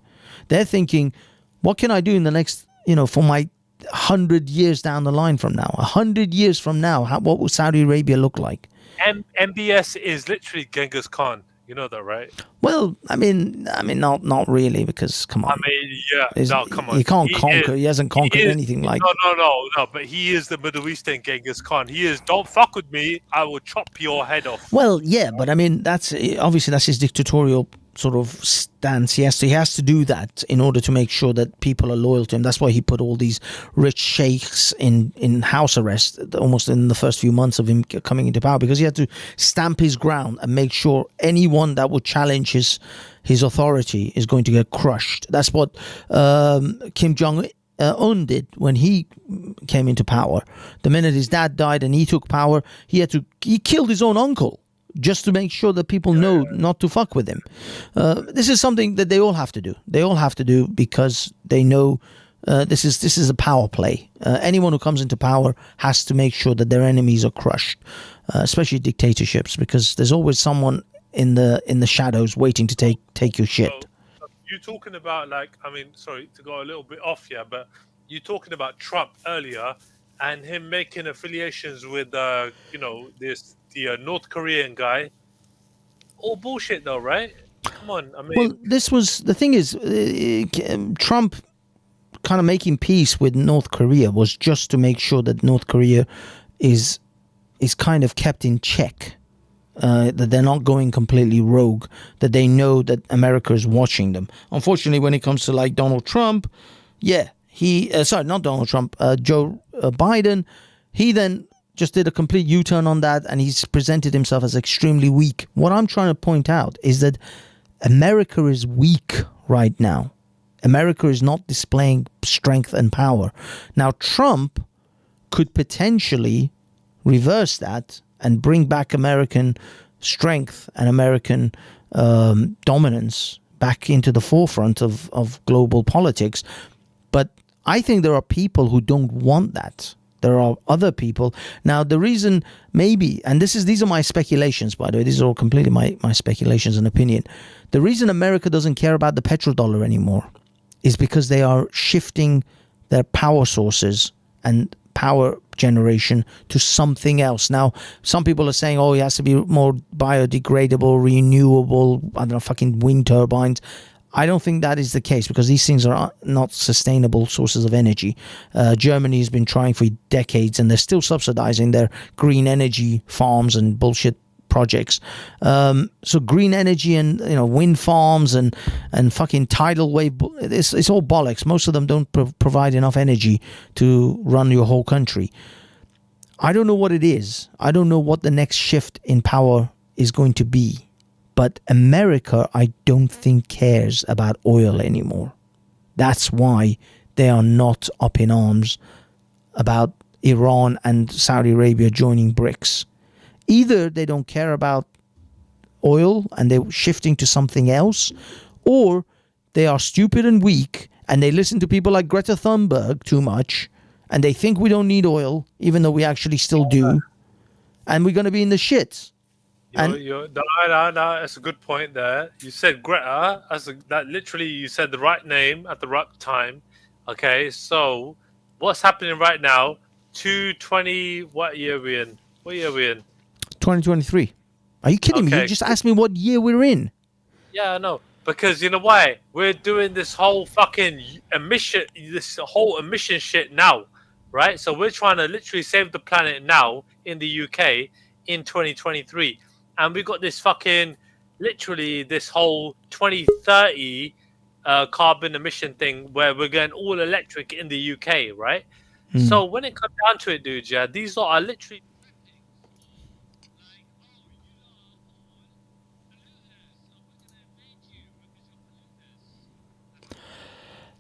They're thinking, what can I do in the next, for my 100 years down the line from now? 100 years from now, what will Saudi Arabia look like? MBS is literally Genghis Khan. You know that, right? Well, not really, because come on. Come on. He can't conquer. He hasn't conquered anything like. No. But he is the Middle Eastern Genghis Khan. He is. Don't fuck with me. I will chop your head off. Well, yeah, but that's his dictatorial sort of stance. He has to do that in order to make sure that people are loyal to him. That's why he put all these rich sheikhs in house arrest almost in the first few months of him coming into power, because he had to stamp his ground and make sure anyone that would challenge his authority is going to get crushed. That's what Kim Jong-un did when he came into power. The minute his dad died and he took power, he killed his own uncle, just to make sure that people know not to fuck with him. This is something that they all have to do. They all have to do because they know this is a power play. Anyone who comes into power has to make sure that their enemies are crushed, especially dictatorships, because there's always someone in the shadows waiting to take your shit. So you're talking about, sorry to go a little bit off here, but you're talking about Trump earlier and him making affiliations with the North Korean guy. All bullshit though, right? Come on. Well, this was the thing is, Trump kind of making peace with North Korea was just to make sure that North Korea is kind of kept in check, that they're not going completely rogue, that they know that America is watching them. Unfortunately, when it comes to like Donald Trump, not Donald Trump, Joe Biden, he then just did a complete U-turn on that, and he's presented himself as extremely weak. What I'm trying to point out is that America is weak right now. America is not displaying strength and power. Now, Trump could potentially reverse that and bring back American strength and American dominance back into the forefront of global politics. But I think there are people who don't want that. There are other people. Now, the reason maybe, and these are my speculations, by the way, these are all completely my speculations and opinion. The reason America doesn't care about the petrodollar anymore is because they are shifting their power sources and power generation to something else. Now, some people are saying, oh, it has to be more biodegradable, renewable, I don't know, fucking wind turbines. I don't think that is the case because these things are not sustainable sources of energy. Germany has been trying for decades and they're still subsidizing their green energy farms and bullshit projects. So green energy and wind farms and fucking tidal wave, it's all bollocks. Most of them don't provide enough energy to run your whole country. I don't know what it is. I don't know what the next shift in power is going to be. But America, I don't think, cares about oil anymore. That's why they are not up in arms about Iran and Saudi Arabia joining BRICS. Either they don't care about oil and they're shifting to something else, or they are stupid and weak and they listen to people like Greta Thunberg too much and they think we don't need oil, even though we actually still do, and we're going to be in the shits. No, that's a good point there. You said Greta, that literally you said the right name at the right time. Okay, so what's happening right now? 220, what year are we in? 2023. Are you kidding me? You just asked me what year we're in. Yeah, I know. Because you know why? We're doing this whole fucking emission shit now, right? So we're trying to literally save the planet now in the UK in 2023. And we got this fucking, literally this whole 2030 carbon emission thing where we're going all electric in the UK, right? So when it comes down to it, dude, yeah, these are literally...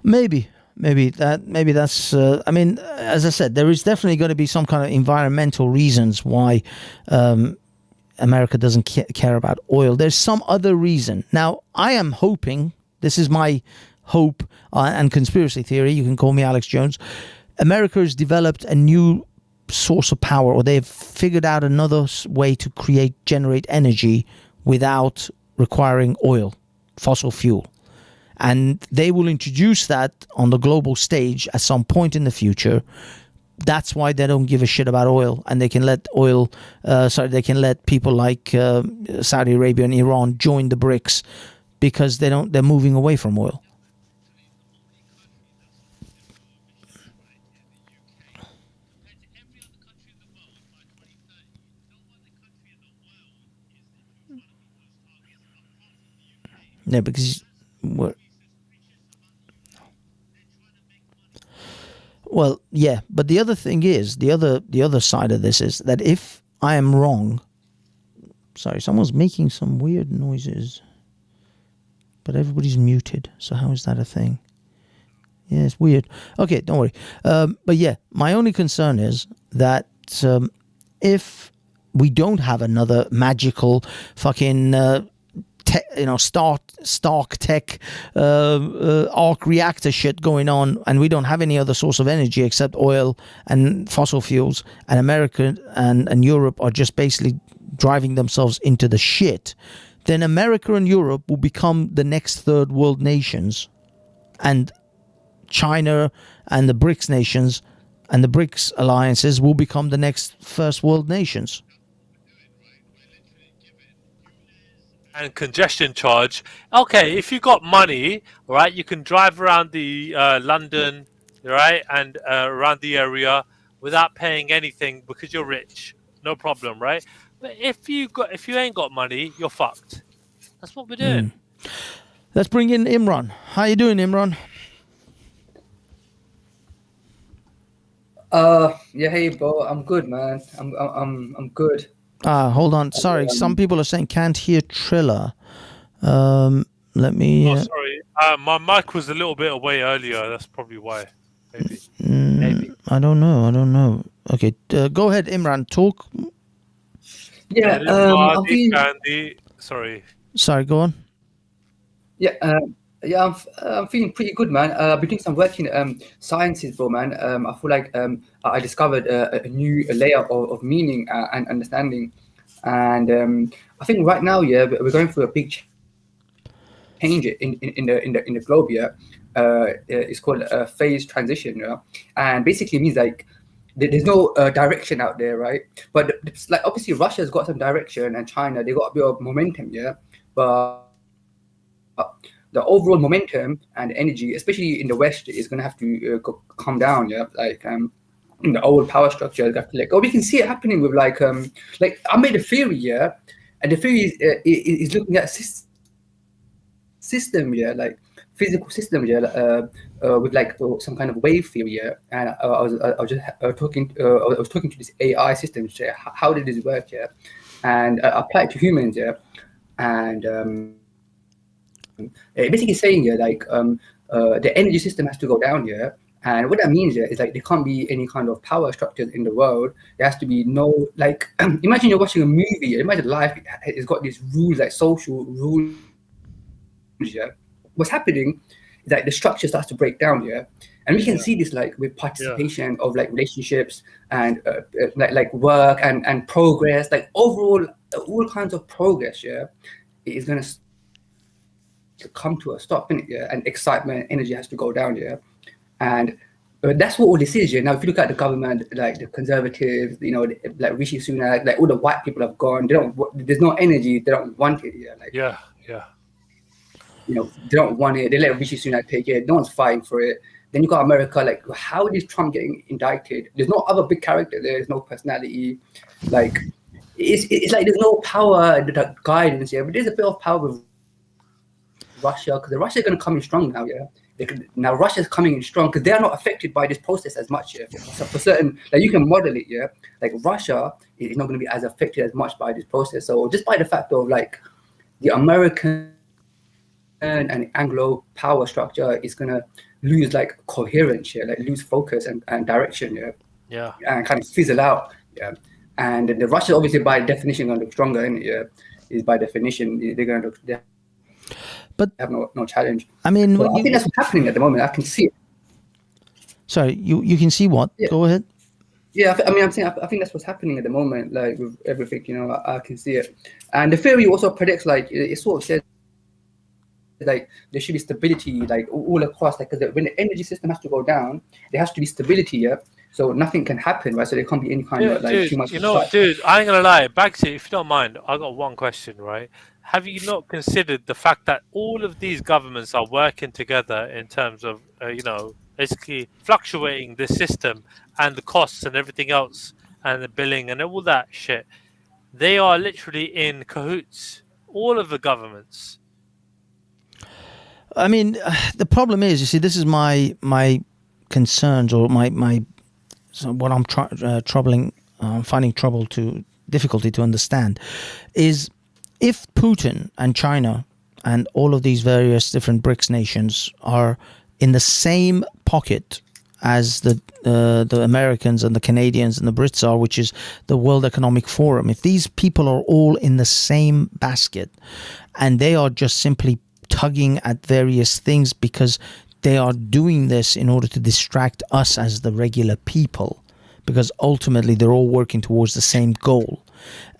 Maybe that's. I mean, as I said, there is definitely going to be some kind of environmental reasons why America doesn't care about oil. There's some other reason. Now, I am hoping, this is my hope and conspiracy theory, you can call me Alex Jones, America has developed a new source of power, or they've figured out another way to generate energy without requiring oil, fossil fuel. And they will introduce that on the global stage at some point in the future. That's why they don't give a shit about oil, and they can let they can let people like Saudi Arabia and Iran join the BRICS because they're moving away from oil. Yeah, because well, yeah, but the other thing is, the other side of this is that if I am wrong, sorry, someone's making some weird noises, but everybody's muted, so how is that a thing? Yeah, it's weird. Okay, don't worry. But yeah, my only concern is that if we don't have another magical fucking Stark Tech arc reactor shit going on, and we don't have any other source of energy except oil and fossil fuels, and America and Europe are just basically driving themselves into the shit, then America and Europe will become the next third world nations, and China and the BRICS nations and the BRICS alliances will become the next first world nations. And congestion charge. Okay, if you got money, right, you can drive around the London, right, and around the area without paying anything because you're rich, no problem, right? But if you ain't got money, you're fucked. That's what we're doing. Let's bring in Imran. How you doing, Imran? Yeah, hey, bro. I'm good, man. I'm good. Hold on. Sorry, some people are saying can't hear Triller. Let me. Oh, sorry. My mic was a little bit away earlier. That's probably why. Maybe. I don't know. Okay, go ahead, Imran. Talk. Yeah, I'm feeling. Andy. Sorry. Sorry, go on. Yeah, I'm feeling pretty good, man. I've been doing some work in sciences, bro, man. I feel like I discovered a new layer of meaning and understanding, and I think right now, yeah, we're going through a big change in the globe, yeah. It's called a phase transition, yeah, and basically means like there's no direction out there, right? But it's like obviously Russia's got some direction and China, they got a bit of momentum, yeah, but the overall momentum and energy, especially in the West, is going to have to come down. Yeah, like in the old power structure, have to let go. We can see it happening with like I made a theory, yeah, and the theory is looking at system, yeah, like physical system, yeah, with like some kind of wave theory, yeah. And I was talking to this AI system, yeah, how did this work, yeah, and I applied it to humans, yeah, and basically saying here like the energy system has to go down here, and what that means here is like there can't be any kind of power structures in the world. There has to be no like imagine you're watching a movie. Imagine life has got these rules, like social rules. Yeah, what's happening is like the structure starts to break down here, and we can see this like with participation of like relationships and like work and progress, like overall all kinds of progress. Yeah, it is gonna to come to a stop, innit, yeah? And excitement, energy has to go down, yeah? And that's what all this is, yeah? Now, if you look at the government, like the Conservatives, you know, like Rishi Sunak, like all the white people have gone, there's no energy, they don't want it, yeah? Like, yeah. You know, they don't want it, they let Rishi Sunak take it, no one's fighting for it. Then you got America, like, how is Trump getting indicted? There's no other big character there, there's no personality, like, it's like there's no power, guidance, yeah? But there's a bit of power with Russia, because Russia is going to come in strong now, yeah. Now Russia's coming in strong because they are not affected by this process as much, yeah. So for certain, like you can model it, yeah. Like Russia is not going to be as affected as much by this process. So just by the fact of like the American and Anglo power structure is going to lose like coherence, yeah, like lose focus and direction, yeah. And kind of fizzle out, yeah. And the Russia obviously by definition going to look stronger, yeah. Is by definition they're going to look. But have no challenge. I mean, I think that's what's happening at the moment. I can see it. Sorry, you can see what? Yeah. Go ahead. Yeah, I mean, I'm saying I think that's what's happening at the moment. Like with everything, you know, I can see it. And the theory also predicts, like it sort of says, like there should be stability, like all across. Like because when the energy system has to go down, there has to be stability. Yeah. So nothing can happen, right? So there can't be any kind of like too much. You know what, dude? I ain't gonna lie. Banksy, if you don't mind, I got one question, right? Have you not considered the fact that all of these governments are working together in terms of, you know, basically fluctuating the system and the costs and everything else and the billing and all that shit? They are literally in cahoots. All of the governments. I mean, the problem is, you see, this is my concerns or what I'm finding difficulty to understand is if Putin and China and all of these various different BRICS nations are in the same pocket as the Americans and the Canadians and the Brits are, which is the World Economic Forum, if these people are all in the same basket and they are just simply tugging at various things because they are doing this in order to distract us as the regular people, because ultimately they're all working towards the same goal.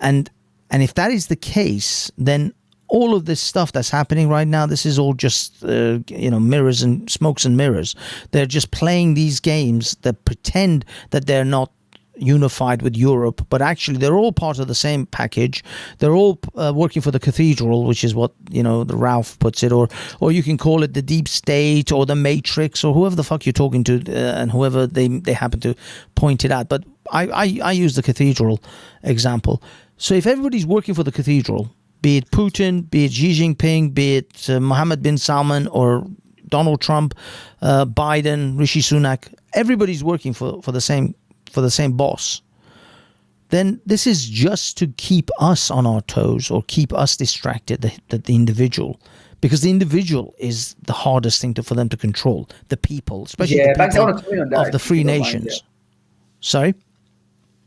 And if that is the case, then all of this stuff that's happening right now, this is all just, mirrors and smokes and mirrors. They're just playing these games that pretend that they're not unified with Europe, but actually they're all part of the same package. They're all working for the cathedral, which is what, the Ralph puts it, or you can call it the deep state or the matrix or whoever the fuck you're talking to, and whoever they happen to point it at. But I use the cathedral example. So if everybody's working for the cathedral, be it Putin, be it Xi Jinping, be it Mohammed bin Salman or Donald Trump, Biden, Rishi Sunak, everybody's working for the same boss, then this is just to keep us on our toes or keep us distracted, the individual, because the individual is the hardest thing for them to control. The people, especially Yeah, the Banksy, I people want to comment on that, of the if you free don't mind, nations. yeah. Sorry.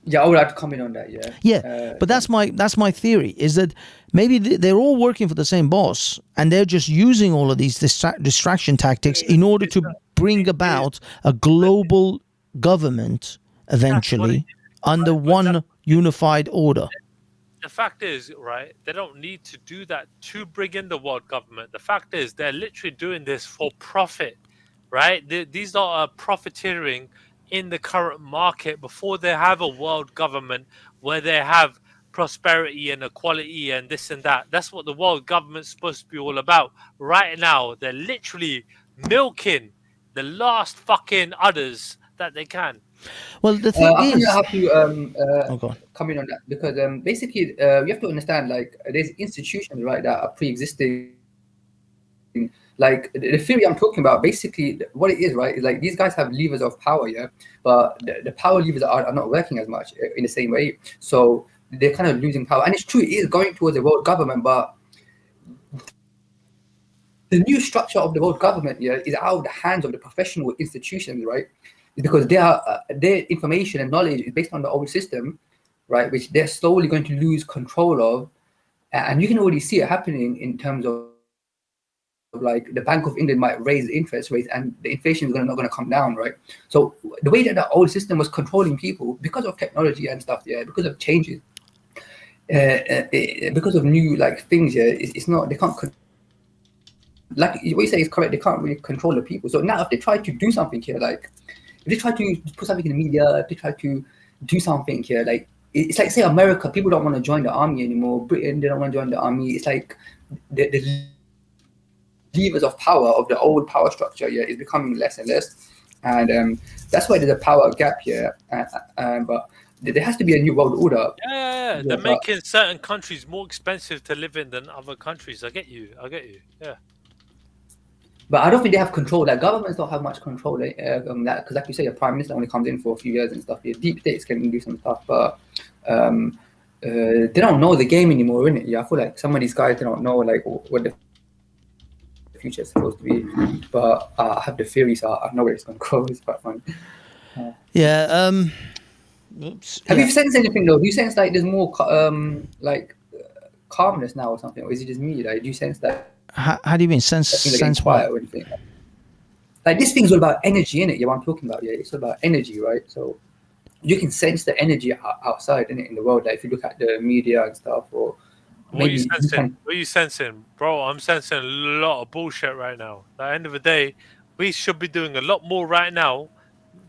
Yeah, I would like to comment on that. Yeah. Yeah, but that's my theory, is that maybe they're all working for the same boss, and they're just using all of these distraction tactics in order to bring about a global government eventually under one unified order. The fact is, right, they don't need to do that to bring in the world government. The fact is, they're literally doing this for profit, right? These are profiteering in the current market before they have a world government where they have prosperity and equality and this and that. That's what the world government's supposed to be all about. Right now, they're literally milking the last fucking udders that they can. Well, the thing I think is, I have to go on. comment on that, because basically you have to understand, like, there's institutions, right, that are pre-existing. Like the theory I'm talking about, basically what it is, right, is like these guys have levers of power, yeah, but the power levers are not working as much in the same way. So they're kind of losing power. And it's true, it is going towards a world government, but the new structure of the world government, yeah, is out of the hands of the professional institutions, right? It's because their information and knowledge is based on the old system, right, which they're slowly going to lose control of. And you can already see it happening in terms of, like, the Bank of England might raise the interest rates and the inflation is not going to come down, right? So the way that the old system was controlling people, because of technology and stuff, yeah, because of changes, because of new, like, things, yeah, it's not, they can't, like what you say is correct, they can't really control the people. So now if they try to do something here, like, if they try to put something in the media, if they try to do something here, like, it's like, say, America, people don't want to join the army anymore. Britain, they don't want to join the army. It's like the levers of power of the old power structure, yeah, is becoming less and less, and that's why there's a power gap here. But there has to be a new world order. Yeah, they're making certain countries more expensive to live in than other countries. I get you. Yeah. But I don't think they have control. Like, governments don't have much control on that, because, like you say, a prime minister only comes in for a few years and stuff. Yeah, deep states can do some stuff, but they don't know the game anymore, innit? Yeah, I feel like some of these guys, they don't know, like, what the future is supposed to be. But I have the theory, so I know where it's going to go. It's quite fun. Yeah. Oops. Have you sensed anything though? Do you sense like there's more calmness now or something, or is it just me? Like, do you sense that? How do you mean sense what? Or anything? Like, this thing's all about energy, innit? Yeah, what I'm talking about. Yeah, it's all about energy, right? So you can sense the energy outside, innit, in the world. Like, if you look at the media and stuff, or what are you sensing? What are you sensing, bro? I'm sensing a lot of bullshit right now. At the end of the day, we should be doing a lot more right now.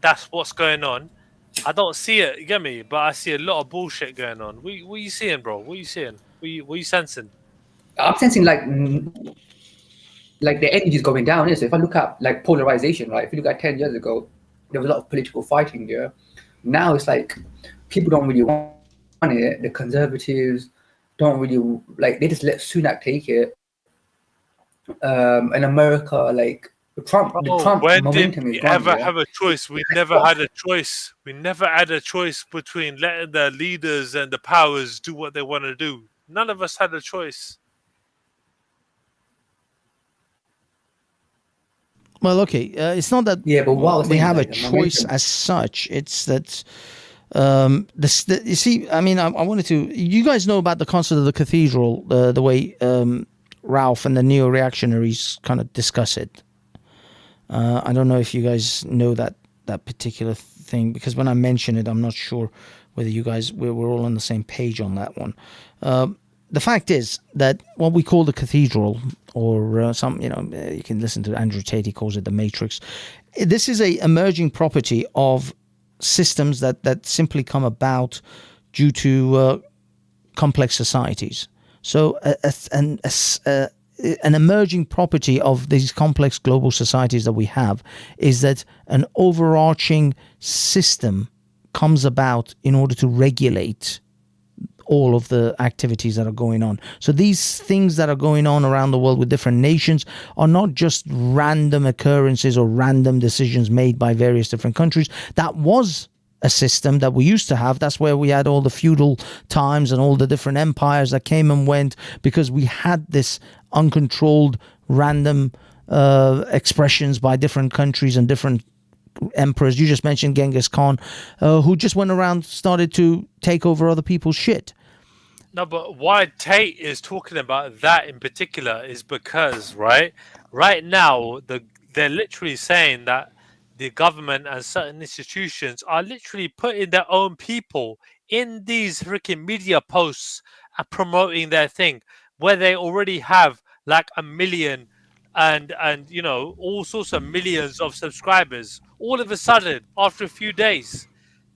That's what's going on. I don't see it, you get me? But I see a lot of bullshit going on. What are you seeing, bro? What are you seeing? What are you sensing? I'm sensing like the energy is going down. So if I look at like polarization, right? If you look at 10 years ago, there was a lot of political fighting there. Now it's like people don't really want it. The conservatives don't really like. They just let Sunak take it. In America, like Trump, the Trump when momentum did we is gone, ever yeah? have a choice? We never had a choice. We never had a choice between letting the leaders and the powers do what they want to do. None of us had a choice. Well, okay, it's not that but we have a like, choice as such. It's that you see, I mean, I wanted to. You guys know about the concept of the cathedral, the way Ralph and the neo-reactionaries kind of discuss it. I don't know if you guys know that particular thing, because when I mention it, I'm not sure whether you guys we're all on the same page on that one. The fact is that what we call the cathedral, or you can listen to Andrew Tate, he calls it the matrix. This is a emerging property of systems that simply come about due to complex societies. So an emerging property of these complex global societies that we have is that an overarching system comes about in order to regulate all of the activities that are going on. So these things that are going on around the world with different nations are not just random occurrences or random decisions made by various different countries. That was a system that we used to have. That's where we had all the feudal times and all the different empires that came and went, because we had this uncontrolled random expressions by different countries and different emperors. You just mentioned Genghis Khan, who just went around, started to take over other people's shit. No, but why Tate is talking about that in particular is because, right now, they're literally saying that the government and certain institutions are literally putting their own people in these freaking media posts and promoting their thing, where they already have like 1 million and you know, all sorts of millions of subscribers all of a sudden after a few days,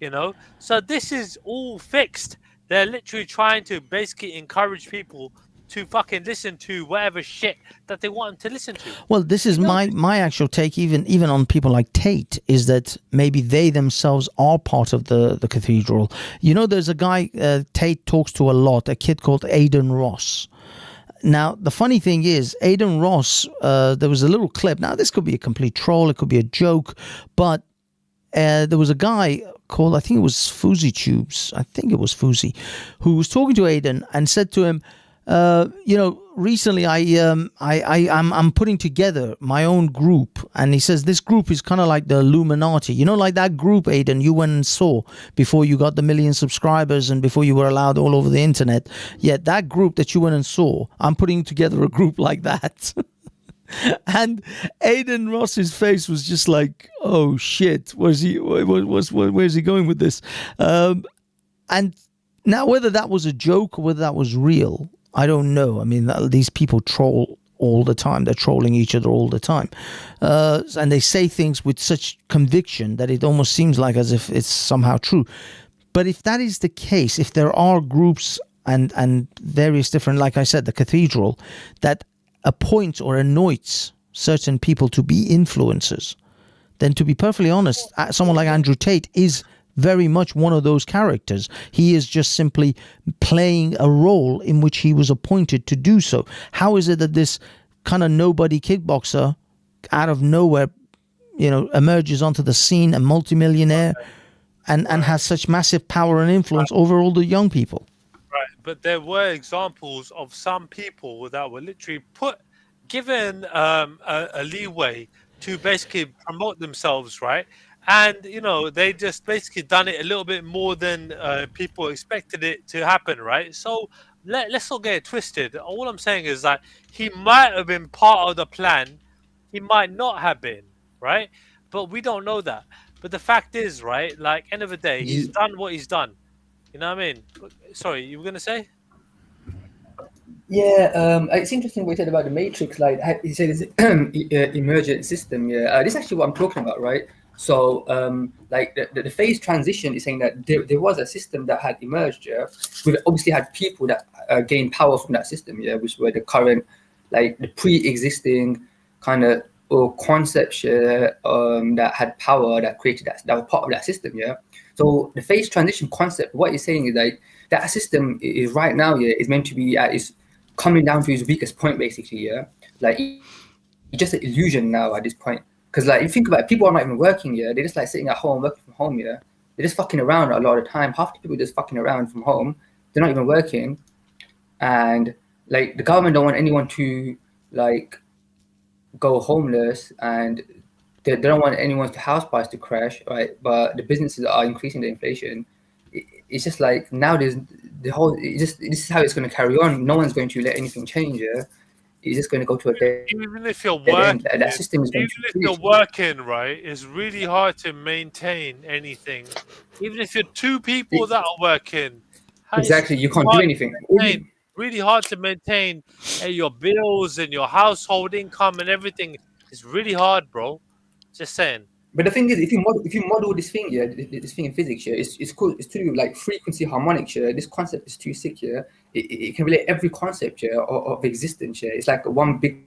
you know. So this is all fixed. They're literally trying to basically encourage people to fucking listen to whatever shit that they want them to listen to. Well, this is my actual take, even on people like Tate, is that maybe they themselves are part of the cathedral. You know, there's a guy Tate talks to a lot, a kid called Aidan Ross. Now, the funny thing is, Aidan Ross, there was a little clip. Now, this could be a complete troll, it could be a joke, but there was a guy called, I think it was Fuzzy Tubes, I think it was Fuzzy, who was talking to Aidan and said to him, you know, recently I'm putting together my own group, and he says this group is kind of like the Illuminati, you know, like that group, Aidan, you went and saw before you got the 1 million subscribers and before you were allowed all over the internet. Yet that group that you went and saw, I'm putting together a group like that. And Aidan Ross's face was just like, oh shit, where's he going with this? And now whether that was a joke or whether that was real, I don't know. I mean, these people troll all the time. They're trolling each other all the time. And they say things with such conviction that it almost seems like as if it's somehow true. But if that is the case, if there are groups and various different, like I said, the cathedral, that appoints or anoints certain people to be influencers, then to be perfectly honest, someone like Andrew Tate is very much one of those characters. He is just simply playing a role in which he was appointed to do so. How is it that this kind of nobody kickboxer out of nowhere, you know, emerges onto the scene, a multimillionaire, and has such massive power and influence over all the young people? Right, but there were examples of some people that were literally given a leeway to basically promote themselves, right? And, you know, they just basically done it a little bit more than people expected it to happen, right? So let's not get it twisted. All I'm saying is that he might have been part of the plan. He might not have been, right? But we don't know that. But the fact is, right, like, end of the day, he's done what he's done. You know what I mean? Sorry, you were going to say? Yeah, it's interesting what you said about the Matrix. Like, you said it's emergent system. Yeah, this is actually what I'm talking about, right? So, like the phase transition is saying that there was a system that had emerged. Yeah, we obviously had people that gained power from that system. Yeah, which were the current, like the pre-existing kind of concepts that had power that created that were part of that system. Yeah. So the phase transition concept, what you're saying is like that system is right now. Yeah, is meant to be is coming down to its weakest point, basically. Yeah, like it's just an illusion now at this point. Because, like, if you think about it, people are not even working, yeah? They're just, like, sitting at home, working from home, yeah? They're just fucking around a lot of the time. Half the people are just fucking around from home. They're not even working. And, like, the government don't want anyone to, like, go homeless. And they don't want anyone's house price to crash, right? But the businesses are increasing the inflation. It's just, like, now there's the whole... this is how it's going to carry on. No one's going to let anything change, yeah? It's just going to go to a dead end. Even if you're working, that system is going even if you're working, right, it's really hard to maintain anything. Even if you're two people that are working, exactly, you can't do anything. Really hard to maintain your bills and your household income and everything. It's really hard, bro. Just saying. But the thing is, if you model this thing, yeah, this thing in physics, yeah, it's cool. It's to do with like frequency harmonics, yeah. This concept is too sick, yeah. It can relate every concept, yeah, of existence, yeah. It's like one big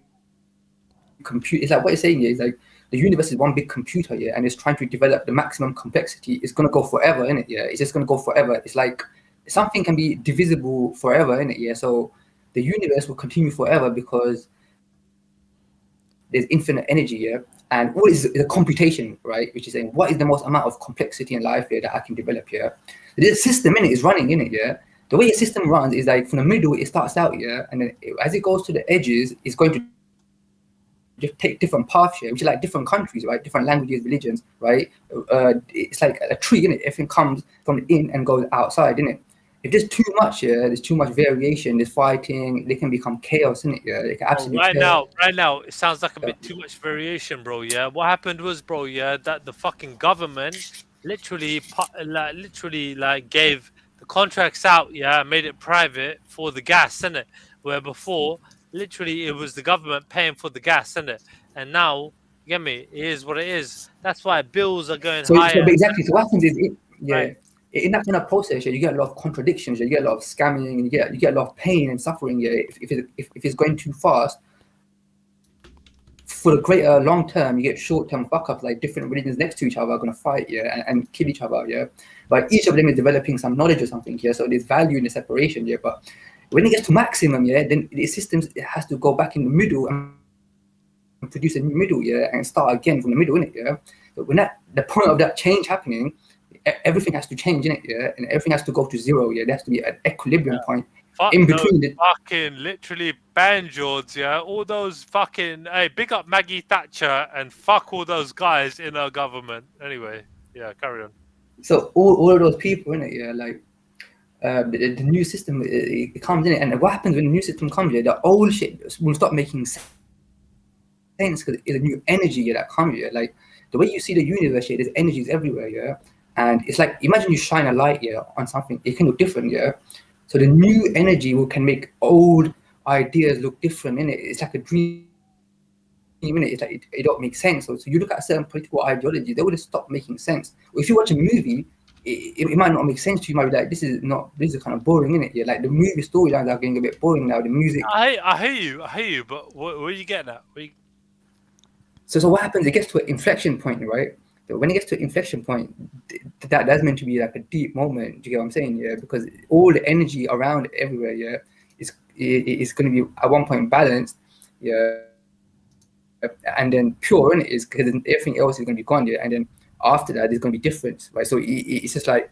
computer. It's like what you're saying, yeah. It's like the universe is one big computer, yeah, and it's trying to develop the maximum complexity. It's gonna go forever, innit? Yeah, it's just gonna go forever. It's like something can be divisible forever, innit? Yeah, so the universe will continue forever because there's infinite energy, yeah. And what is the computation, right? Which is saying, what is the most amount of complexity in life here that I can develop here? The system in it is running in it, yeah? The way a system runs is like from the middle, it starts out, yeah? And then as it goes to the edges, it's going to just take different paths here, which is like different countries, right? Different languages, religions, right? It's like a tree, innit? Everything comes from in and goes outside, innit? If there's too much here, there's too much variation, there's fighting, they can become chaos, innit? Yeah, they can absolutely Right now, it sounds like a bit too much variation, bro. Yeah, what happened was, bro, yeah, that the fucking government literally gave the contracts out, yeah, made it private for the gas, innit? Where before, literally, it was the government paying for the gas, innit? And now, you get me? It is what it is. That's why bills are going higher. Exactly. So what happens is, Right. in that kind of process, you get a lot of contradictions, you get a lot of scamming, and you get a lot of pain and suffering. If it's going too fast, for the greater long term, you get short term fuck ups, like different religions next to each other are going to fight, and kill each other, But each of them is developing some knowledge or something, So there's value in the separation, But when it gets to maximum, then the systems it has to go back in the middle and produce a new middle, and start again from the middle, innit, But when the point of that change happening, everything has to change, innit, and everything has to go to zero, There has to be an equilibrium point in between. Fucking literally banjords, all those fucking, hey, big up Maggie Thatcher and fuck all those guys in our government. Anyway, carry on. So all of those people, innit, like the new system, it comes in, and what happens when the new system comes, the old shit will stop making sense because it's a new energy that comes, like the way you see the universe, there's energies everywhere, and it's like, imagine you shine a light, on something, it can look different, So the new energy can make old ideas look different, innit? It's like a dream, innit? It's like it don't make sense. So you look at a certain political ideology, they would stop making sense. Or if you watch a movie, it might not make sense to you. You might be like, this is kind of boring, innit? Like the movie storylines are getting a bit boring now. The music. I hear you, but what are you getting at? So what happens? It gets to an inflection point, right? But when it gets to an inflection point, that's meant to be like a deep moment. Do you get what I'm saying? Because all the energy around everywhere, is going to be at one point balanced, and then pure, and it is because everything else is going to be gone, and then after that, there's going to be different, right? So it's just like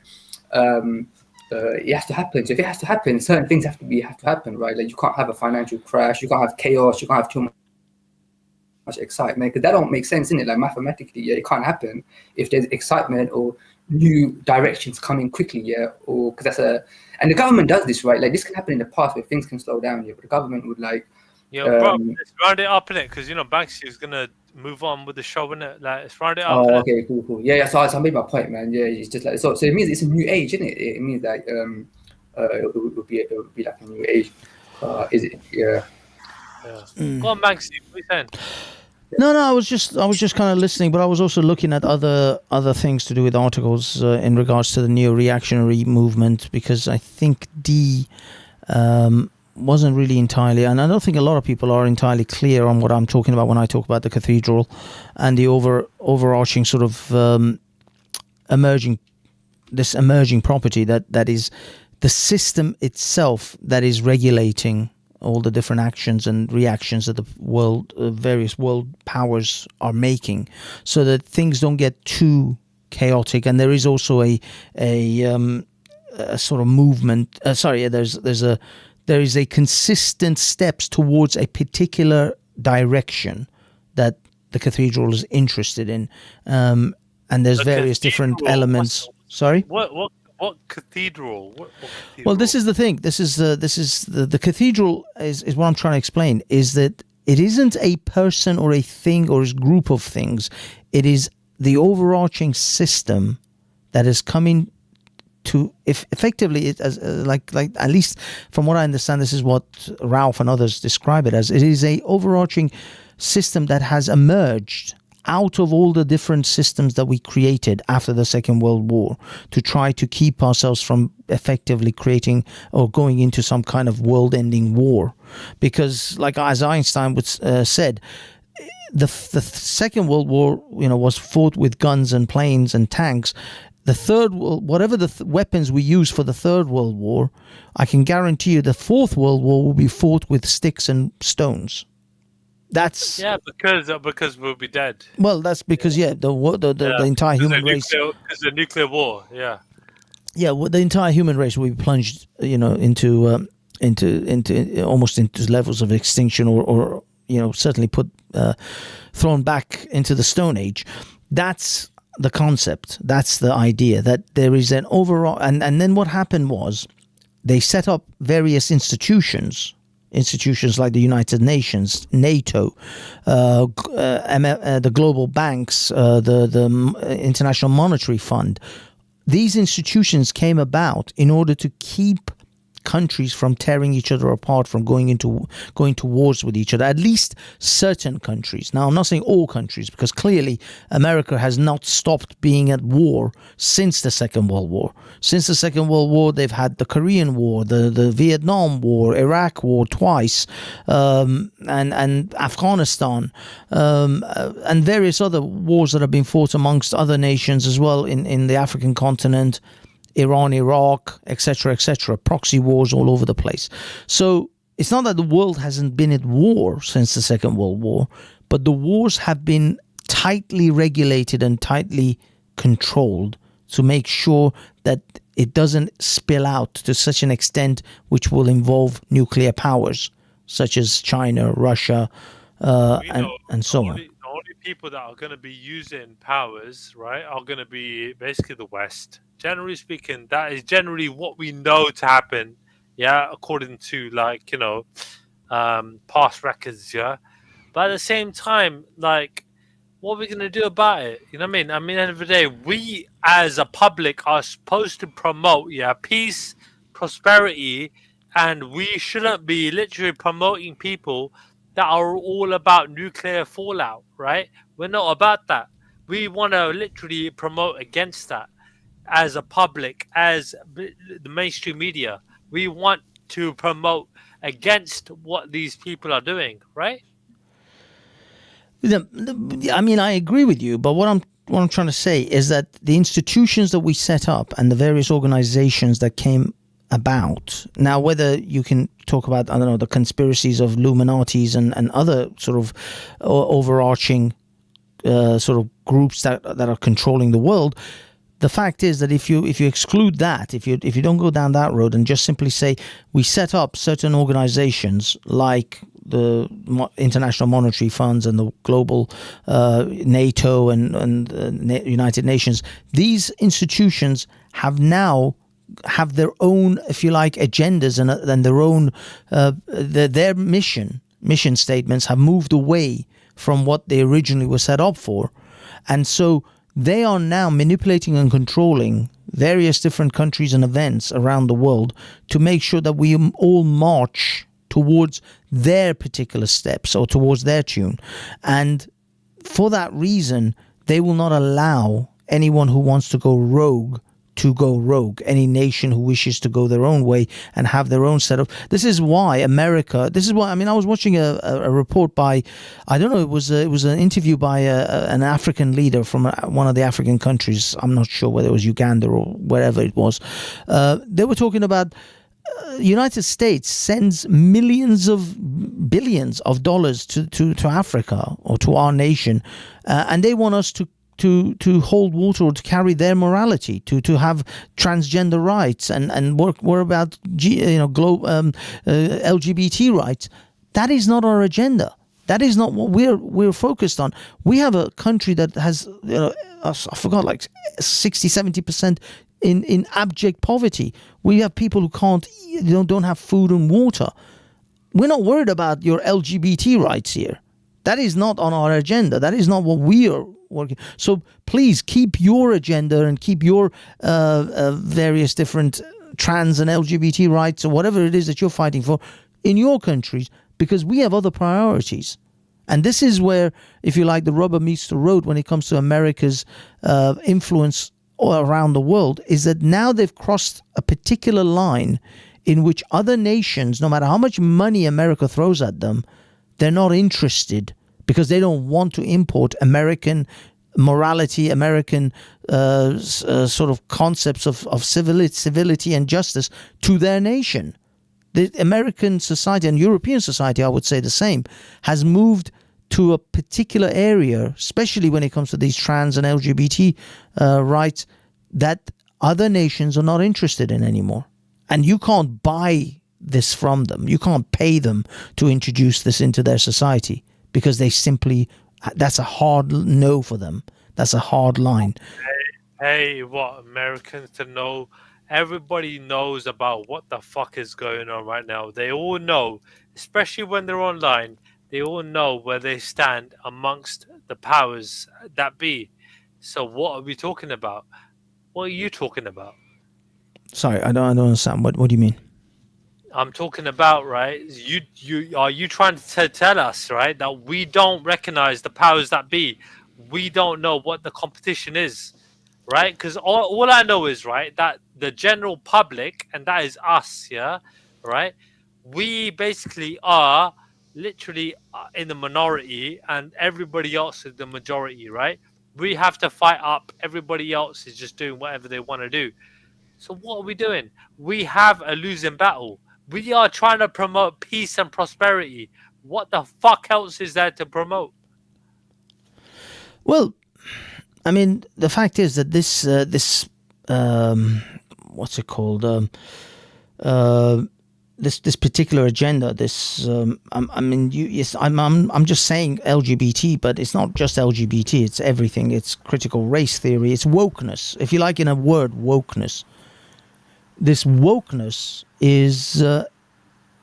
it has to happen. So if it has to happen, certain things have to happen, right? Like you can't have a financial crash, you can't have chaos, you can't have too much excitement, because that don't make sense, innit? Like mathematically, it can't happen if there's excitement or new directions coming quickly, or because and the government does this, right? Like this can happen in the past where things can slow down, but the government would like, bro, let's round it up, innit? Because Banksy is gonna move on with the show, innit? Like let's round it up. Oh, okay, cool. Yeah. So I made my point, man. Yeah, it's just like so it means it's a new age, innit? It means like it would be like a new age. Is it? Yeah. Go on, Banksy. What are you saying? No, I was just kind of listening, but I was also looking at other things to do with articles in regards to the neo-reactionary movement, because I think D wasn't really entirely, and I don't think a lot of people are entirely clear on what I'm talking about when I talk about the cathedral and the overarching sort of emerging property that is the system itself that is regulating all the different actions and reactions that the various world powers are making, so that things don't get too chaotic. And there is also a sort of movement. There is a consistent steps towards a particular direction that the cathedral is interested in, and there's various different elements. Sorry. What cathedral? What cathedral? Well, this is the thing. This is the cathedral is what I'm trying to explain, is that it isn't a person or a thing or a group of things. It is the overarching system that is coming to, if effectively, it as like at least from what I understand, this is what Ralph and others describe it as. It is a overarching system that has emerged out of all the different systems that we created after the Second World War to try to keep ourselves from effectively creating or going into some kind of world-ending war. Because, like as Einstein said, the Second World War, was fought with guns and planes and tanks. The Third World, whatever the weapons we use for the Third World War, I can guarantee you the Fourth World War will be fought with sticks and stones. That's because we'll be dead. Well, that's because the entire human race. Because the nuclear war, the entire human race will be plunged, into almost into levels of extinction or certainly thrown back into the Stone Age. That's the concept. That's the idea, that there is an overall, and then what happened was they set up various institutions like the United Nations, NATO, the global banks, the International Monetary Fund. These institutions came about in order to keep countries from tearing each other apart, from going to wars with each other, at least certain countries. Now, I'm not saying all countries, because clearly America has not stopped being at war since the Second World War. Since the Second World War, they've had the Korean War, the Vietnam War, Iraq War twice, and Afghanistan, and various other wars that have been fought amongst other nations as well in the African continent, Iran, Iraq, etc., proxy wars all over the place. So it's not that the world hasn't been at war since the Second World War, but the wars have been tightly regulated and tightly controlled to make sure that it doesn't spill out to such an extent which will involve nuclear powers, such as China, Russia, and so on. The only people that are going to be using powers, right, are going to be basically the West. Generally speaking, that is generally what we know to happen, according to past records, But at the same time, what are we going to do about it? You know what I mean? I mean, at the end of the day, we as a public are supposed to promote, peace, prosperity, and we shouldn't be literally promoting people that are all about nuclear fallout, right? We're not about that. We want to literally promote against that as a public, as the mainstream media. We want to promote against what these people are doing, right? I mean, I agree with you, but what I'm trying to say is that the institutions that we set up and the various organizations that came about, now whether you can talk about, I don't know, the conspiracies of Illuminatis and other sort of overarching sort of groups that are controlling the world, the fact is that if you exclude that, if you don't go down that road and just simply say we set up certain organizations like the International Monetary Funds and the global NATO and United Nations, these institutions have their own, if you like, agendas and their own their mission statements have moved away from what they originally were set up for, and so they are now manipulating and controlling various different countries and events around the world to make sure that we all march towards their particular steps or towards their tune. And for that reason, they will not allow anyone who wants to go rogue to go rogue, any nation who wishes to go their own way and have their own set of. This is why I mean, I was watching a report by, I don't know, it was an interview by an African leader from one of the African countries. I'm not sure whether it was Uganda or wherever it was. They were talking about United States sends billions of dollars to Africa or to our nation, and they want us to hold water or to carry their morality, to have transgender rights and work about LGBT rights. That is not our agenda. That is not what we're focused on. We have a country that has I forgot, like 60-70% in abject poverty. We have people who don't have food and water. We're not worried about your LGBT rights here. That is not on our agenda. That is not what we are working. So please keep your agenda and keep your various different trans and LGBT rights or whatever it is that you're fighting for in your countries, because we have other priorities. And this is where, if you like, the rubber meets the road when it comes to America's influence around the world, is that now they've crossed a particular line in which other nations, no matter how much money America throws at them, they're not interested, because they don't want to import American morality, American sort of concepts of civility and justice to their nation. The American society and European society, I would say the same, has moved to a particular area, especially when it comes to these trans and LGBT rights, that other nations are not interested in anymore. And you can't buy this from them. You can't pay them to introduce this into their society because they simply, that's a hard no for them. That's a hard line. Hey, what Americans to know? Everybody knows about what the fuck is going on right now. They all know, especially when they're online, they all know where they stand amongst the powers that be. So what are we talking about? What are you talking about? Sorry, I don't understand. What do you mean? I'm talking about, right? You trying to tell us, right, that we don't recognize the powers that be? We don't know what the competition is, right? Because all I know is, right, that the general public, and that is us, yeah, right? We basically are literally in the minority, and everybody else is the majority, right? We have to fight up. Everybody else is just doing whatever they want to do. So what are we doing? We have a losing battle. We are trying to promote peace and prosperity. What the fuck else is there to promote? Well, I mean, the fact is that this what's it called? This particular agenda. I'm just saying LGBT, but it's not just LGBT. It's everything. It's critical race theory. It's wokeness, if you like, in a word, wokeness. This wokeness is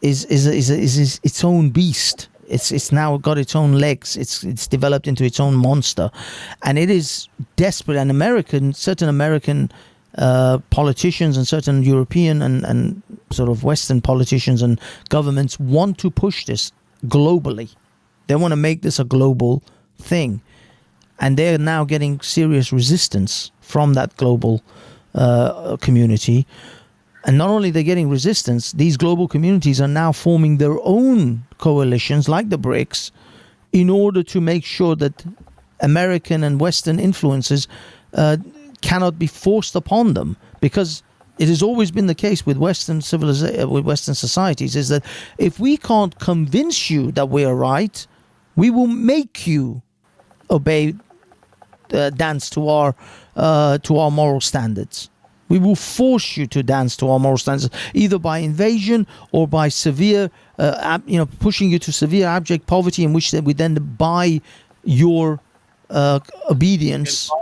its own beast. It's now got its own legs. It's developed into its own monster, and it is desperate. And certain American politicians and certain European and sort of Western politicians and governments want to push this globally. They want to make this a global thing, and they're now getting serious resistance from that global community. And not only they're getting resistance, these global communities are now forming their own coalitions like the BRICS in order to make sure that American and Western influences cannot be forced upon them. Because it has always been the case with Western societies is that if we can't convince you that we are right, we will make you obey, dance to our moral standards. We will force you to dance to our moral standards, either by invasion or by severe, pushing you to severe abject poverty, in which we then buy your obedience.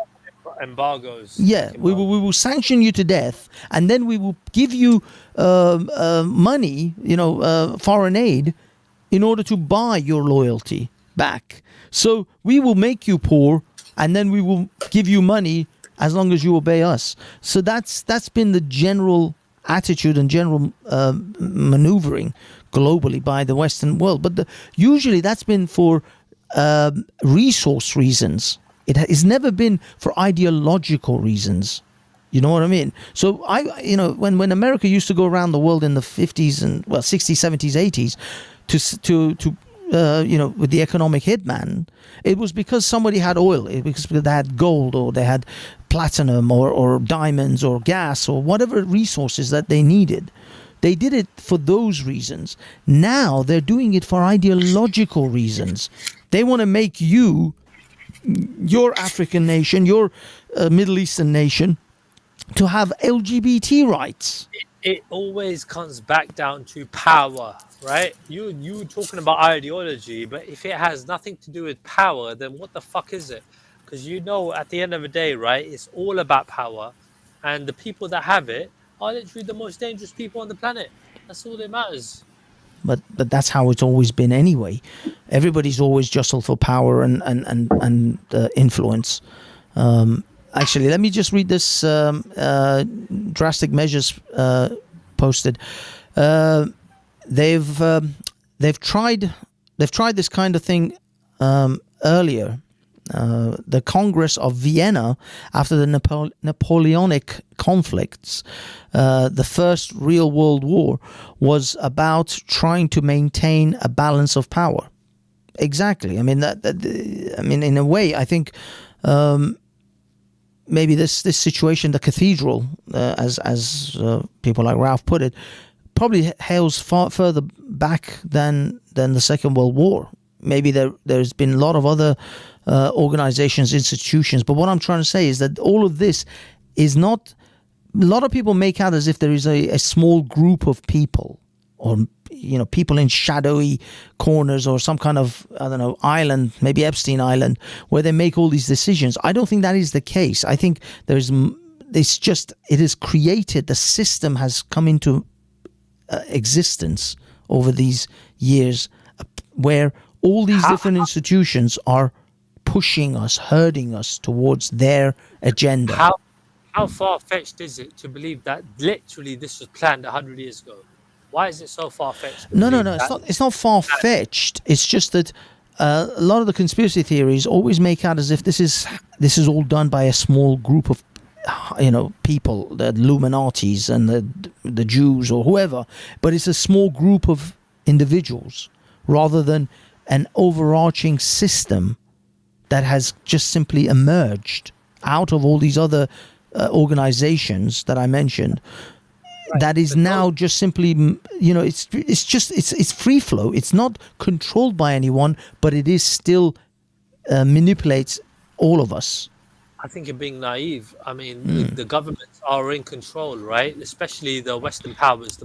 Embargoes. Yeah, we will sanction you to death, and then we will give you money, foreign aid, in order to buy your loyalty back. So we will make you poor, and then we will give you money as long as you obey us. So that's been the general attitude and general maneuvering globally by the Western world. But usually that's been for resource reasons. It has never been for ideological reasons. You know what I mean? So when America used to go around the world in the 50s and 60s, 70s, 80s to with the economic hitman, it was because somebody had oil, because they had gold, or they had platinum, or diamonds, or gas, or whatever resources that they needed. They did it for those reasons. Now they're doing it for ideological reasons. They want to make you, your African nation, your Middle Eastern nation, to have LGBT rights. It always comes back down to power, right? You talking about ideology, but if it has nothing to do with power, then what the fuck is it? Because at the end of the day, right, it's all about power, and the people that have it are literally the most dangerous people on the planet. That's all that matters. But that's how it's always been anyway. Everybody's always jostled for power and influence. Actually, let me just read this drastic measures posted. They've tried this kind of thing earlier. The Congress of Vienna, after the Napoleonic conflicts, the First Real World War, was about trying to maintain a balance of power. Exactly. I mean in a way, I think. Maybe this situation, the cathedral, as people like Ralph put it, probably hails far further back than the Second World War. Maybe there's been a lot of other organizations, institutions, but what I'm trying to say is that all of this is not. A lot of people make out as if there is a small group of people or people in shadowy corners or some kind of, I don't know, island, maybe Epstein Island, where they make all these decisions. I don't think that is the case. I think it is created, the system has come into existence over these years where all these different institutions are pushing us, herding us towards their agenda. How far-fetched is it to believe that literally this was planned 100 years ago? Why is it so far-fetched? No, it's not far-fetched. It's just that a lot of the conspiracy theories always make out as if this is all done by a small group of people, the Illuminatis and the Jews or whoever, but it's a small group of individuals rather than an overarching system that has just simply emerged out of all these other organizations that I mentioned. Right. That is now just simply, it's free flow. It's not controlled by anyone, but it is still manipulates all of us. I think you're being naive. I mean, the governments are in control, right? Especially the Western powers, the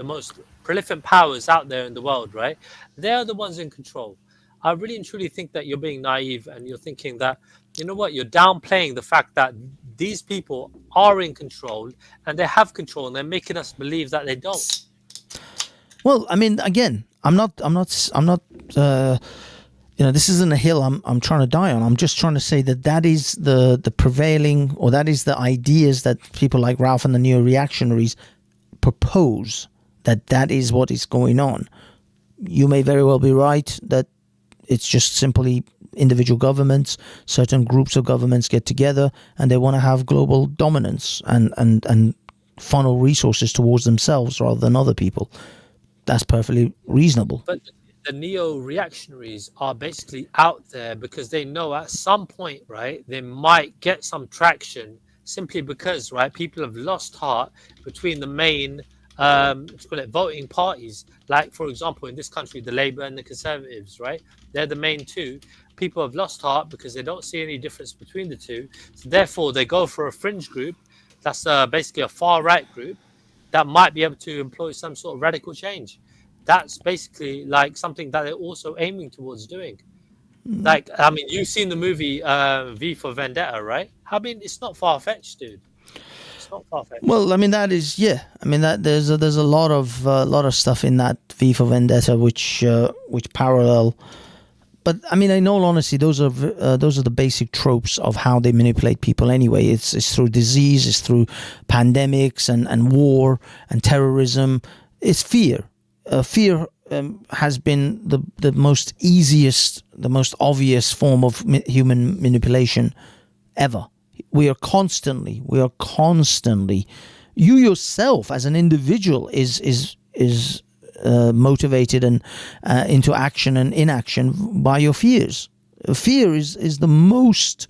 most prolific powers out there in the world, right? They're the ones in control. I really and truly think that you're being naive, and you're thinking that, you're downplaying the fact that these people are in control and they have control, and they're making us believe that they don't. Well, I mean, again, I'm not. This isn't a hill I'm trying to die on. I'm just trying to say that is the prevailing, or that is the ideas that people like Ralph and the neo-reactionaries propose, that is what is going on. You may very well be right that it's just simply individual governments, certain groups of governments get together and they want to have global dominance and funnel resources towards themselves rather than other people. That's perfectly reasonable. But the neo-reactionaries are basically out there because they know at some point, right, they might get some traction simply because, right, people have lost heart between the main voting parties. Like, for example, in this country, the Labour and the Conservatives, right? They're the main two. People have lost heart because they don't see any difference between the two. So therefore, they go for a fringe group that's basically a far-right group that might be able to employ some sort of radical change. That's basically like something that they're also aiming towards doing. Like, I mean, you've seen the movie V for Vendetta, right? I mean, it's not far-fetched, dude. It's not far-fetched. Well, I mean, that is, yeah. I mean, that there's a lot of stuff in that V for Vendetta which parallel. But I mean, in all honesty, those are the basic tropes of how they manipulate people. Anyway, it's through disease, it's through pandemics and war and terrorism. It's fear. Fear has been the most easiest, the most obvious form of human manipulation ever. We are constantly. You yourself, as an individual, is motivated and into action and inaction by your fears. Fear is the most.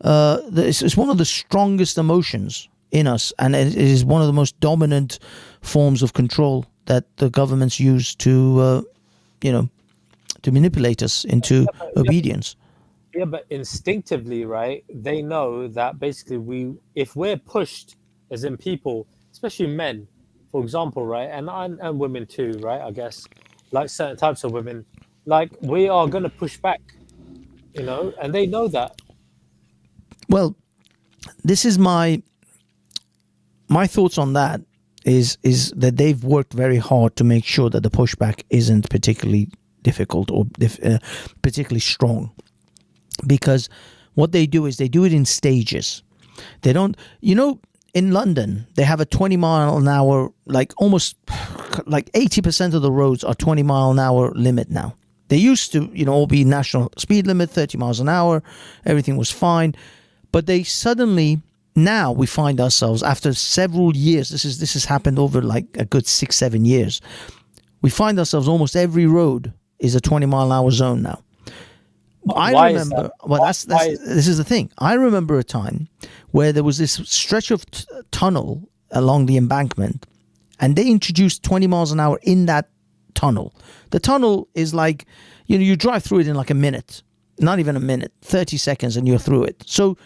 It's one of the strongest emotions in us, and it is one of the most dominant forms of control that the governments use to manipulate us into obedience. Yeah, but instinctively, right? They know that basically if we're pushed, as in people, especially men, for example, right, and women too, right? I guess, like certain types of women, like we are going to push back, and they know that. Well, this is my thoughts on that. Is that they've worked very hard to make sure that the pushback isn't particularly difficult or particularly strong, because what they do is they do it in stages. They don't, in London they have a 20 mile an hour, like almost like 80% of the roads are 20 mile an hour limit now. They used to, all be national speed limit, 30 miles an hour, everything was fine, but they suddenly. Now we find ourselves, after several years, this has happened over like a good 6-7 years, we find ourselves almost every road is a 20 mile an hour zone now. I remember, this is the thing. I remember a time where there was this stretch of tunnel along the embankment, and they introduced 20 miles an hour in that tunnel. The tunnel is like, you drive through it in like a minute, not even a minute, 30 seconds, and you're through it. So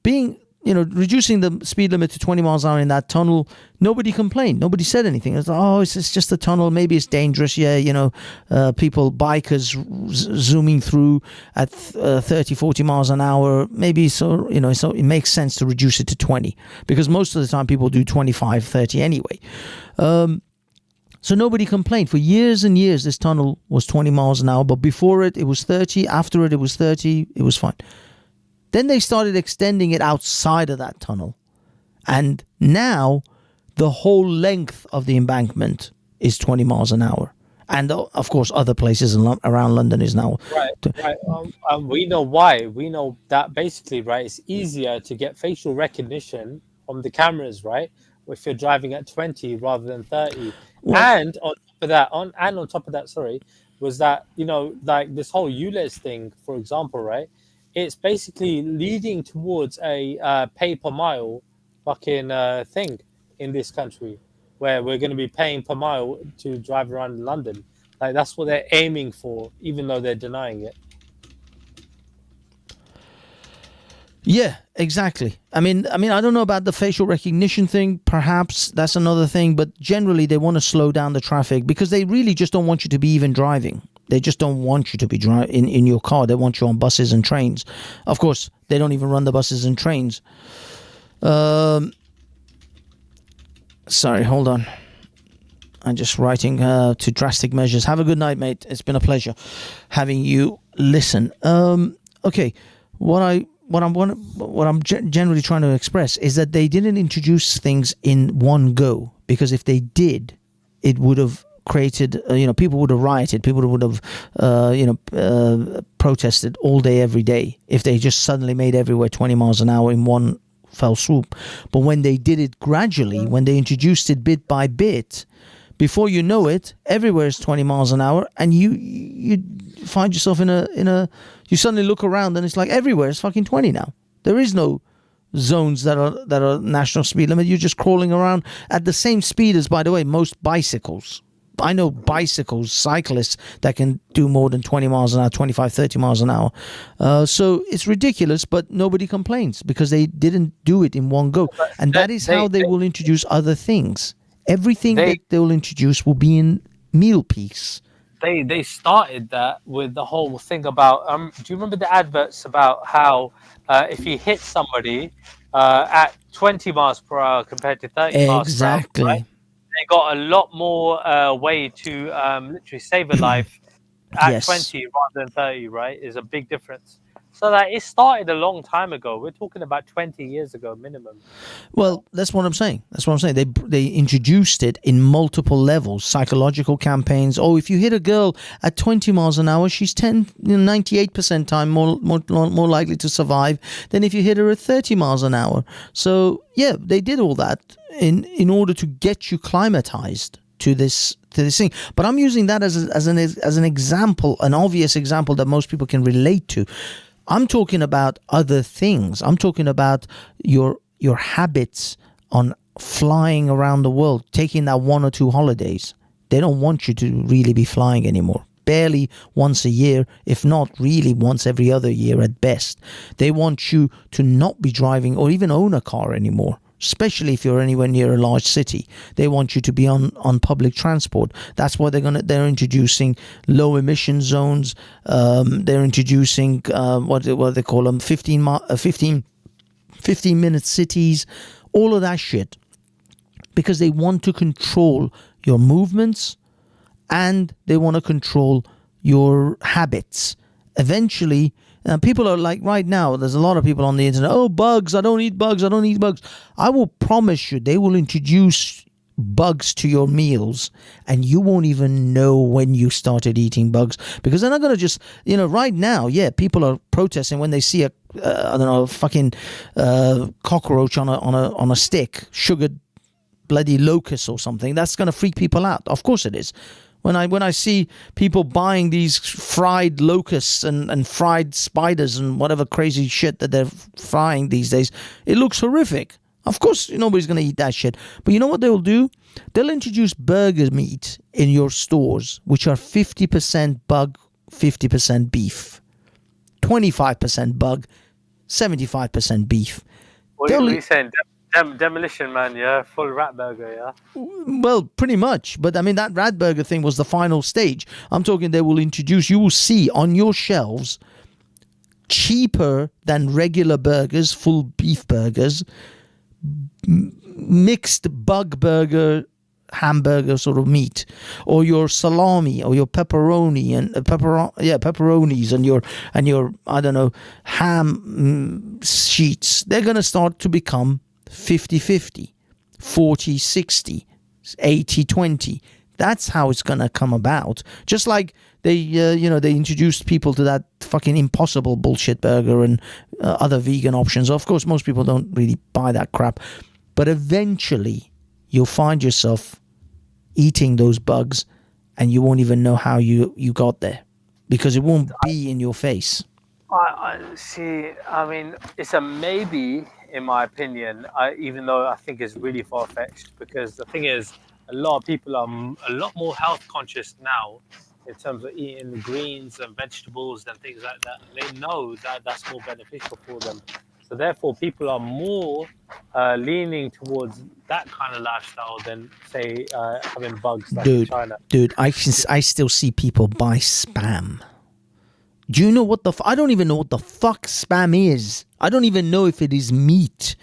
being reducing the speed limit to 20 miles an hour in that tunnel, nobody complained. Nobody said anything. It's like, oh, it's just a tunnel. Maybe it's dangerous. Yeah, bikers zooming through at 30, 40 miles an hour. Maybe so it makes sense to reduce it to 20 because most of the time people do 25, 30 anyway. So nobody complained. For years and years, this tunnel was 20 miles an hour. But before it was 30. After it was 30. It was fine. Then they started extending it outside of that tunnel. And now the whole length of the embankment is 20 miles an hour. And of course, other places around London is now. Right. We know why. We know that basically, right, it's easier to get facial recognition from the cameras, right? If you're driving at 20 rather than 30. And on top of that, was that, like this whole ULEZ thing, for example, right? It's basically leading towards a pay per mile fucking thing in this country, where we're going to be paying per mile to drive around London. Like that's what they're aiming for, even though they're denying it. Yeah, exactly. I mean, I don't know about the facial recognition thing. Perhaps that's another thing, but generally they want to slow down the traffic because they really just don't want you to be even driving. They just don't want you to be driving in your car. They want you on buses and trains. Of course, they don't even run the buses and trains. Sorry, hold on. I'm just writing to Drastic Measures. Have a good night, mate. It's been a pleasure having you listen. Okay, what I'm generally trying to express is that they didn't introduce things in one go, because if they did, it would have created, people would have rioted, people would have, protested all day, every day, if they just suddenly made everywhere 20 miles an hour in one fell swoop. But when they did it gradually, when they introduced it bit by bit, before you know it, everywhere is 20 miles an hour, and you find yourself in a you suddenly look around and it's like everywhere is fucking 20 now. There is no zones that are national speed limit. You're just crawling around at the same speed as, by the way, most bicycles. I know cyclists that can do more than 20 miles an hour, 25, 30 miles an hour. So it's ridiculous, but nobody complains because they didn't do it in one go. And that is how they will introduce other things. Everything that they will introduce will be in meal piece. They started that with the whole thing about, do you remember the adverts about how if you hit somebody at 20 miles per hour compared to 30 miles per hour, right? They got a lot more way to literally save a life at 20 rather than 30, right? Is a big difference. So that it started a long time ago. We're talking about 20 years ago minimum. Well, that's what I'm saying. They introduced it in multiple levels, psychological campaigns. Oh, if you hit a girl at 20 miles an hour, she's 98% time more likely to survive than if you hit her at 30 miles an hour. So yeah, they did all that in order to get you climatized to this thing. But I'm using that as an example, an obvious example that most people can relate to. I'm talking about other things. I'm talking about your habits on flying around the world, taking that 1 or 2 holidays. They don't want you to really be flying anymore. Barely once a year, if not really once every other year at best. They want you to not be driving or even own a car anymore, especially if you're anywhere near a large city. They want you to be on public transport. That's why they're introducing low emission zones. They're introducing what they call them, 15-minute cities, all of that shit, because they want to control your movements and they want to control your habits. Eventually, people are like, right now, there's a lot of people on the internet, oh, bugs, I don't eat bugs. I will promise you, they will introduce bugs to your meals and you won't even know when you started eating bugs, because they're not going to just, right now, people are protesting when they see a fucking cockroach on a stick, sugared bloody locust or something. That's going to freak people out. Of course it is. When I see people buying these fried locusts and fried spiders and whatever crazy shit that they're frying these days, it looks horrific. Of course, nobody's going to eat that shit. But you know what they'll do? They'll introduce burger meat in your stores, which are 50% bug, 50% beef. 25% bug, 75% beef. What are you saying? Demolition Man, yeah? Full rat burger, yeah? Well, pretty much. But I mean, that rat burger thing was the final stage. I'm talking they will introduce, you will see on your shelves, cheaper than regular burgers, full beef burgers, mixed bug burger, hamburger sort of meat, or your salami or your pepperoni and pepperonis and your I don't know, ham sheets. They're going to start to become 50-50, 40-60, 80-20. That's how it's going to come about. Just like they introduced people to that fucking Impossible bullshit burger and other vegan options. Of course, most people don't really buy that crap. But eventually, you'll find yourself eating those bugs and you won't even know how you got there because it won't be in your face. I see. I mean, it's a maybe, in my opinion, even though I think it's really far-fetched, because the thing is, a lot of people are a lot more health conscious now in terms of eating greens and vegetables and things like that. They know that that's more beneficial for them. So therefore, people are more leaning towards that kind of lifestyle than, say, having bugs like in China. Dude, I still see people buy Spam. Do you know what I don't even know what the fuck Spam is. I don't even know if it is meat.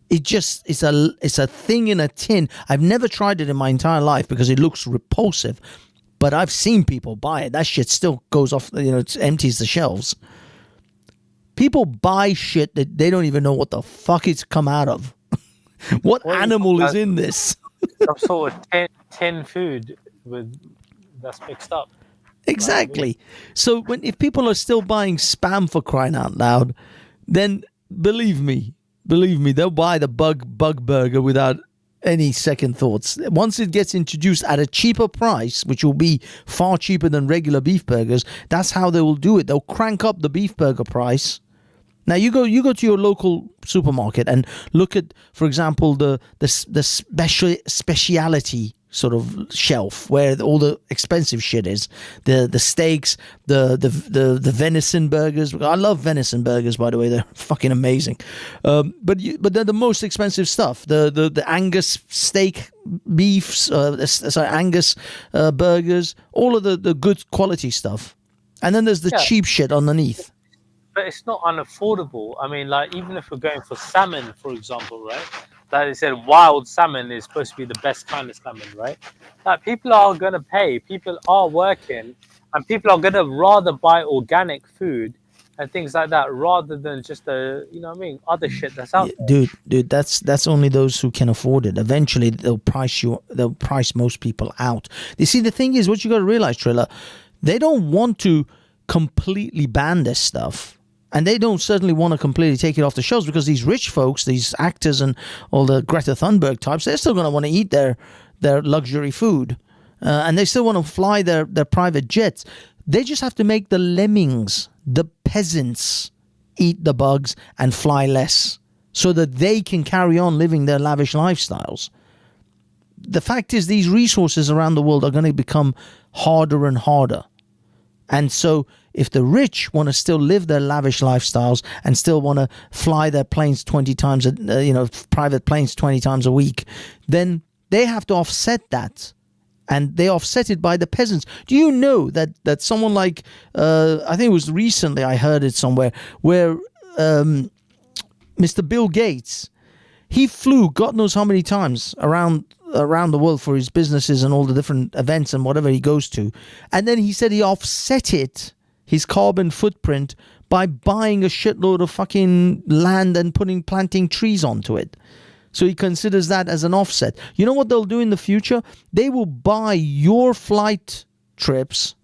It's a thing in a tin. I've never tried it in my entire life because it looks repulsive. But I've seen people buy it. That shit still goes off, it empties the shelves. People buy shit that they don't even know what the fuck it's come out of. What animal is in this? Some sort of tin food that's mixed up. Exactly. So if people are still buying Spam, for crying out loud, then believe me, they'll buy the bug burger without any second thoughts. Once it gets introduced at a cheaper price, which will be far cheaper than regular beef burgers, that's how they will do it. They'll crank up the beef burger price. Now you go to your local supermarket and look at, for example, the speciality sort of shelf where all the expensive shit is. The steaks, the venison burgers. I love venison burgers, by the way. They're fucking amazing. But they're the most expensive stuff. The Angus steak beefs, Angus burgers, all of the good quality stuff. And then there's the cheap shit underneath. But it's not unaffordable. I mean, like, even if we're going for salmon, for example, right? Like they said, wild salmon is supposed to be the best kind of salmon, right? Like, people are going to pay, people are working, and people are going to rather buy organic food and things like that rather than just other shit that's out there. Dude, that's only those who can afford it. Eventually, they'll price most people out. You see, the thing is, what you got to realize, Triller, they don't want to completely ban this stuff. And they don't certainly want to completely take it off the shelves because these rich folks, these actors and all the Greta Thunberg types, they're still going to want to eat their luxury food. And they still want to fly their private jets. They just have to make the lemmings, the peasants, eat the bugs and fly less so that they can carry on living their lavish lifestyles. The fact is, these resources around the world are going to become harder and harder. And so if the rich want to still live their lavish lifestyles and still want to fly their planes 20 times, private planes 20 times a week, then they have to offset that. And they offset it by the peasants. Do you know that someone like, I think it was recently, I heard it somewhere, where Mr. Bill Gates, he flew God knows how many times around the world for his businesses and all the different events and whatever he goes to. And then he said he offset his carbon footprint by buying a shitload of fucking land and planting trees onto it. So he considers that as an offset. You know what they'll do in the future? They will buy your flight trips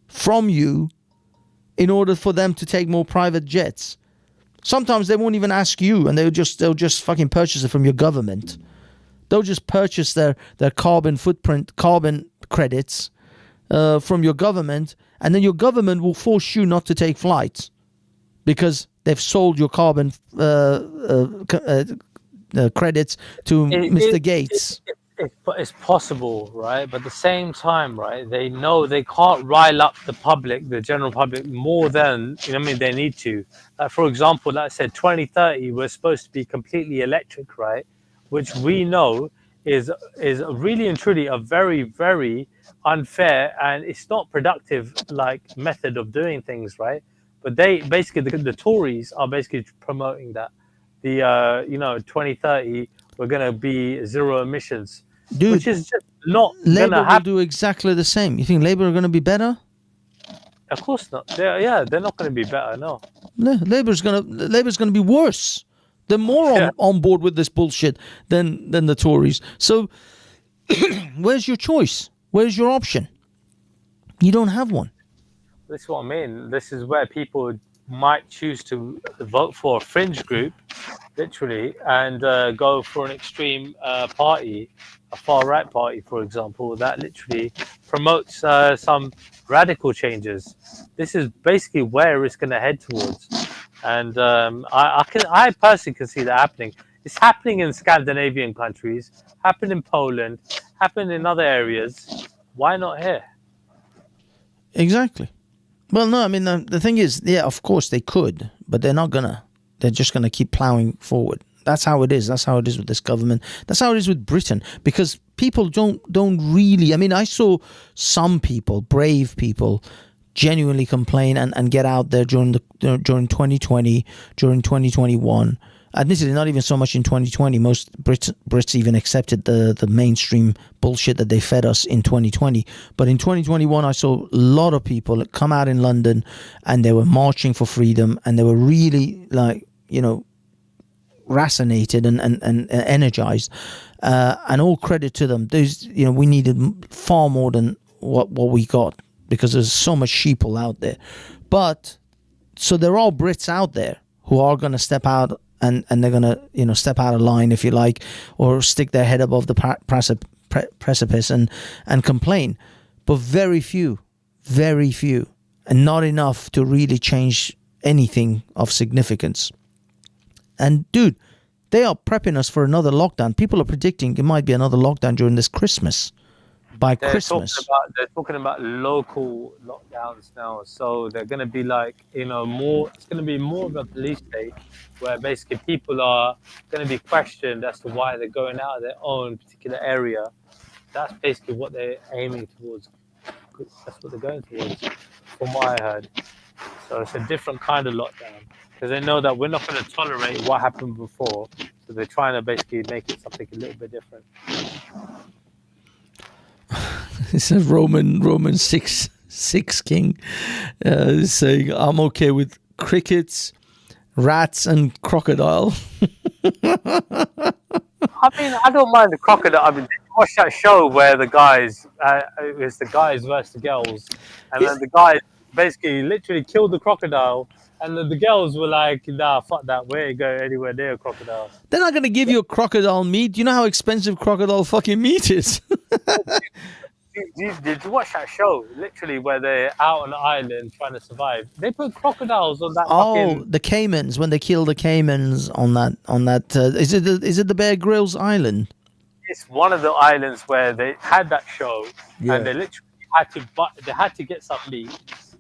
from you in order for them to take more private jets. Sometimes they won't even ask you, and they'll just fucking purchase it from your government. They'll just purchase their carbon footprint, carbon credits from your government, and then your government will force you not to take flights because they've sold your carbon credits to Mr. Gates. It's possible, right? But at the same time, right, they know they can't rile up the public, the general public, more than, you know what I mean, they need to. For example, like I said, 2030, we're supposed to be completely electric, right? Which we know is really and truly a very, very unfair, and it's not productive like method of doing things, right? But they basically, the Tories are basically promoting that. The 2030 we're going to be zero emissions, Dude, which is just not going Labour to will happen. do exactly the same. You think Labour are going to be better? Of course not. They're not going to be better. No. Labour's gonna be worse. They're more on board with this bullshit than the Tories. So where's your choice? Where's your option? You don't have one. This is what I mean. This is where people might choose to vote for a fringe group, literally, and go for an extreme party, a far-right party, for example, that literally promotes some radical changes. This is basically where it's going to head towards. And I personally can see that happening. It's happening in Scandinavian countries, happened in Poland, happened in other areas. Why not here? Exactly. Well, no, I mean, the thing is, yeah, of course they could, but they're not gonna. They're just gonna keep plowing forward. That's how it is. That's how it is with this government. That's how it is with Britain, because people don't really. I mean, I saw some people, brave people, genuinely complain and get out there during 2020, during 2021. Admittedly, not even so much in 2020. Most Brits even accepted the mainstream bullshit that they fed us in 2020. But in 2021, I saw a lot of people come out in London and they were marching for freedom, and they were really, like, you know, racinated and energized. And all credit to them. There's, you know, we needed far more than what we got, because there's so much sheeple out there. But so there are Brits out there who are going to step out. And they're going to, you know, step out of line, if you like, or stick their head above the precipice and complain. But very few, and not enough to really change anything of significance. And, dude, they are prepping us for another lockdown. People are predicting it might be another lockdown during this Christmas. They're talking about local lockdowns now, so they're going to be like, you know, more. It's going to be more of a police state, where basically people are going to be questioned as to why they're going out of their own particular area. That's basically what they're aiming towards. That's what they're going towards, from what I heard. So it's a different kind of lockdown, because they know that we're not going to tolerate what happened before. So they're trying to basically make it something a little bit different. It's a Roman 6 king saying, I'm okay with crickets, rats, and crocodile. I mean, I don't mind the crocodile. I mean, did you watch that show where the guys, it was the guys versus the girls, and then the guys basically literally killed the crocodile, and then the girls were like, nah, fuck that, we ain't going anywhere near a crocodile. They're not going to give you a crocodile meat. You know how expensive crocodile fucking meat is? Did you watch that show, literally, where they're out on an island trying to survive? They put crocodiles on that fucking... the caimans, when they kill the caimans on that is it the Bear Grylls island? It's one of the islands where they had that show, and they literally had to get some meat,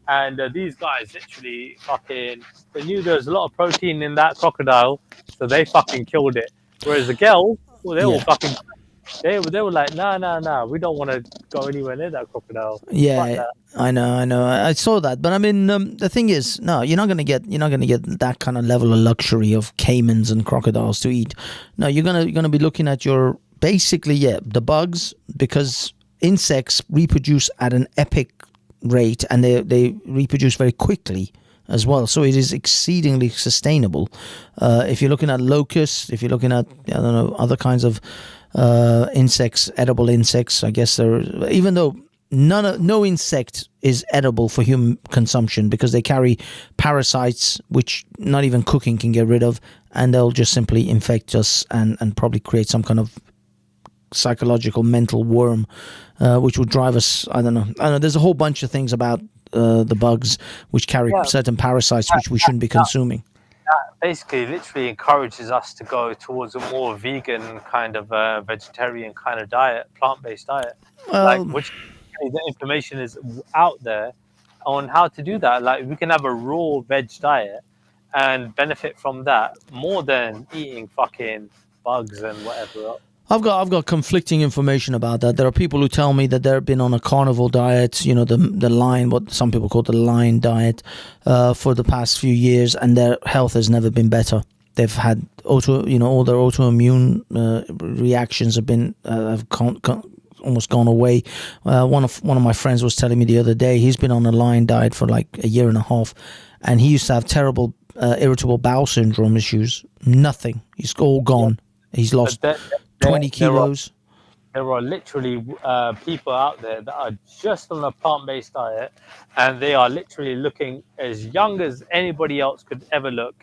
and these guys literally fucking, they knew there was a lot of protein in that crocodile, so they fucking killed it. Whereas the girls, well, they all fucking... They were like, nah, we don't want to go anywhere near that crocodile. Yeah, I know. I saw that, but I mean, the thing is, no, you're not gonna get that kind of level of luxury of caimans and crocodiles to eat. No, you're gonna be looking at your the bugs, because insects reproduce at an epic rate, and they reproduce very quickly as well. So it is exceedingly sustainable. If you're looking at locusts, if you're looking at, I don't know, other kinds of insects, edible insects, I guess even though no insect is edible for human consumption, because they carry parasites which not even cooking can get rid of, and they'll just simply infect us and probably create some kind of psychological mental worm, which would drive us, I don't know, there's a whole bunch of things about the bugs which carry certain parasites which we shouldn't be consuming. basically literally encourages us to go towards a more vegan kind of vegetarian kind of diet, plant-based diet. Like, which the information is out there on how to do that. Like, we can have a raw veg diet and benefit from that more than eating fucking bugs and whatever else. I've got conflicting information about that. There are people who tell me that they've been on a carnivore diet, you know, the line, what some people call the line diet, for the past few years, and their health has never been better. They've had all their autoimmune reactions have been almost gone away. One of my friends was telling me the other day he's been on a line diet for like a year and a half, and he used to have terrible irritable bowel syndrome issues. Nothing. He's all gone. He's lost 20 kilos. There are literally people out there that are just on a plant-based diet, and they are literally looking as young as anybody else could ever look,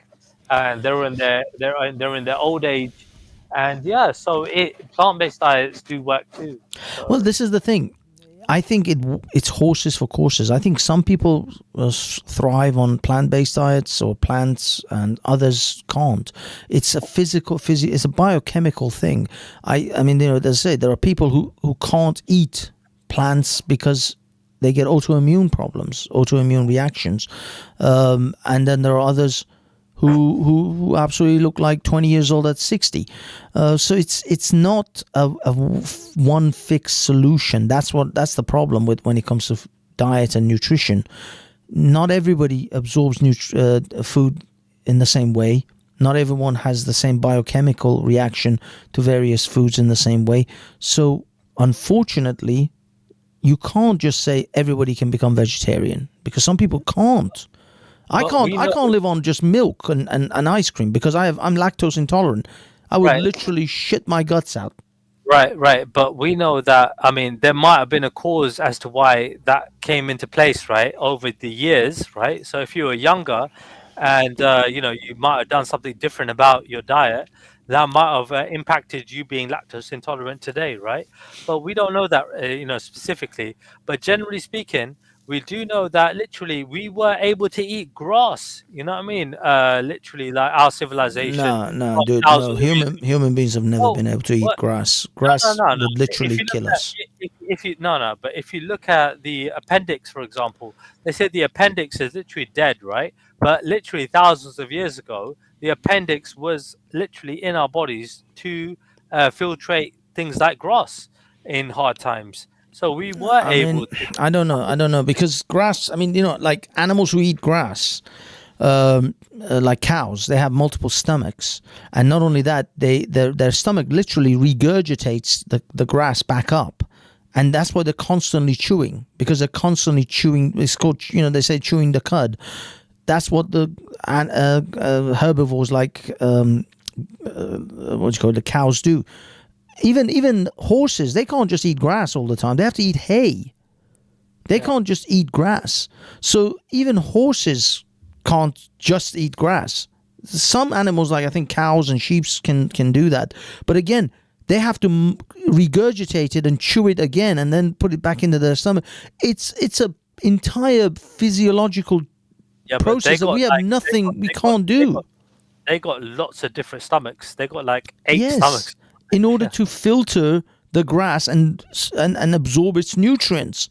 and they're in their old age, and yeah, so plant-based diets do work too. So. Well, this is the thing. I think it's horses for courses. I think some people thrive on plant-based diets or plants, and others can't. It's a it's a biochemical thing. I mean, you know, they say there are people who can't eat plants because they get autoimmune problems, autoimmune reactions, and then there are others who absolutely look like 20 years old at 60. So it's not a one fixed solution. That's the problem with when it comes to diet and nutrition. Not everybody absorbs food in the same way. Not everyone has the same biochemical reaction to various foods in the same way. So unfortunately, you can't just say everybody can become vegetarian, because some people can't. I can't live on just milk and ice cream because I'm lactose intolerant. I would literally shit my guts out. Right. But we know that, I mean, there might have been a cause as to why that came into place, right, over the years, right? So if you were younger and, you might have done something different about your diet, that might have impacted you being lactose intolerant today, right? But we don't know that, specifically. But generally speaking, we do know that literally we were able to eat grass. You know what I mean? Literally, like our civilization. No, dude. No, human beings have never been able to eat grass. Grass would literally kill us. But if you look at the appendix, for example, they say the appendix is literally dead, right? But literally thousands of years ago, the appendix was literally in our bodies to filtrate things like grass in hard times. So we were able to. I don't know, because grass, I mean, like animals who eat grass, like cows, they have multiple stomachs. And not only that, their stomach literally regurgitates the grass back up. And that's why they're constantly chewing, because they're constantly chewing. It's called, they say chewing the cud. That's what the herbivores like, the cows do. Even horses, they can't just eat grass all the time. They have to eat hay. They can't just eat grass. So even horses can't just eat grass. Some animals, like I think cows and sheep, can do that. But again, they have to regurgitate it and chew it again and then put it back into their stomach. It's a entire physiological process that we have nothing we can't do. They got lots of different stomachs. They got like 8 stomachs. In order to filter the grass and absorb its nutrients,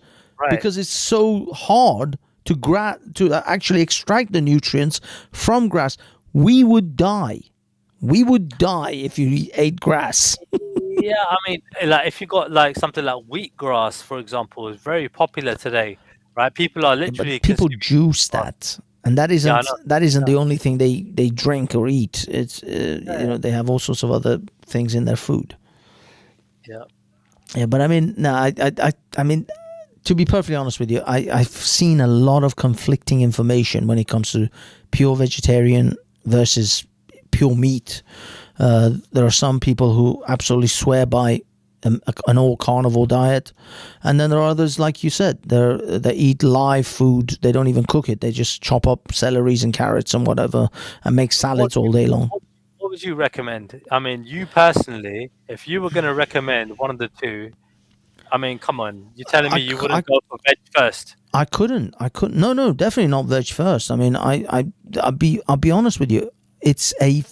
because it's so hard to actually extract the nutrients from grass. We would die. We would die if you ate grass. Yeah, I mean, like if you got like something like wheatgrass, for example, is very popular today, right? People are literally people juice that. And that isn't the only thing they drink or eat. It's they have all sorts of other things in their food. Yeah, but I mean, no, I mean, to be perfectly honest with you, I've seen a lot of conflicting information when it comes to pure vegetarian versus pure meat. There are some people who absolutely swear by an all carnivore diet, and then there are others, like you said, they eat live food. They don't even cook it. They just chop up celeries and carrots and whatever and make salads all day long. What would you recommend? I mean, you personally, if you were going to recommend one of the two, I mean, come on, you're telling me you wouldn't go for veg first? I couldn't. No, definitely not veg first. I mean, I'll be honest with you. it's a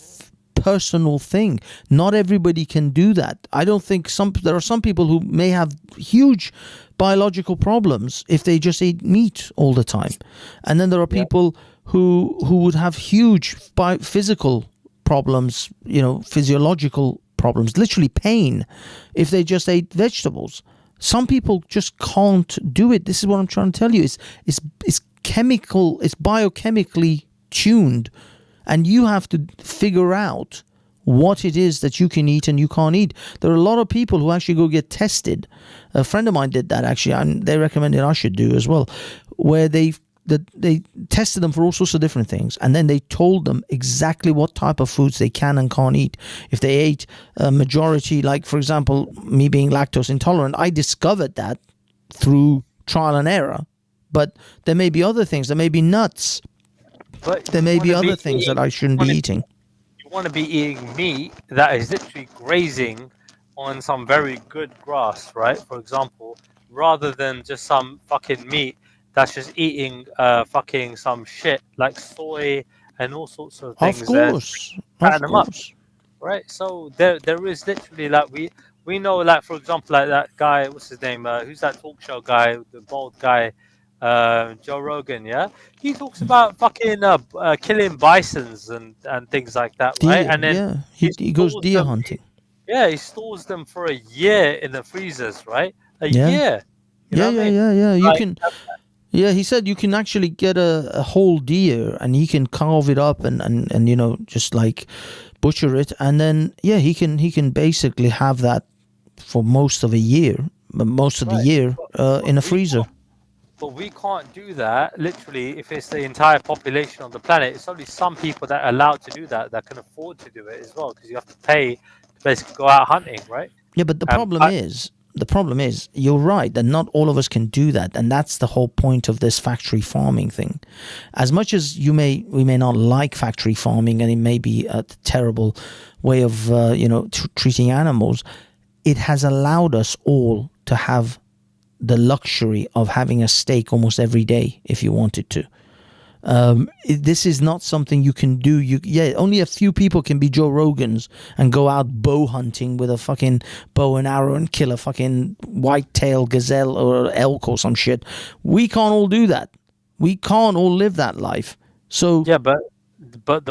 personal thing. Not everybody can do that. I don't think there are some people who may have huge biological problems if they just eat meat all the time, and then there are people who would have huge physical problems, physiological problems, literally pain, if they just ate vegetables. Some people just can't do it. This is what I'm trying to tell you. It's chemical, it's biochemically tuned, and you have to figure out what it is that you can eat and you can't eat. There are a lot of people who actually go get tested. A friend of mine did that actually, and they recommended I should do as well, where they tested them for all sorts of different things, and then they told them exactly what type of foods they can and can't eat. If they ate a majority, like for example, me being lactose intolerant, I discovered that through trial and error. But there may be other things. There may be nuts. But there may be other things that I shouldn't be eating. You want to be eating meat that is literally grazing on some very good grass, right? For example, rather than just some fucking meat that's just eating fucking some shit like soy and all sorts of things. Of course. Right? So there is literally like we know, like for example, like that guy, what's his name? Who's that talk show guy, the bald guy? Joe Rogan, yeah, he talks about fucking killing bisons and things like that, right? And then he goes deer hunting. Yeah, he stores them for a year in the freezers, right? A Yeah. year. Yeah. You Like, can. Yeah, he said you can actually get a whole deer and he can carve it up and just like butcher it, and then he can basically have that for most of a year, in a freezer. But we can't do that, literally, if it's the entire population of the planet. It's only some people that are allowed to do that can afford to do it as well, because you have to pay to basically go out hunting, right? Yeah, but the problem is, you're right that not all of us can do that, and that's the whole point of this factory farming thing. As much as we may not like factory farming, and it may be a terrible way of treating animals, it has allowed us all to have the luxury of having a steak almost every day if you wanted to. This is not something you can do. Only a few people can be Joe Rogans and go out bow hunting with a fucking bow and arrow and kill a fucking white-tailed gazelle or elk or some shit. We can't all do that. We can't all live that life. So yeah, but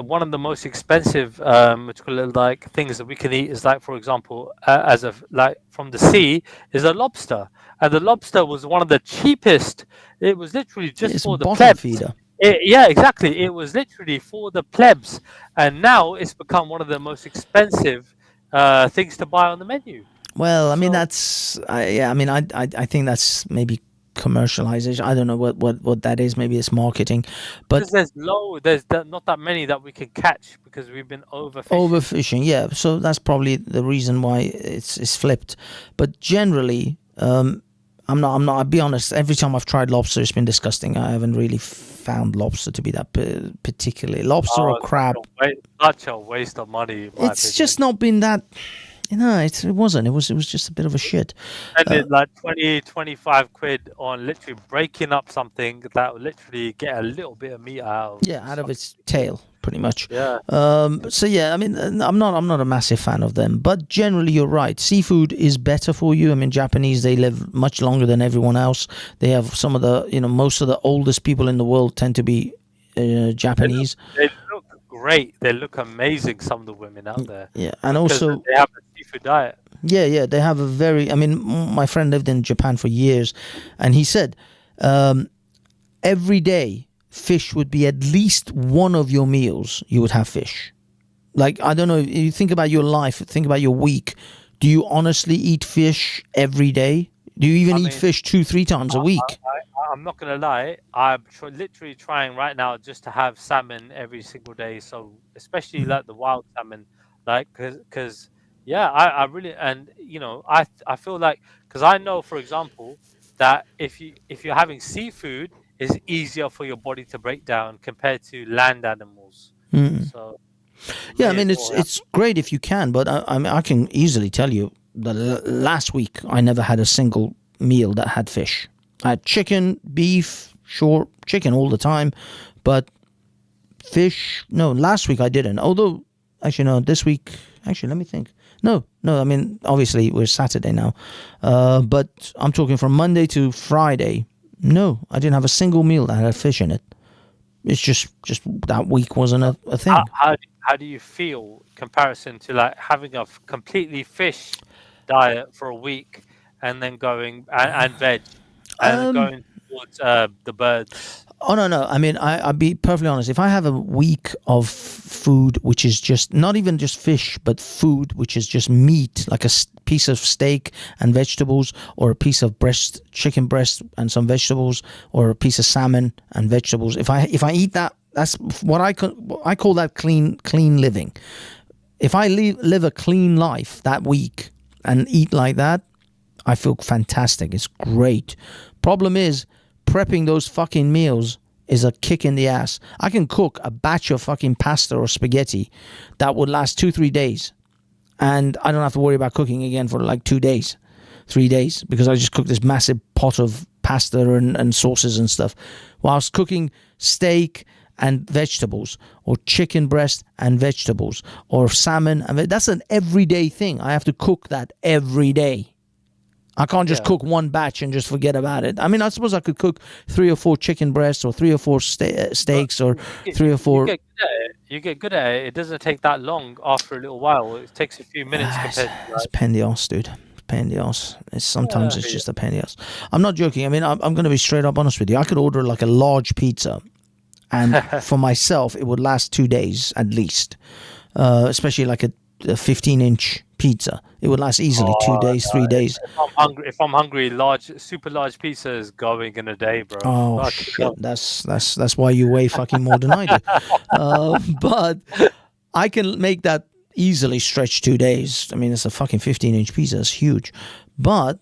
one of the most expensive like things that we can eat is, like, for example, from the sea is a lobster, and the lobster was one of the cheapest. It was literally just for the plebs. Feeder. Yeah, exactly. It was literally for the plebs, and now it's become one of the most expensive things to buy on the menu. Well, I mean I think that's maybe commercialization. I don't know what that is. Maybe it's marketing, but because there's not that many that we can catch because we've been overfishing. Overfishing, yeah. So that's probably the reason why it's flipped. But generally, I'm not. I'll be honest. Every time I've tried lobster, it's been disgusting. I haven't really found lobster to be that particularly. Lobster or crab. Such a waste of money. It's just not been that. It wasn't. It was just a bit of a shit. Spending like 20-25 quid on literally breaking up something that will literally get a little bit of meat out of its tail, pretty much. Yeah. So yeah, I mean, I'm not a massive fan of them, but generally you're right. Seafood is better for you. I mean, Japanese, they live much longer than everyone else. They have some of the, most of the oldest people in the world tend to be Japanese. They look great. They look amazing. Some of the women out there. Yeah, and also they have a seafood diet. Yeah, they have a very. I mean, my friend lived in Japan for years, and he said every day fish would be at least one of your meals. You would have fish. Like, I don't know. You think about your life. Think about your week. Do you honestly eat fish every day? Do you even eat fish 2-3 times a week? I'm not gonna lie. I'm literally trying right now just to have salmon every single day. So especially like the wild salmon, like because I really, and I feel like, because I know, for example, that if you're having seafood, it's easier for your body to break down compared to land animals. So yeah, I mean it's great if you can, but I can easily tell you the last week I never had a single meal that had fish. I had chicken, beef, chicken all the time, but fish. No, last week I didn't. Although, actually, no, this week. Actually, let me think. No. I mean, obviously we're Saturday now, but I'm talking from Monday to Friday. No, I didn't have a single meal that had fish in it. It's just that week wasn't a thing. How do you feel in comparison to like having a completely fish diet for a week and then going and veg and going towards the birds? Oh no! I mean, I'll be perfectly honest. If I have a week of food, which is just not even just fish, but food, which is just meat, like a piece of steak and vegetables, or a piece of chicken breast and some vegetables, or a piece of salmon and vegetables. If I eat that, that's what I call that clean living. If I live a clean life that week and eat like that, I feel fantastic. It's great. Problem is, prepping those fucking meals is a kick in the ass. I can cook a batch of fucking pasta or spaghetti that would last 2-3 days, and I don't have to worry about cooking again for like 2 days, 3 days, because I just cook this massive pot of pasta and sauces and stuff, whilst cooking steak and vegetables, or chicken breast and vegetables, or salmon. And that's an everyday thing. I have to cook that every day. I can't just cook one batch and just forget about it. I mean, I suppose I could cook 3 or 4 chicken breasts, or 3 or 4 steaks, or 3 or 4. You get good at it. It doesn't take that long after a little while. It takes a few minutes compared to It's pain in the arse, dude. Pain in the arse. Sometimes it's just a pain in the arse. I'm not joking. I mean, I'm going to be straight up honest with you. I could order like a large pizza, and for myself, it would last 2 days at least. Especially like a 15-inch pizza. It would last easily 2 days, 3 days. If I'm hungry, super large pizza is going in a day, bro. Oh shit! That's why you weigh fucking more than I do. But I can make that easily stretch 2 days. I mean, it's a fucking 15-inch pizza. It's huge. But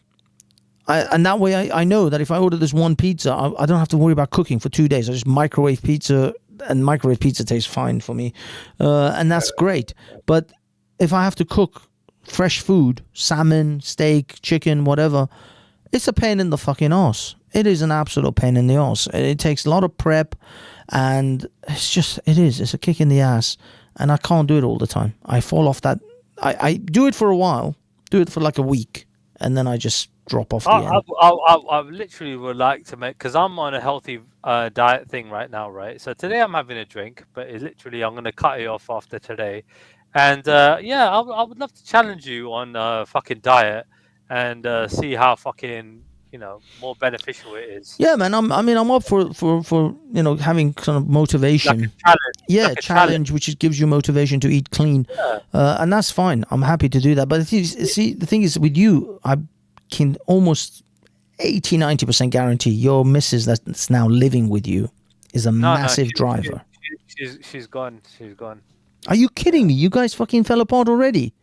and that way I know that if I order this one pizza, I don't have to worry about cooking for 2 days. I just microwave pizza, and microwave pizza tastes fine for me, and that's great. But if I have to cook fresh food, salmon, steak, chicken, whatever, it's a pain in the fucking arse. It is an absolute pain in the arse. It takes a lot of prep, and it's a kick in the ass, and I can't do it all the time. I fall off that. I do it for a while, do it for like a week, and then I just drop off the end. I literally would like to make, because I'm on a healthy diet thing right now, right? So today I'm having a drink, but I'm going to cut it off after today. And I would love to challenge you on fucking diet and see how fucking more beneficial it is. Yeah, man. I'm up for having kind of motivation. Like a challenge, which gives you motivation to eat clean, and that's fine. I'm happy to do that. But the thing is, with you, I can almost 80-90% guarantee your missus that's now living with you is a massive driver. She's gone. She's gone. Are you kidding me? You guys fucking fell apart already.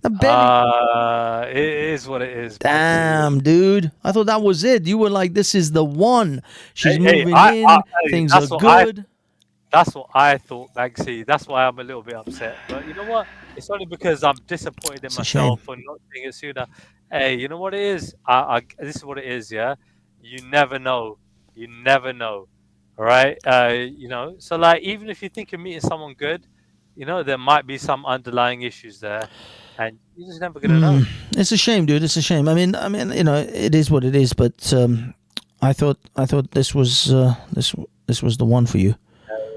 It is what it is. Damn, dude. I thought that was it. You were like, this is the one. She's moving in. Things are good. That's what I thought, Banksy. That's why I'm a little bit upset. But you know what? It's only because I'm disappointed in myself for not doing it sooner. Hey, you know what it is? This is what it is, yeah? You never know. You never know. All right? So like, even if you think you're meeting someone good, there might be some underlying issues there, and you're just never gonna know. It's a shame, dude. It's a shame. I mean, it is what it is. But I thought this was the one for you.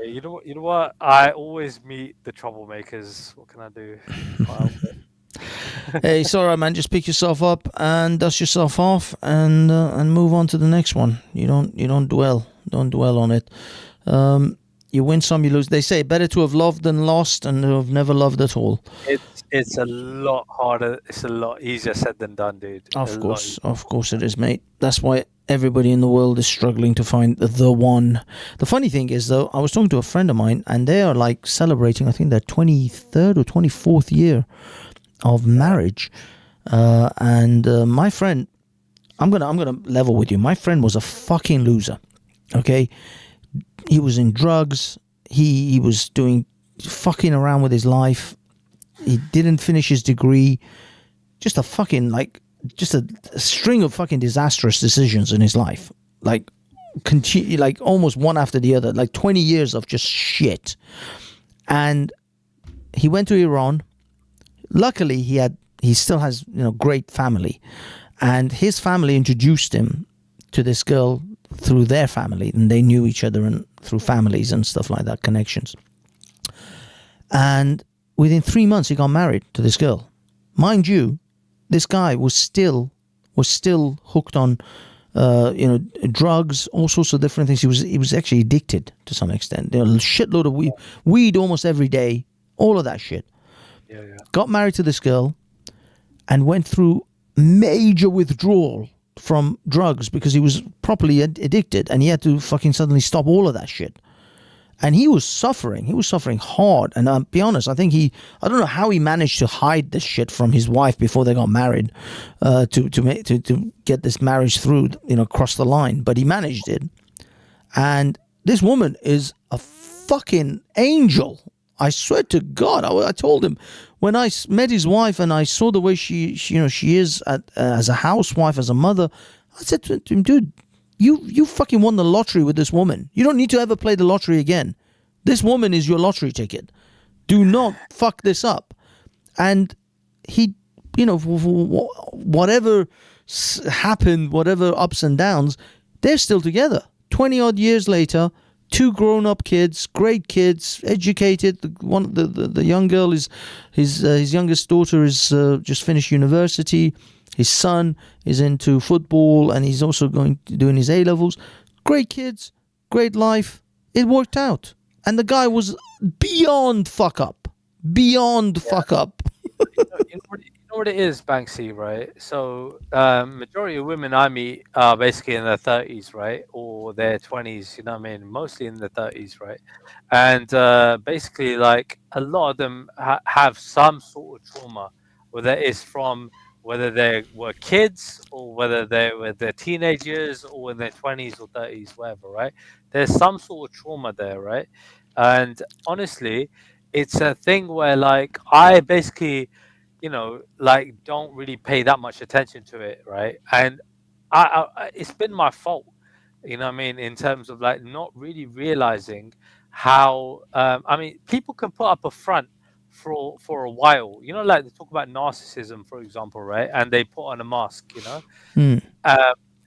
You know what? I always meet the troublemakers. What can I do? Hey, it's all right, man. Just pick yourself up and dust yourself off, and move on to the next one. You don't dwell on it. You win some, you lose. They say better to have loved than lost, and to have never loved at all. It's a lot harder. It's a lot easier said than done, dude. Of course it is, mate. That's why everybody in the world is struggling to find the one. The funny thing is, though, I was talking to a friend of mine, and they are like celebrating, I think, their 23rd or 24th year of marriage. And my friend, I'm gonna level with you. My friend was a fucking loser. Okay. He was in drugs. He was doing fucking around with his life. He didn't finish his degree. Just a string of fucking disastrous decisions in his life. Like continue, like almost one after the other, like 20 years of just shit. And he went to Iran. Luckily, he still has, you know, great family, and his family introduced him to this girl through their family, and they knew each other and through families and stuff like that, connections. And within 3 months, he got married to this girl. Mind you, this guy was still hooked on, you know, drugs, all sorts of different things. He was actually addicted to some extent. You know, a shitload of weed almost every day, all of that shit. Yeah, yeah. Got married to this girl, and went through major withdrawal from drugs because he was properly addicted, and he had to fucking suddenly stop all of that shit. And he was suffering hard. And I'll be honest, I don't know how he managed to hide this shit from his wife before they got married, to get this marriage through, you know, across the line. But he managed it. And this woman is a fucking angel. I swear to God. I told him when I met his wife and I saw the way she is as a housewife, as a mother. I said to him, dude, you fucking won the lottery with this woman. You don't need to ever play the lottery again. This woman is your lottery ticket. Do not fuck this up. And he, you know, whatever happened, whatever ups and downs, they're still together. 20 odd years later, 2 grown-up kids, great kids, educated. The young girl is his youngest daughter is just finished university. His son is into football, and he's also doing his A-levels. Great kids, great life. It worked out, and the guy was beyond fuck up. Fuck up. You know what it is, Banksy, right? So, majority of women I meet are basically in their 30s, right, or their 20s. You know what I mean? Mostly in their 30s, right? And basically, like a lot of them have some sort of trauma, whether it's from whether they were kids or whether they were their teenagers or in their 20s or 30s, whatever, right? There's some sort of trauma there, right? And honestly, it's a thing where, like, I basically, you know, like, don't really pay that much attention to it, right? And I it's been my fault, you know what I mean, in terms of like not really realizing how I mean, people can put up a front for a while, you know, like they talk about narcissism, for example, right? And they put on a mask, you know.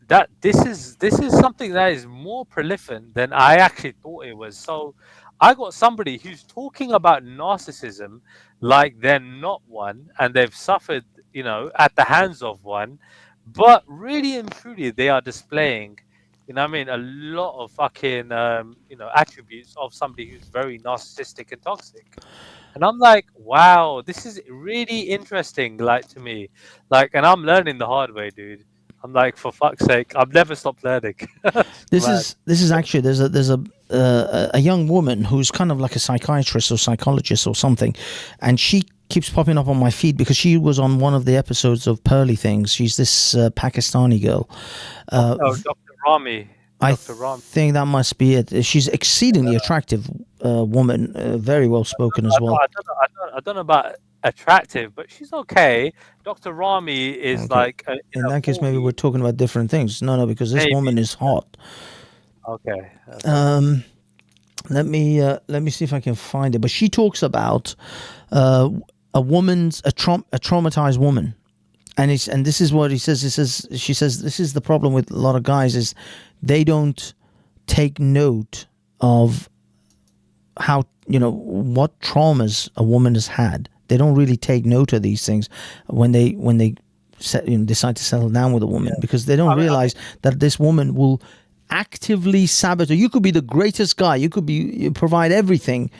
That this is something that is more prolific than I actually thought it was. So I got somebody who's talking about narcissism like they're not one, and they've suffered, you know, at the hands of one, but really and truly they are displaying, you know what I mean, a lot of fucking you know, attributes of somebody who's very narcissistic and toxic. And I'm like, wow, this is really interesting, like, to me. Like, and I'm learning the hard way, dude. I'm like, for fuck's sake, I've never stopped learning. This is actually there's a young woman who's kind of like a psychiatrist or psychologist or something, and she keeps popping up on my feed because she was on one of the episodes of Pearly Things. She's this Pakistani girl. Dr. Rami. I think that must be it. She's exceedingly attractive woman, very well spoken as well. I don't know about attractive, but she's okay. Dr. Rami is like in that case, maybe we're talking about different things. No, because this woman is hot. Okay. Let me see if I can find it. But she talks about a traumatized woman, and this is what he says. She says this is the problem with a lot of guys is they don't take note of how, you know, what traumas a woman has had. They don't really take note of these things when they decide to settle down with a woman, because they don't realize that this woman will actively sabotage. You could be the greatest guy, you provide everything,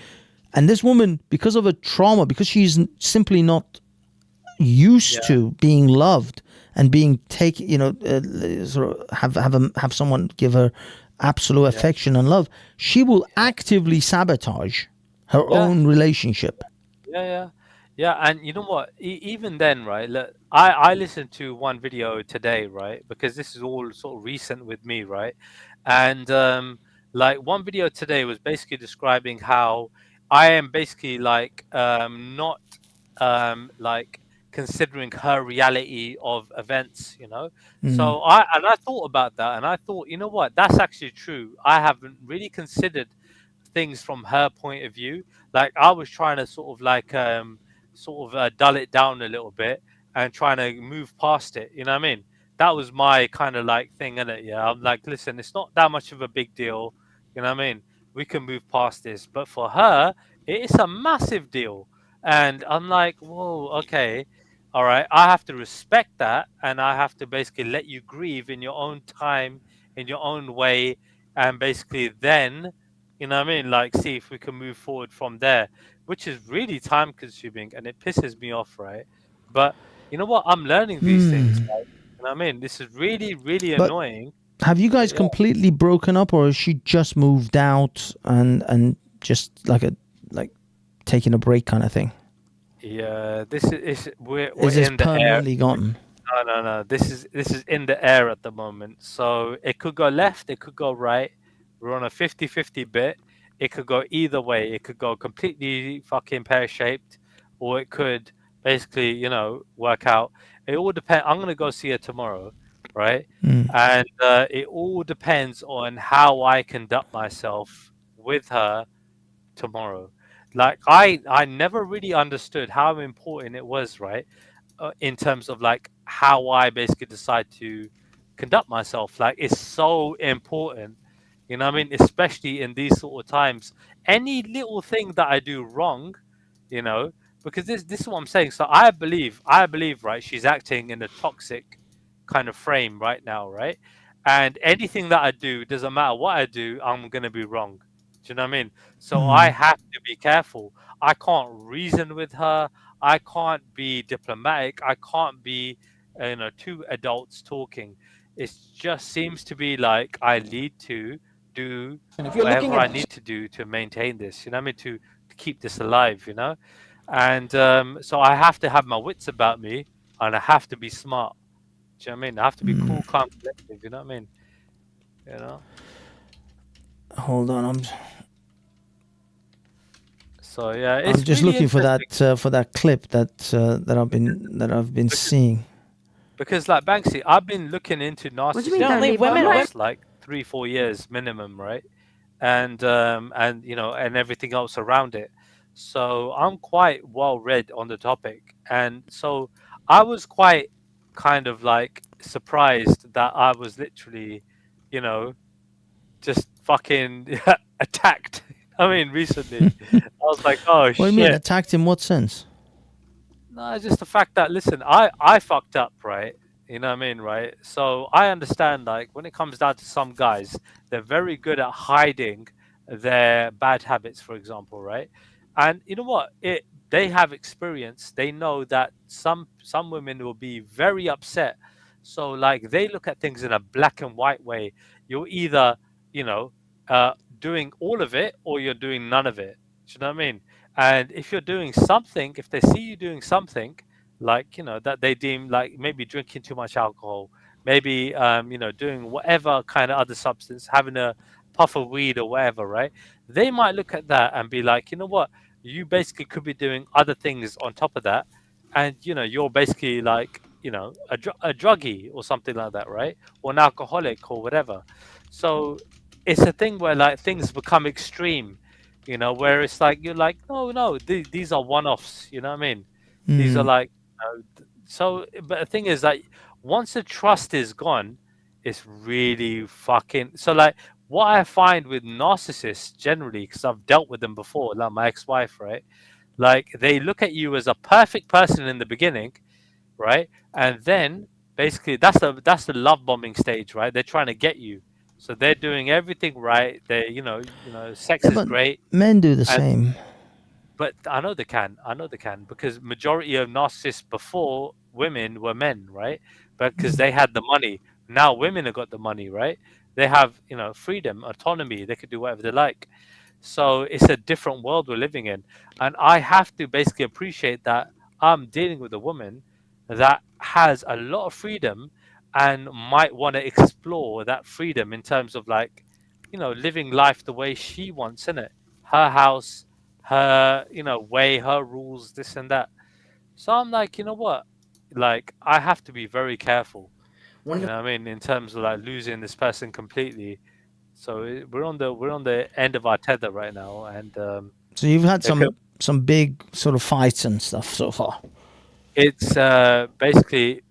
and this woman, because of a trauma, because she's simply not used to being loved and being taken, you know, sort of have someone give her absolute affection and love, she will actively sabotage her own relationship. Yeah, and you know what? Even then, right? Look, I listened to one video today, right? Because this is all sort of recent with me, right? And like one video today was basically describing how I am basically like not like considering her reality of events, you know. Mm. So I thought about that, and I thought, you know what, that's actually true. I haven't really considered things from her point of view. Like I was trying to sort of dull it down a little bit and trying to move past it. You know what I mean? That was my kind of like thing in it. Yeah, I'm like, listen, it's not that much of a big deal. You know what I mean? We can move past this. But for her, it is a massive deal. And I'm like, whoa, okay, all right. I have to respect that, and I have to basically let you grieve in your own time, in your own way, and basically then, you know what I mean? Like, see if we can move forward from there, which is really time consuming and it pisses me off, right? But you know what? I'm learning these things, Hmm. right? You know what I mean? This is really, really But annoying. have you guys Yeah. completely broken up, or has she just moved out and just like taking a break kind of thing? Yeah, this is we're Is this in the air. permanently gone? No. This is in the air at the moment. So it could go left, it could go right. We're on a 50-50 bit. It could go either way. It could go completely fucking pear-shaped, or it could basically, you know, work out. It all depends. I'm gonna go see her tomorrow, right? Mm. And it all depends on how I conduct myself with her tomorrow. Like I never really understood how important it was, right? In terms of like how I basically decide to conduct myself. Like it's so important, you know what I mean? Especially in these sort of times. Any little thing that I do wrong, you know, because this is what I'm saying. So I believe, right, she's acting in a toxic kind of frame right now, right? And anything that I do, doesn't matter what I do, I'm gonna be wrong. Do you know what I mean? So I Mm. have to be careful. I can't reason with her. I can't be diplomatic. I can't be, you know, two adults talking. It just seems to be like I need to do And if you're looking whatever I at need to do to maintain this. You know what I mean? To keep this alive. You know, and so I have to have my wits about me, and I have to be smart. Do you know what I mean? I have to be cool, calm, collective. You know what I mean? You know. Hold on, So yeah, I'm it's just really looking interesting. for that clip that I've been seeing. Because like Banksy, I've been looking into do you mean narcissism don't leave for the women alone? last like 3-4 years minimum, right? And you know, and everything else around it. So I'm quite well read on the topic, and so I was quite kind of like surprised that I was literally, you know, just fucking attacked. I mean, recently, I was like, oh What do you mean shit. attacked in what sense? No, it's just the fact that listen, I fucked up, right? You know what I mean, right? So I understand like when it comes down to some guys, they're very good at hiding their bad habits, for example, right? And you know what? They have experience. They know that some women will be very upset. So like they look at things in a black and white way. You're either, you know, doing all of it or you're doing none of it. Do you know what I mean? And if you're doing something, if they see you doing something, like, you know, that they deem like maybe drinking too much alcohol, maybe, you know, doing whatever kind of other substance, having a puff of weed or whatever, right? They might look at that and be like, you know what, you basically could be doing other things on top of that. And, you know, you're basically like, you know, a druggie or something like that, right? Or an alcoholic or whatever. So it's a thing where like things become extreme, you know, where it's like you're like, no, these are one-offs. You know what I mean? These are Mm. like, so. But the thing is that once the trust is gone, it's really fucking. So like, what I find with narcissists generally, because I've dealt with them before, like my ex-wife, right? Like they look at you as a perfect person in the beginning, right? And then basically that's the love bombing stage, right? They're trying to get you. So they're doing everything right. They, sex Yeah, is but great, men do the and same. but I know they can. I know they can because majority of narcissists before women were men, right? But because they had the money. Now women have got the money, right? They have, freedom, autonomy. They could do whatever they like. So it's a different world we're living in, and I have to basically appreciate that I'm dealing with a woman that has a lot of freedom and might want to explore that freedom in terms of like, living life the way she wants, in it, her house, her way, her rules, this and that. So I'm like, you know what? Like, I have to be very careful. One You know what I mean? In terms of like losing this person completely. So we're on the end of our tether right now, and So you've had it could, some big sort of fights and stuff so far. it's basically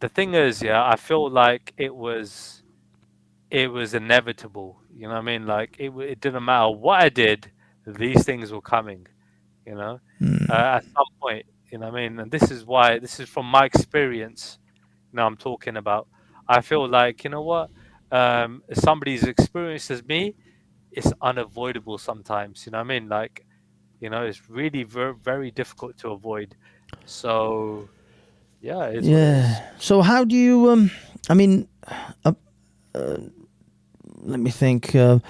the thing is, yeah, I feel like it was inevitable. You know what I mean? Like it didn't matter what I did, these things were coming. You know, at some point. You know what I mean? And this is why this is from my experience. Now I'm talking about. I feel like, you know what? If somebody's experience as me, it's unavoidable sometimes. You know what I mean? Like, you know, it's really very difficult to avoid. So yeah, it's what it is. Yeah. So how do you? I mean, uh, let me think. How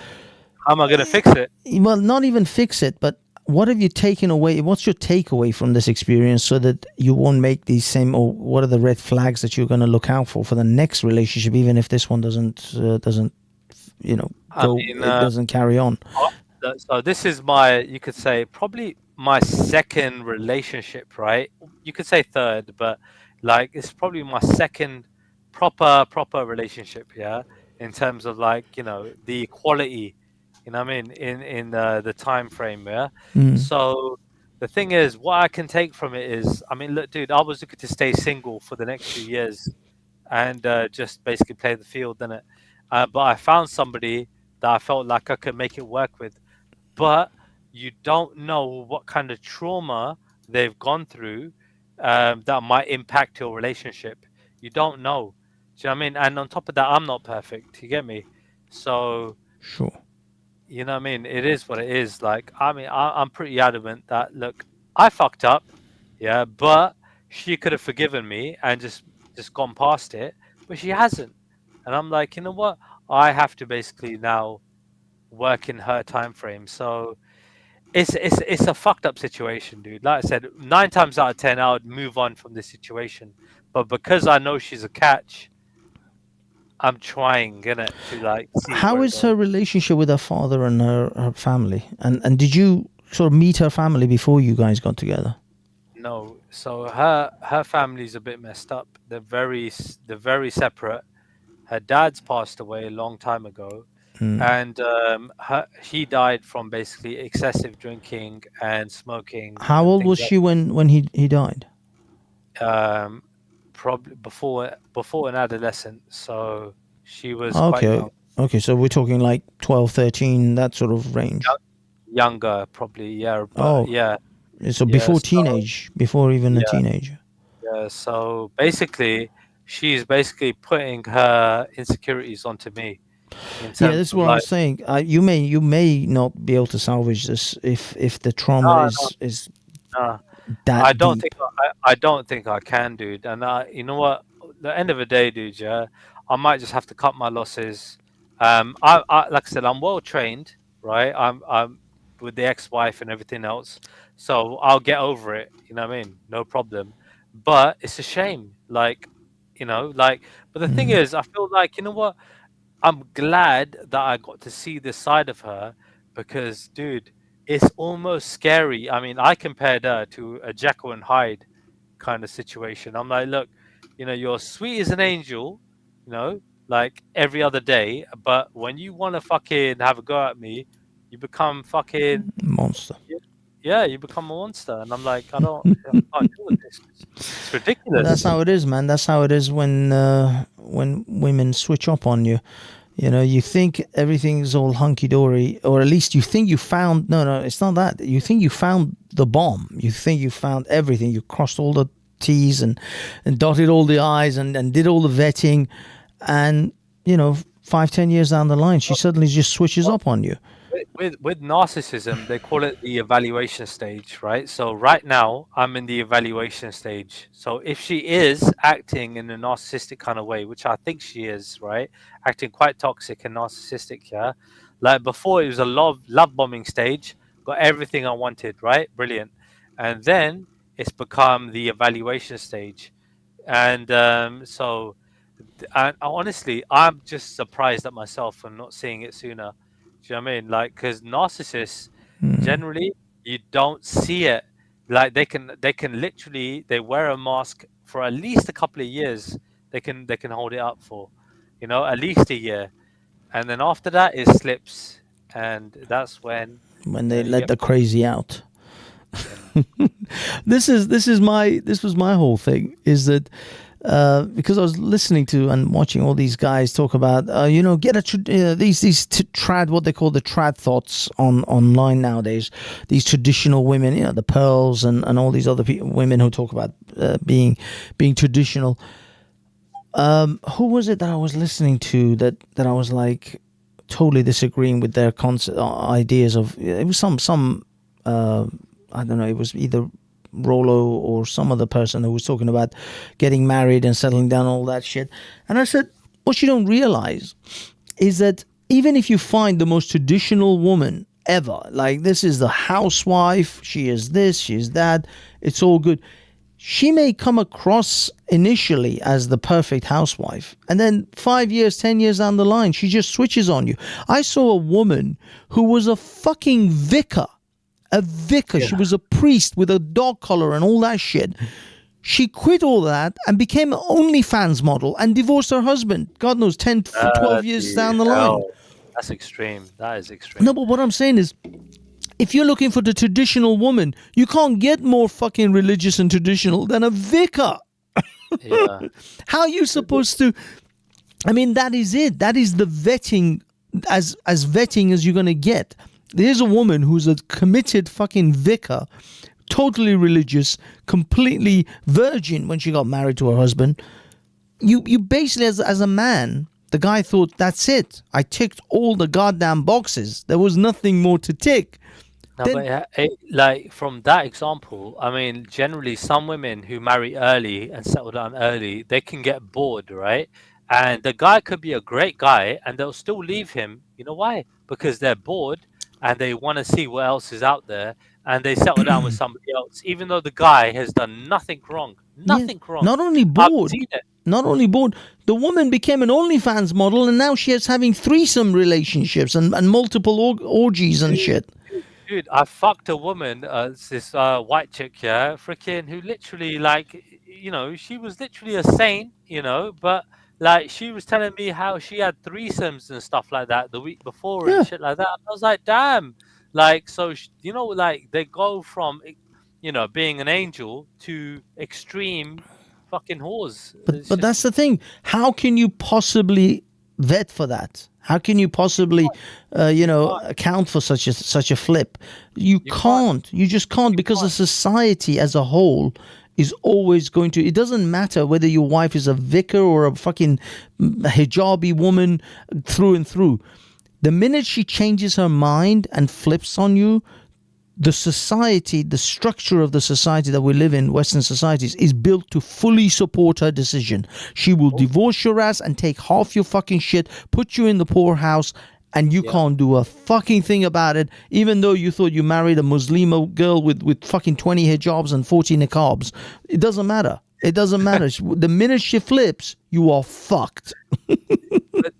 am I gonna fix it? Well, not even fix it, but what have you taken away? What's your takeaway from this experience, so that you won't make these same? Or what are the red flags that you're going to look out for the next relationship, even if this one doesn't, you know, go, it doesn't carry on? So this is my, you could say, probably my second relationship, right? You could say third, but like it's probably my second proper relationship, yeah, in terms of like, you know, the equality, you know what I mean, in the time frame, yeah. So the thing is, what I can take from it is, I mean, look, dude, I was looking to stay single for the next few years and just basically play the field, innit? But I found somebody that I felt like I could make it work with. But you don't know what kind of trauma they've gone through that might impact your relationship. You don't know. Do you know what I mean? And on top of that, I'm not perfect. You get me? So, sure. You know what I mean? It is what it is. Like, I mean, I'm pretty adamant that, look, I fucked up, yeah, but she could have forgiven me and just gone past it, but she hasn't. And I'm like, you know what? I have to basically now work in her time frame. So it's a fucked up situation, dude. Like I said, 9 times out of 10, I would move on from this situation. But because I know she's a catch, I'm trying, innit, to like see How where it is goes. her relationship with her father and her family? And did you sort of meet her family before you guys got together? No, so her family's a bit messed up. They're very separate. Her dad's passed away a long time ago, and he died from basically excessive drinking and smoking How and old things was like she when he died? probably before an adolescent. So she was quite Okay. young, Okay, so we're talking like 12, 13, that sort of range. younger probably. Yeah, but Oh, yeah, so yeah. before So teenage, before even a yeah. teenager. Yeah, so basically, she's basically putting her insecurities onto me in Yeah, terms this is of what I'm like, saying. You may not be able to salvage this if the trauma no, is no, that I don't deep. think I don't think I can, dude. And you know what? At the end of the day, dude, yeah, I might just have to cut my losses. I like I said, I'm well trained, right? I'm with the ex-wife and everything else, so I'll get over it. You know what I mean? No problem. But it's a shame, like, you know, like. But the thing is, I feel like, you know what? I'm glad that I got to see this side of her because, dude, it's almost scary. I mean, I compared her to a Jekyll and Hyde kind of situation. I'm like, look, you know, you're sweet as an angel, you know, like every other day, but when you want to fucking have a go at me, you become fucking Monster. yeah, you become a monster. And I'm like, I can't deal with this. It's But ridiculous. that's how it is, man. That's how it is when women switch up on you. You know, you think everything's all hunky dory, or at least you think you found. No, it's not that. You think you found the bomb. You think you found everything. You crossed all the T's and dotted all the I's and did all the vetting, and you know, 5-10 years down the line, she suddenly just switches up on you. With narcissism, they call it the evaluation stage, right? So right now, I'm in the evaluation stage. So if she is acting in a narcissistic kind of way, which I think she is, right, acting quite toxic and narcissistic, yeah. Like before, it was a love bombing stage, got everything I wanted, right, brilliant, and then it's become the evaluation stage, and so. And honestly, I'm just surprised at myself for not seeing it sooner. Do you know what I mean? Like, because narcissists generally you don't see it Like they can literally, they wear a mask for at least a couple of years. They can hold it up for, at least a year, and then after that it slips, and that's when they you let get the crazy out. This was my whole thing, is that because I was listening to and watching all these guys talk about get these trad, what they call the trad thoughts online nowadays, these traditional women, the pearls and all these other women who talk about being traditional. Who was it that I was listening to that I was like totally disagreeing with their ideas of? It was some I don't know, it was either Rollo or some other person who was talking about getting married and settling down, all that shit. And I said, what you don't realize is that even if you find the most traditional woman ever, like this is the housewife, she is this, she is that, it's all good. She may come across initially as the perfect housewife, and then 5 years, 10 years down the line, she just switches on you. I saw a woman who was a fucking vicar. A vicar. Yeah. She was a priest with a dog collar and all that shit. She quit all that and became an OnlyFans model and divorced her husband. God knows, 10, 12 years down the line. That's extreme. That is extreme. No, but what I'm saying is, if you're looking for the traditional woman, you can't get more fucking religious and traditional than a vicar. Yeah. How are you supposed to... I mean, that is it. That is the vetting, as vetting as you're going to get. There's a woman who's a committed fucking vicar, totally religious, completely virgin when she got married to her husband. You basically, as a man, the guy thought, that's it. I ticked all the goddamn boxes. There was nothing more to tick. No, but like from that example, I mean, generally some women who marry early and settle down early, they can get bored, right? And the guy could be a great guy and they'll still leave him. You know why? Because they're bored. And they want to see what else is out there, and they settle down with somebody else, even though the guy has done nothing wrong. Nothing wrong. Not only bored, the woman became an OnlyFans model, and now she is having threesome relationships and multiple orgies and shit. Dude, I fucked a woman, this white chick, yeah, freaking, who literally, like, she was literally a saint, but... Like, she was telling me how she had threesomes and stuff like that the week before and shit like that. I was like, damn. Like, so, like, they go from, being an angel to extreme fucking whores. But that's the thing. How can you possibly vet for that? How can you possibly, account for such a flip? You can't. You just can't, because the society as a whole is always going to... It doesn't matter whether your wife is a vicar or a fucking hijabi woman through and through. The minute she changes her mind and flips on you, the society, the structure of the society that we live in, Western societies, is built to fully support her decision. She will divorce your ass and take half your fucking shit, put you in the poorhouse, and you can't do a fucking thing about it, even though you thought you married a Muslima girl with fucking 20 hijabs and 40 niqabs. It doesn't matter. It doesn't matter. The minute she flips, you are fucked. But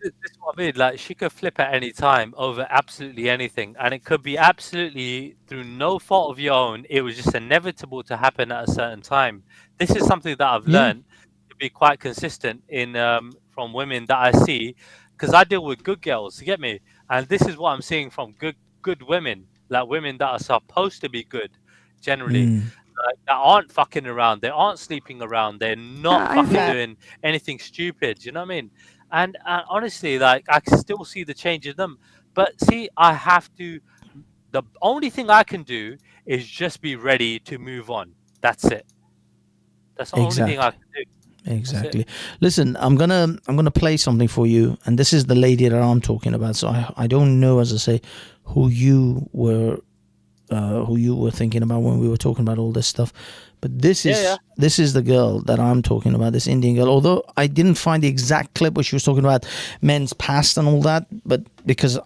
this is what I mean. Like, she could flip at any time over absolutely anything, and it could be absolutely through no fault of your own. It was just inevitable to happen at a certain time. This is something that I've learned to be quite consistent in from women that I see. Because I deal with good girls, you get me? And this is what I'm seeing from good women, like women that are supposed to be good, generally, like, that aren't fucking around, they aren't sleeping around, they're not fucking doing anything stupid, you know what I mean? And honestly, like, I can still see the change in them. But see, the only thing I can do is just be ready to move on. That's it. That's the only thing I can do. Exactly. Listen, I'm gonna play something for you, and this is the lady that I'm talking about. So I don't know, as I say, who you were thinking about when we were talking about all this stuff. But this is the girl that I'm talking about, this Indian girl. Although I didn't find the exact clip where she was talking about men's past and all that, but because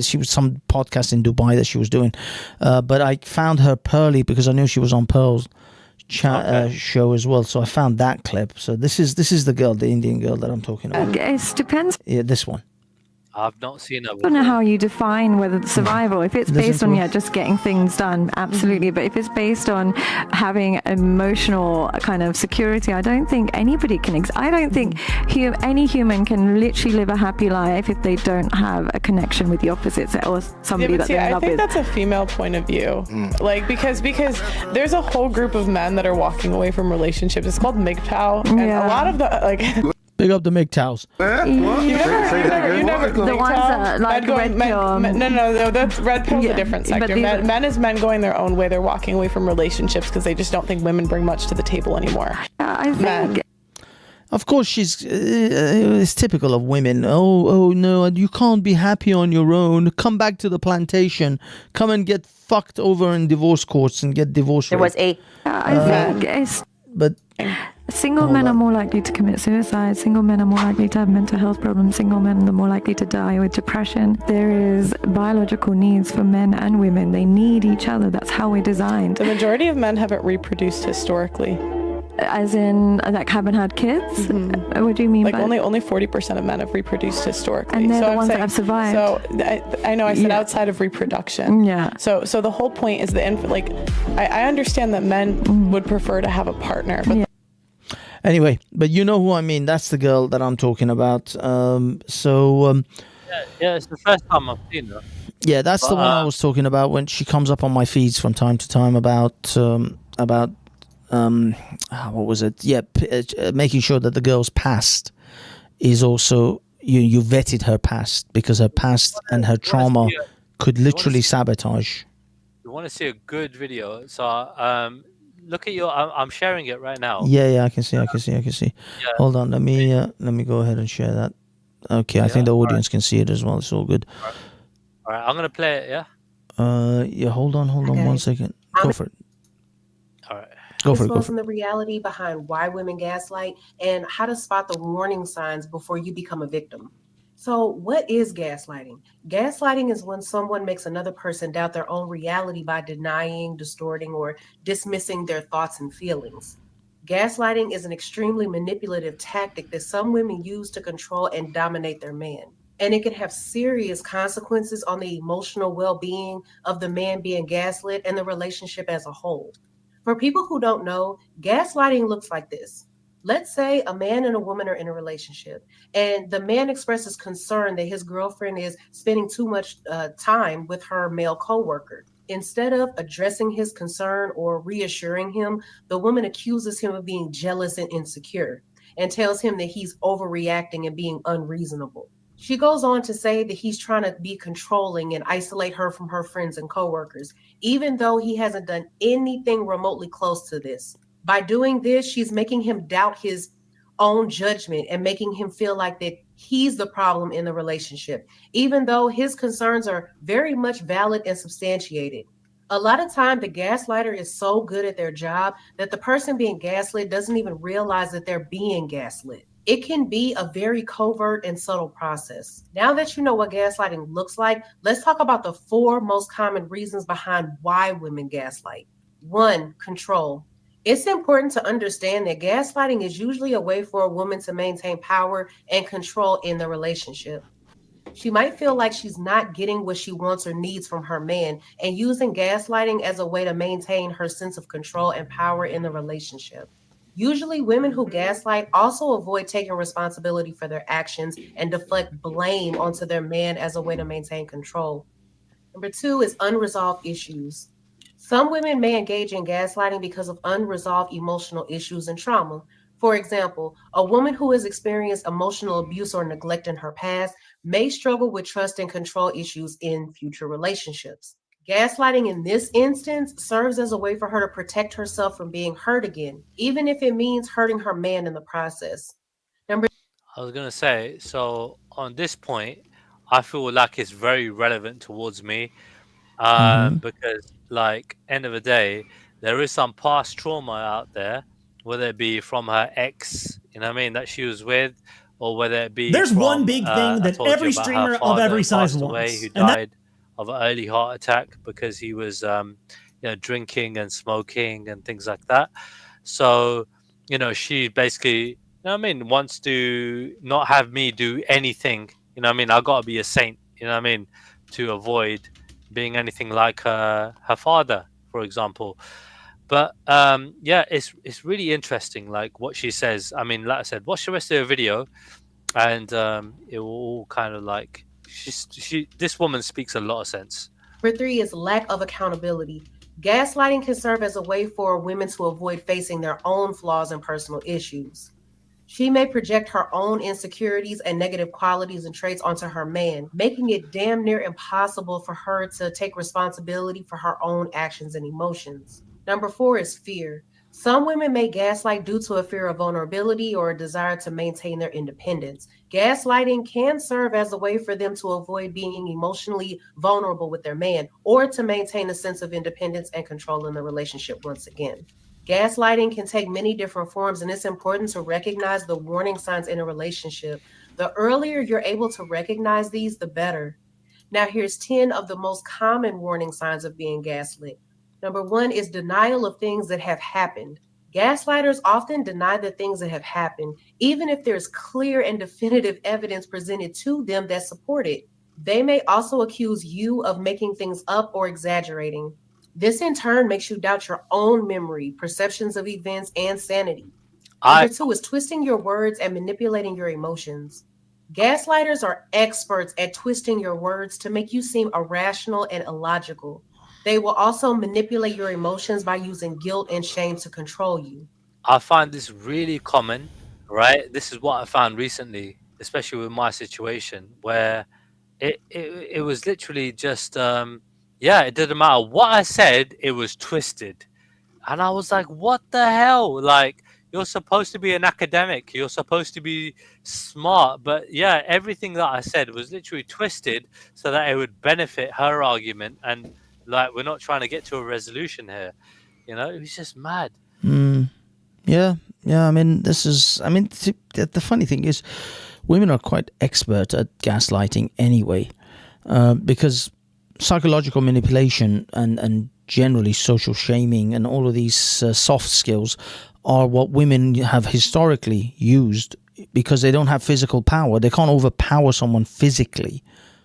she was some podcast in Dubai that she was doing. But I found her Pearly because I knew she was on Pearl's show as well, so I found that clip. So this is the girl, the Indian girl that I'm talking about. It depends. Yeah, this one. I've not seen her I don't know before. how you define whether the survival. If it's Doesn't based on work. just getting things done, absolutely. But if it's based on having emotional kind of security, I don't think anybody can. I don't think any human can literally live a happy life if they don't have a connection with the opposite sex or somebody that they're in I love think with. that's a female point of view. Like because there's a whole group of men that are walking away from relationships. It's called MGTOW, and a lot of the like. Big up the MGTOWs. You never The ones that like red pill. No, that's red pill's a different but sector. these- Men is men going their own way. They're walking away from relationships because they just don't think women bring much to the table anymore. I think. Of course, it's typical of women. Oh no, you can't be happy on your own. Come back to the plantation. Come and get fucked over in divorce courts and get divorced. There was I think it's. But Single men are more likely to commit suicide. Single men are more likely to have mental health problems. Single men are more likely to die with depression. There is biological needs for men and women. They need each other. That's how we're designed. The majority of men haven't reproduced historically. As in, like, haven't had kids? What do you mean Like by only 40% of men have reproduced historically. And they're the I'm ones that saying- have survived. So I know I said Yeah. outside of reproduction. Yeah. So the whole point is I understand that men would prefer to have a partner, but anyway, but you know who I mean. That's the girl that I'm talking about. Yeah, it's the first time I've seen her. Yeah, that's the But, one I was talking about when she comes up on my feeds from time to time about what was it? Yeah, making sure that the girl's past is also you vetted her past, because her past and her trauma could literally sabotage. You want to see a good video? So look at your. I'm sharing it right now. Yeah, I can see. Yeah. Hold on, let me go ahead and share that. Okay, I think the audience can see it as well. It's all good. All right, I'm gonna play it. Yeah. Yeah, hold on 1 second. Go for it. All right. Go for it. Exposing the reality behind why women gaslight and how to spot the warning signs before you become a victim. So, what is gaslighting? Gaslighting is when someone makes another person doubt their own reality by denying, distorting, or dismissing their thoughts and feelings. Gaslighting is an extremely manipulative tactic that some women use to control and dominate their man. And it can have serious consequences on the emotional well-being of the man being gaslit and the relationship as a whole. For people who don't know, gaslighting looks like this. Let's say a man and a woman are in a relationship, and the man expresses concern that his girlfriend is spending too much time with her male coworker. Instead of addressing his concern or reassuring him, the woman accuses him of being jealous and insecure and tells him that he's overreacting and being unreasonable. She goes on to say that he's trying to be controlling and isolate her from her friends and coworkers, even though he hasn't done anything remotely close to this. By doing this, she's making him doubt his own judgment and making him feel like that he's the problem in the relationship, even though his concerns are very much valid and substantiated. A lot of time, the gaslighter is so good at their job that the person being gaslit doesn't even realize that they're being gaslit. It can be a very covert and subtle process. Now that you know what gaslighting looks like, let's talk about the 4 most common reasons behind why women gaslight. 1, control. It's important to understand that gaslighting is usually a way for a woman to maintain power and control in the relationship. She might feel like she's not getting what she wants or needs from her man, and using gaslighting as a way to maintain her sense of control and power in the relationship. Usually, women who gaslight also avoid taking responsibility for their actions and deflect blame onto their man as a way to maintain control. Number 2 is unresolved issues. Some women may engage in gaslighting because of unresolved emotional issues and trauma. For example, a woman who has experienced emotional abuse or neglect in her past may struggle with trust and control issues in future relationships. Gaslighting in this instance serves as a way for her to protect herself from being hurt again, even if it means hurting her man in the process. I was gonna say, so on this point, I feel like it's very relevant towards me, because, like, end of the day, there is some past trauma out there, whether it be from her ex, you know what I mean, that she was with, or whether it be There's one from, big thing I that told you every about her streamer of father every who size passed away, wants, who and that- died of an early heart attack because he was, drinking and smoking and things like that. So, she basically, you know what I mean, wants to not have me do anything, You know what I mean? I got to be a saint, you know what I mean, to avoid being anything like her father, for example. But yeah, it's really interesting, like what she says. I mean, like I said, watch the rest of the video, and it will all kind of like this woman speaks a lot of sense. Number 3 is lack of accountability. Gaslighting can serve as a way for women to avoid facing their own flaws and personal issues. She may project her own insecurities and negative qualities and traits onto her man, making it damn near impossible for her to take responsibility for her own actions and emotions. Number 4 is fear. Some women may gaslight due to a fear of vulnerability or a desire to maintain their independence. Gaslighting can serve as a way for them to avoid being emotionally vulnerable with their man or to maintain a sense of independence and control in the relationship once again. Gaslighting can take many different forms, and it's important to recognize the warning signs in a relationship. The earlier you're able to recognize these, the better. Now, here's 10 of the most common warning signs of being gaslit. Number 1 is denial of things that have happened. Gaslighters often deny the things that have happened, even if there's clear and definitive evidence presented to them that support it. They may also accuse you of making things up or exaggerating. This in turn makes you doubt your own memory, perceptions of events, and sanity. Number 2 is twisting your words and manipulating your emotions. Gaslighters are experts at twisting your words to make you seem irrational and illogical. They will also manipulate your emotions by using guilt and shame to control you. I find this really common, right? This is what I found recently, especially with my situation, where it was literally just yeah, it didn't matter what I said, it was twisted. And I was like, what the hell? Like, you're supposed to be an academic, you're supposed to be smart, but yeah, everything that I said was literally twisted so that it would benefit her argument, and like, we're not trying to get to a resolution here. You know, it was just mad. Yeah. I mean, the funny thing is, women are quite expert at gaslighting anyway, because psychological manipulation and generally social shaming and all of these soft skills are what women have historically used because they don't have physical power. They can't overpower someone physically.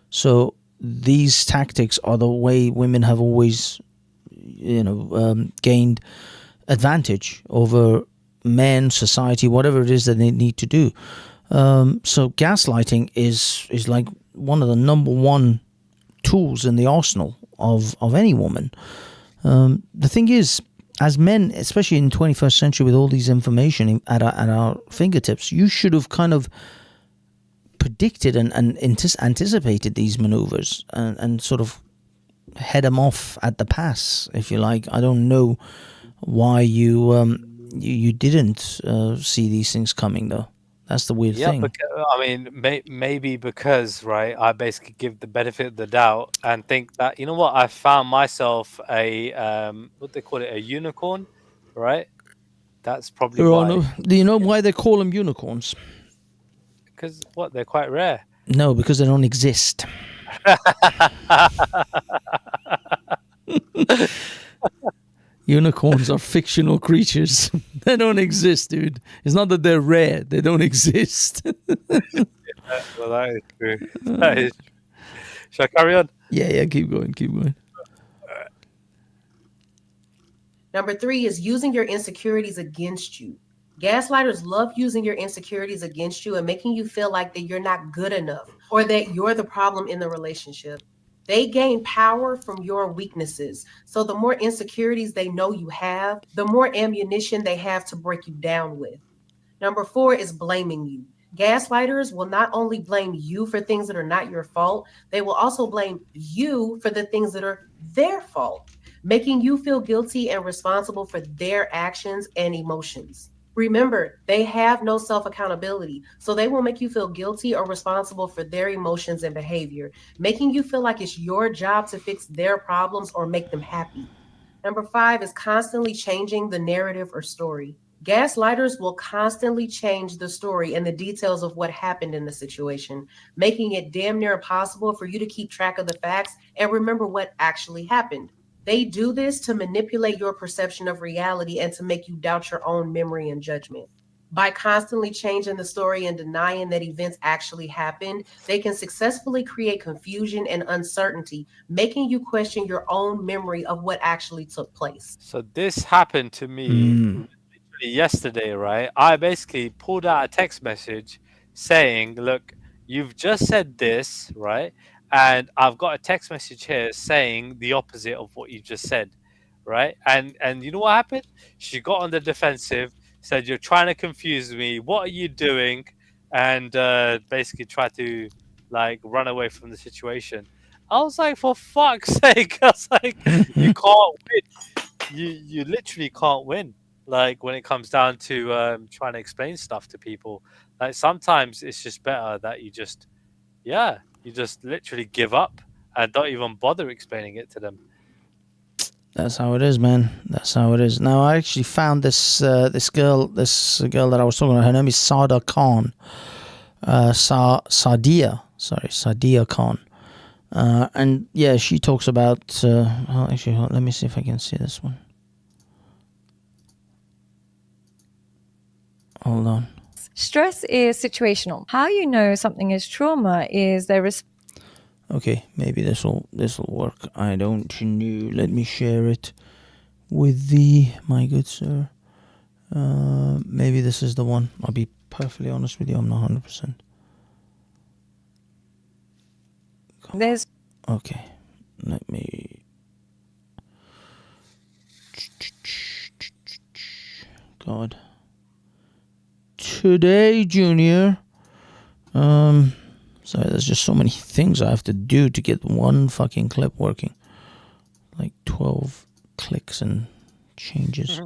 So these tactics are the way women have always, gained advantage over men, society, whatever it is that they need to do. So gaslighting is like one of the number one tools in the arsenal of any woman. The thing is, as men, especially in the 21st century with all these information at our fingertips, you should have kind of predicted and anticipated these maneuvers and sort of head them off at the pass, if you like. I don't know why you didn't see these things coming, though. That's the weird thing. I mean, maybe because, right, I basically give the benefit of the doubt and think that, you know what, I found myself a, what they call it, a unicorn, right? That's probably why. Do you know why they call them unicorns? Because, what, they're quite rare? No, because they don't exist. Unicorns are fictional creatures. They don't exist, dude. It's not that they're rare. They don't exist. Well, that is true. That is true. Shall I carry on? Yeah, keep going. Number 3 is using your insecurities against you. Gaslighters love using your insecurities against you and making you feel like that you're not good enough or that you're the problem in the relationship. They gain power from your weaknesses. So the more insecurities they know you have, the more ammunition they have to break you down with. Number 4 is blaming you. Gaslighters will not only blame you for things that are not your fault, they will also blame you for the things that are their fault, making you feel guilty and responsible for their actions and emotions. Remember, they have no self-accountability, so they will make you feel guilty or responsible for their emotions and behavior, making you feel like it's your job to fix their problems or make them happy. Number 5 is constantly changing the narrative or story. Gaslighters will constantly change the story and the details of what happened in the situation, making it damn near impossible for you to keep track of the facts and remember what actually happened. They do this to manipulate your perception of reality and to make you doubt your own memory and judgment. By constantly changing the story and denying that events actually happened, they can successfully create confusion and uncertainty, making you question your own memory of what actually took place. So this happened to me Mm. literally yesterday, right? I basically pulled out a text message saying, "Look, you've just said this, right? And I've got a text message here saying the opposite of what you just said, right?" And you know what happened? She got on the defensive, said, "You're trying to confuse me. What are you doing?" And basically tried to like run away from the situation. I was like, for fuck's sake! I was like, you can't win. You literally can't win. Like when it comes down to trying to explain stuff to people, like sometimes it's just better that you just, yeah, you just literally give up and don't even bother explaining it to them. That's how it is, man. That's how it is. Now, I actually found this girl that I was talking about. Her name is Sada Khan. Sadia Khan. And yeah, she talks about. Let me see if I can see this one. Hold on. Stress is situational. How you know something is trauma is there is. Okay, maybe this will work. I don't know. Let me share it with my good sir. Maybe this is the one. I'll be perfectly honest with you. I'm not 100%. There's. Okay, let me. God. Today, Junior. Sorry, there's just so many things I have to do to get one fucking clip working. Like 12 clicks and changes.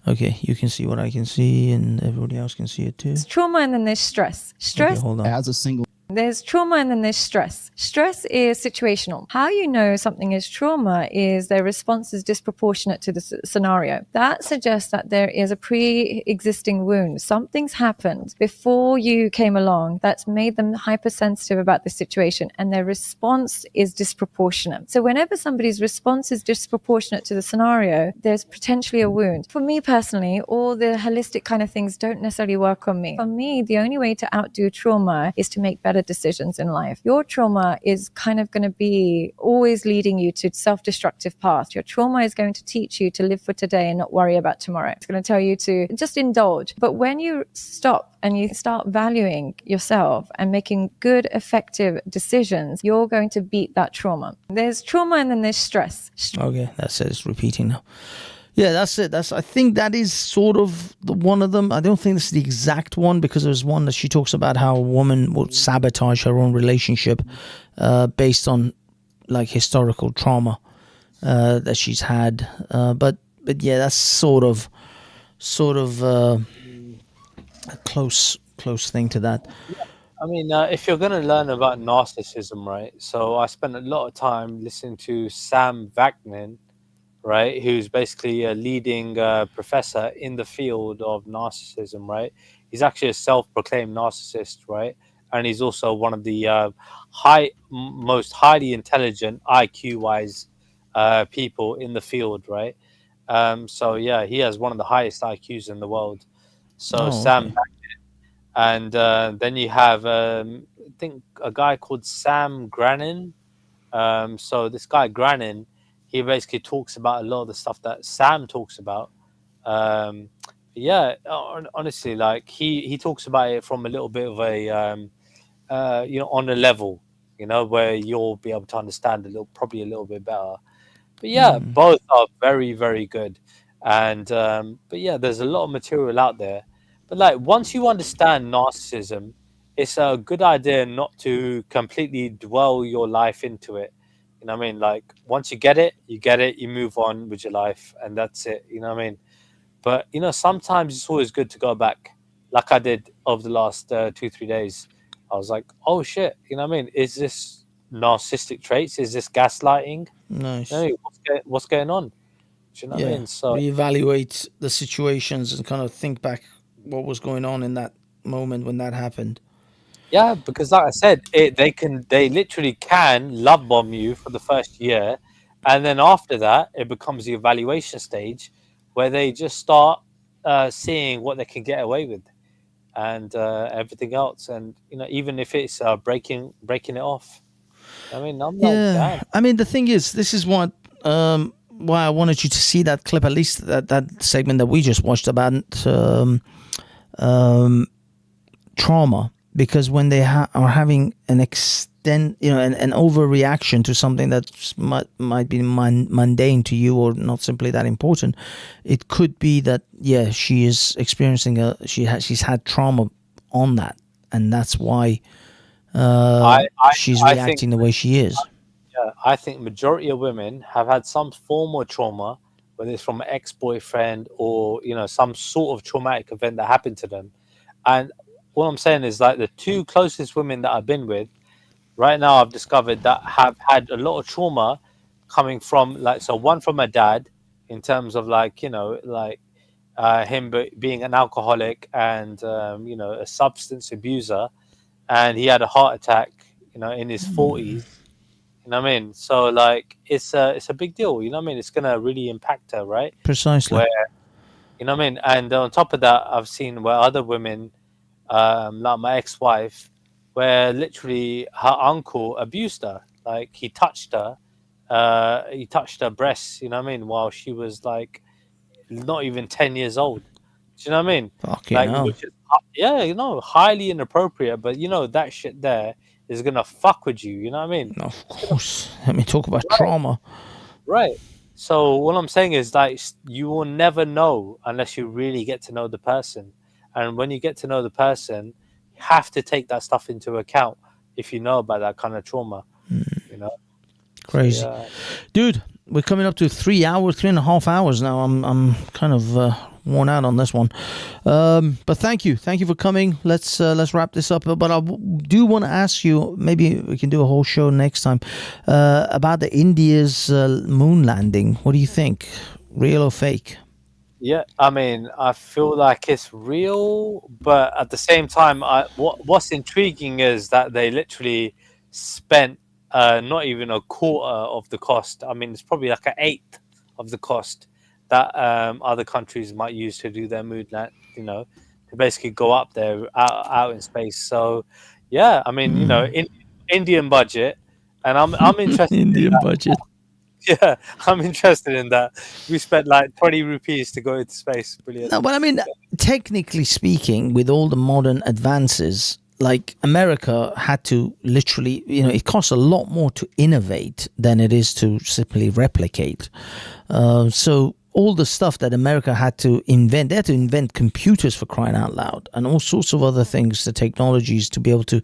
Okay, you can see what I can see, and everybody else can see it too. There's trauma and then there's stress. Stress. Okay, hold on. As a single. There's trauma and then there's stress. Stress is situational. How you know something is trauma is their response is disproportionate to the scenario. That suggests that there is a pre-existing wound. Something's happened before you came along that's made them hypersensitive about the situation, and their response is disproportionate. So whenever somebody's response is disproportionate to the scenario, there's potentially a wound. For me personally, all the holistic kind of things don't necessarily work on me. For me, the only way to outdo trauma is to make better decisions in life. Your trauma is kind of going to be always leading you to self-destructive paths. Your trauma is going to teach you to live for today and not worry about tomorrow. It's going to tell you to just indulge. But when you stop and you start valuing yourself and making good, effective decisions, you're going to beat that trauma. There's trauma and then there's stress. Okay, that's it. It's repeating now. Yeah, that's it. I think that is sort of the one of them. I don't think this is the exact one, because there's one that she talks about how a woman will sabotage her own relationship based on like historical trauma that she's had. But yeah, that's sort of a close thing to that. I mean, if you're going to learn about narcissism, right? So I spent a lot of time listening to Sam Vaknin, right, who's basically a leading professor in the field of narcissism, right? He's actually a self-proclaimed narcissist, right? And he's also one of the most highly intelligent IQ-wise people in the field, right? So yeah, he has one of the highest IQs in the world. So Sam Vaknin. And then you have, I think, a guy called Sam Granin. So this guy Granin, he basically talks about a lot of the stuff that Sam talks about. Yeah, honestly, like he talks about it from a little bit of a, on a level, where you'll be able to understand probably a little bit better. But yeah, both are very, very good. And, but yeah, there's a lot of material out there. But like, once you understand narcissism, it's a good idea not to completely dwell your life into it. You know what I mean? Like, once you get it, you move on with your life, and that's it. You know what I mean? But, sometimes it's always good to go back, like I did over the last 2-3 days. I was like, oh, shit. You know what I mean? Is this narcissistic traits? Is this gaslighting? Nice. What's going on? Do you know what I mean? So reevaluate the situations and kind of think back what was going on in that moment when that happened. Yeah, because like I said, they literally can love bomb you for the first year, and then after that, it becomes the evaluation stage where they just start seeing what they can get away with, and everything else, and even if it's breaking it off. I mean, I'm like, Yeah, damn. I mean, the thing is, this is why I wanted you to see that clip, at least that segment that we just watched about trauma, because when they are having an an overreaction to something that might be mundane to you or not simply that important, it could be that she is experiencing she's had trauma on that, and that's why she's reacting the way she is. Yeah, I think majority of women have had some form of trauma, whether it's from an ex-boyfriend or some sort of traumatic event that happened to them. And what I'm saying is, like, the two closest women that I've been with right now, I've discovered that have had a lot of trauma coming from, like, so one from my dad, in terms of him being an alcoholic and a substance abuser, and he had a heart attack in his 40s. You know what I mean? So, like, it's a big deal. You know what I mean? It's gonna really impact her, right? Precisely. Where, you know what I mean? And on top of that, I've seen where other women, like my ex-wife, where literally her uncle abused her. Like, he touched her breasts. You know what I mean? While she was like not even 10 years old. Do you know what I mean? Fucking Like, hell. which is, highly inappropriate. But that shit there is gonna fuck with you. You know what I mean? Of course. Let me talk about trauma. Right. So what I'm saying is, like, you will never know unless you really get to know the person. And when you get to know the person, you have to take that stuff into account if you know about that kind of trauma. Crazy. So, yeah. Dude, we're coming up to 3.5 hours now. I'm kind of worn out on this one, but thank you for coming. Let's wrap this up. But I do want to ask you, maybe we can do a whole show next time, about the India's moon landing. What do you think, real or fake? Yeah, I mean, I feel like it's real, but at the same time, what's intriguing is that they literally spent not even a quarter of the cost. I mean, it's probably like an eighth of the cost that other countries might use to do their moon land, to basically go up there out in space. So, yeah, I mean, Indian budget, and I'm interested. Indian budget. Yeah, I'm interested in that. We spent like 20 rupees to go into space. Brilliant. No, but I mean, technically speaking, with all the modern advances, like, America had to literally, it costs a lot more to innovate than it is to simply replicate. So all the stuff that America had to invent, they had to invent computers, for crying out loud, and all sorts of other things, the technologies to be able to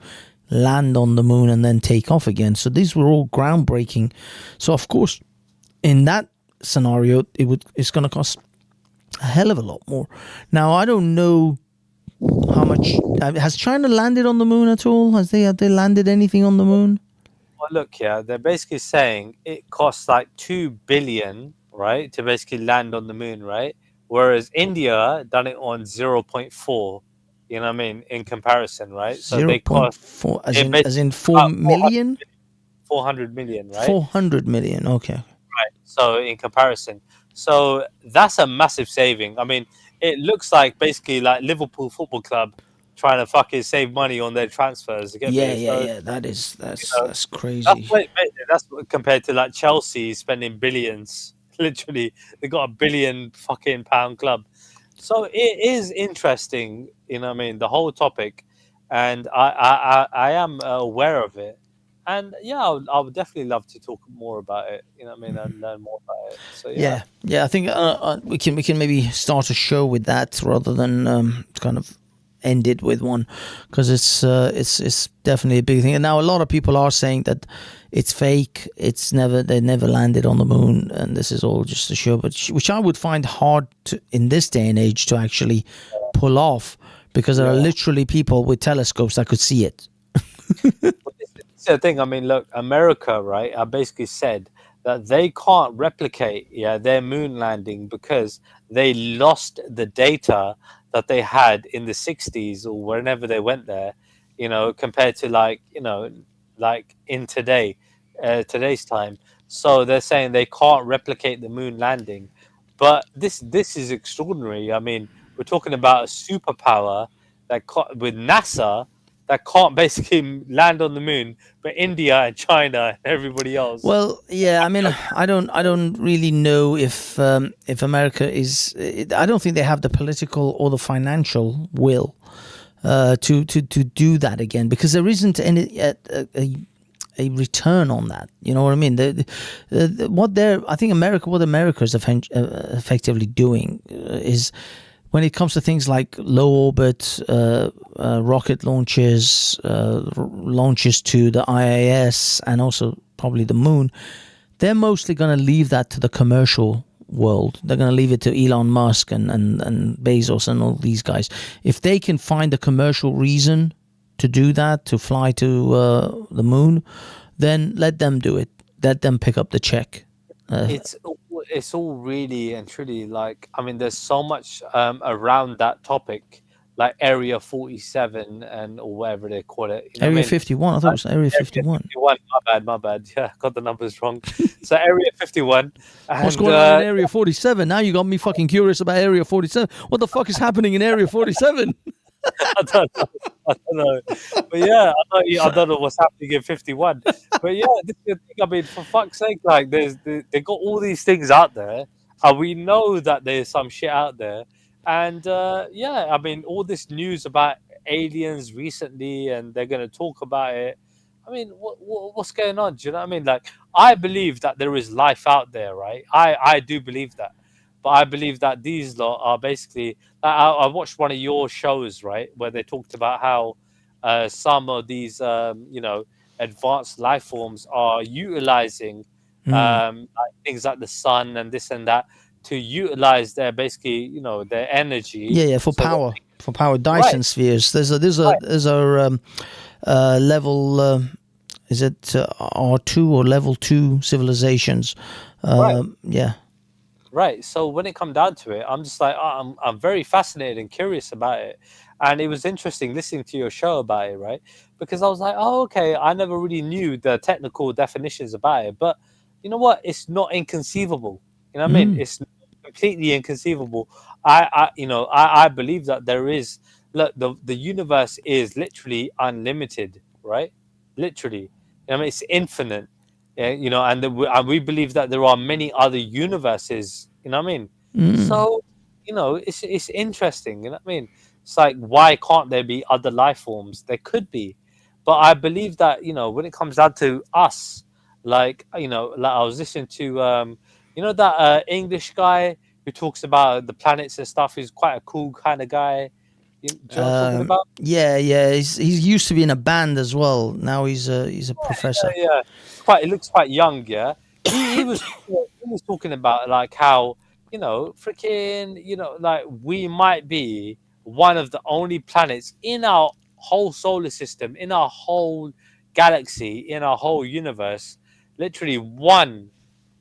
land on the moon and then take off again. So these were all groundbreaking. So of course, in that scenario, it's going to cost a hell of a lot more. Now, I don't know how much has China landed on the moon at all? Have they landed anything on the moon? Well, look, yeah, they're basically saying it costs like 2 billion, right, to basically land on the moon, right? Whereas India done it on 0.4. You know what I mean? In comparison, right? So they cost 0.4, as in 4 million? 400 million, right? 400 million, okay. Right. So in comparison, so that's a massive saving. I mean, it looks like basically like Liverpool Football Club trying to fucking save money on their transfers. You get me? So, That's crazy. That's compared to like Chelsea spending billions. Literally, they got £1 billion fucking pound club. So it is interesting, you know what I mean, the whole topic, and I am aware of it, and yeah, I would definitely love to talk more about it, you know what I mean, and learn more about it. So yeah. Yeah. I think we can maybe start a show with that rather than kind of end it with one, because it's definitely a big thing. And now a lot of people are saying that it's fake. They never landed on the moon, and this is all just a show. But which I would find hard to, in this day and age, to actually pull off, because there are literally people with telescopes that could see it. It's the thing. I mean, look, America, right? I basically said that they can't replicate their moon landing because they lost the data that they had in the 60s or whenever they went there, compared to like in today's time. So they're saying they can't replicate the moon landing. But this is extraordinary. I mean, We're talking about a superpower with NASA that can't basically land on the moon, but India and China and everybody else. Well, yeah, I mean, I don't really know if America is. I don't think they have the political or the financial will to do that again, because there isn't any a return on that. You know what I mean? I think what America is effectively doing is, when it comes to things like low orbit rocket launches, launches to the IIS, and also probably the moon, they're mostly going to leave that to the commercial world. They're going to leave it to Elon Musk and Bezos and all these guys. If they can find a commercial reason to do that, to fly to the moon, then let them do it. Let them pick up the check. It's all really and truly like, I mean, there's so much around that topic, like Area 47 and or whatever they call it. You know Area 51. I thought it was Area 51. 51. My bad. Yeah, got the numbers wrong. So Area 51. What's going on in Area 47? Now you got me fucking curious about Area 47. What the fuck is happening in Area 47? I don't know. But yeah, I don't know what's happening in 51. But yeah, this is the thing. I mean, for fuck's sake, like they got all these things out there, and we know that there's some shit out there. And yeah, I mean, all this news about aliens recently, and they're going to talk about it. I mean, what's going on? Do you know what I mean? Like, I believe that there is life out there, right? I do believe that. But I believe that these lot are basically. I watched one of your shows, right, where they talked about how some of these, advanced life forms are utilizing like things like the sun and this and that to utilize their basically, their energy. Yeah, for power, Dyson spheres. There's a level. Is it R2 or level 2 civilizations? Yeah. Right. So when it come down to it, I'm just like, I'm very fascinated and curious about it. And it was interesting listening to your show about it, right? Because I was like, oh, okay, I never really knew the technical definitions about it. But you know what? It's not inconceivable. You know what I mean? It's completely inconceivable. I believe that there is, look, the universe is literally unlimited, right? Literally. I mean, it's infinite. Yeah, and we believe that there are many other universes. You know what I mean? So, it's interesting. You know what I mean? It's like, why can't there be other life forms? There could be, but I believe that when it comes down to us, like I was listening to that English guy who talks about the planets and stuff. He's quite a cool kind of guy. Do you know what I'm talking about? Yeah. He's used to be in a band as well. Now he's a professor. Yeah. He looks quite young. Yeah. He was talking about like how like we might be one of the only planets in our whole solar system, in our whole galaxy, in our whole universe, literally one,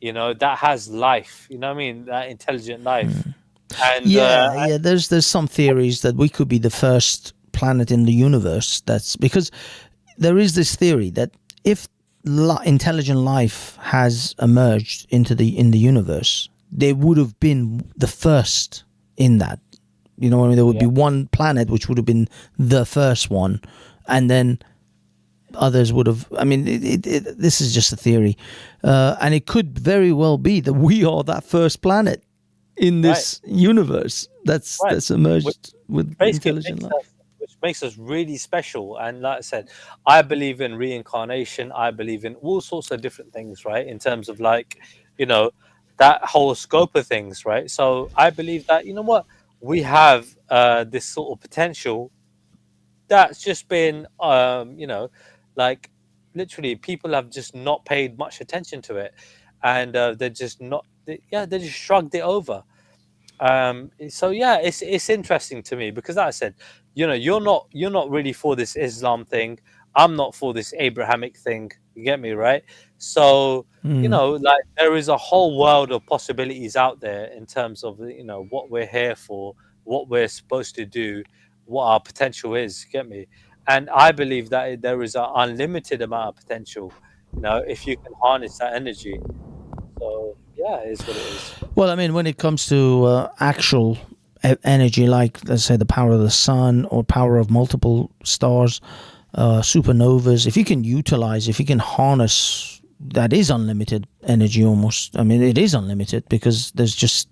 that has life. You know what I mean? That intelligent life. And there's some theories that we could be the first planet in the universe. That's because there is this theory that if intelligent life has emerged in the universe, they would have been the first in that. You know what I mean? There would be one planet which would have been the first one, and then others would have. I mean, this is just a theory, and it could very well be that we are that first planet in this universe that's emerged with intelligent life. Which makes us really special. And like I said, I believe in reincarnation. I believe in all sorts of different things, right? In terms of like, that whole scope of things, right? So I believe that, we have this sort of potential that's just been, like literally people have just not paid much attention to it. And they're just not, they just shrugged it over. So yeah, it's interesting to me because, like I said, you're not really for this Islam thing. I'm not for this Abrahamic thing. You get me, right? So like there is a whole world of possibilities out there in terms of what we're here for, what we're supposed to do, what our potential is. You get me? And I believe that there is an unlimited amount of potential. If you can harness that energy. So yeah, it is what it is. Well, I mean, when it comes to actual energy, like let's say the power of the sun or power of multiple stars, supernovas. If you can utilize, if you can harness, that is unlimited energy almost. I mean, it is unlimited because there's just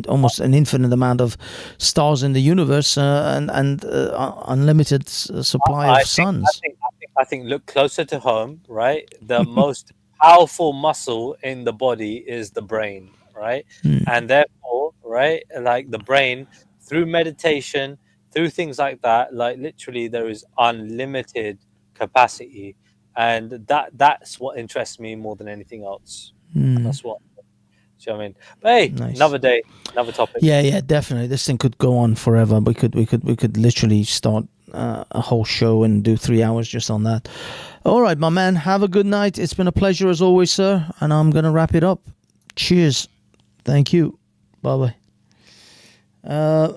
almost an infinite amount of stars in the universe, and unlimited supply of suns. I think look closer to home, right? The most powerful muscle in the body is the brain, right? And therefore, right, like the brain, through meditation, through things like that, like literally there is unlimited capacity, and that's what interests me more than anything else. And that's what. Do you know what I mean? But hey, Nice. another day, another topic. Yeah, definitely. This thing could go on forever. We could literally start a whole show and do 3 hours just on that. All right, my man. Have a good night. It's been a pleasure as always, sir. And I'm gonna wrap it up. Cheers. Thank you. Bye bye.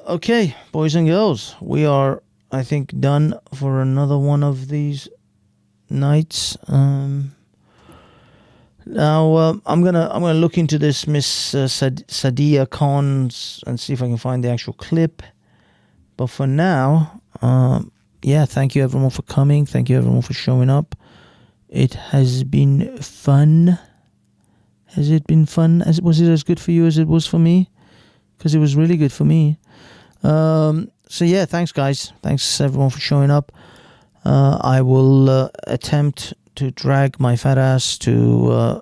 Okay, boys and girls, we are, I think, done for another one of these nights. Now I'm gonna look into this Miss Sadia Khan and see if I can find the actual clip. But for now, yeah, thank you everyone for coming. Thank you everyone for showing up. It has been fun. Has it been fun? Was it as good for you as it was for me? Because it was really good for me. So yeah, thanks guys. Thanks everyone for showing up. I will attempt to drag my fat ass to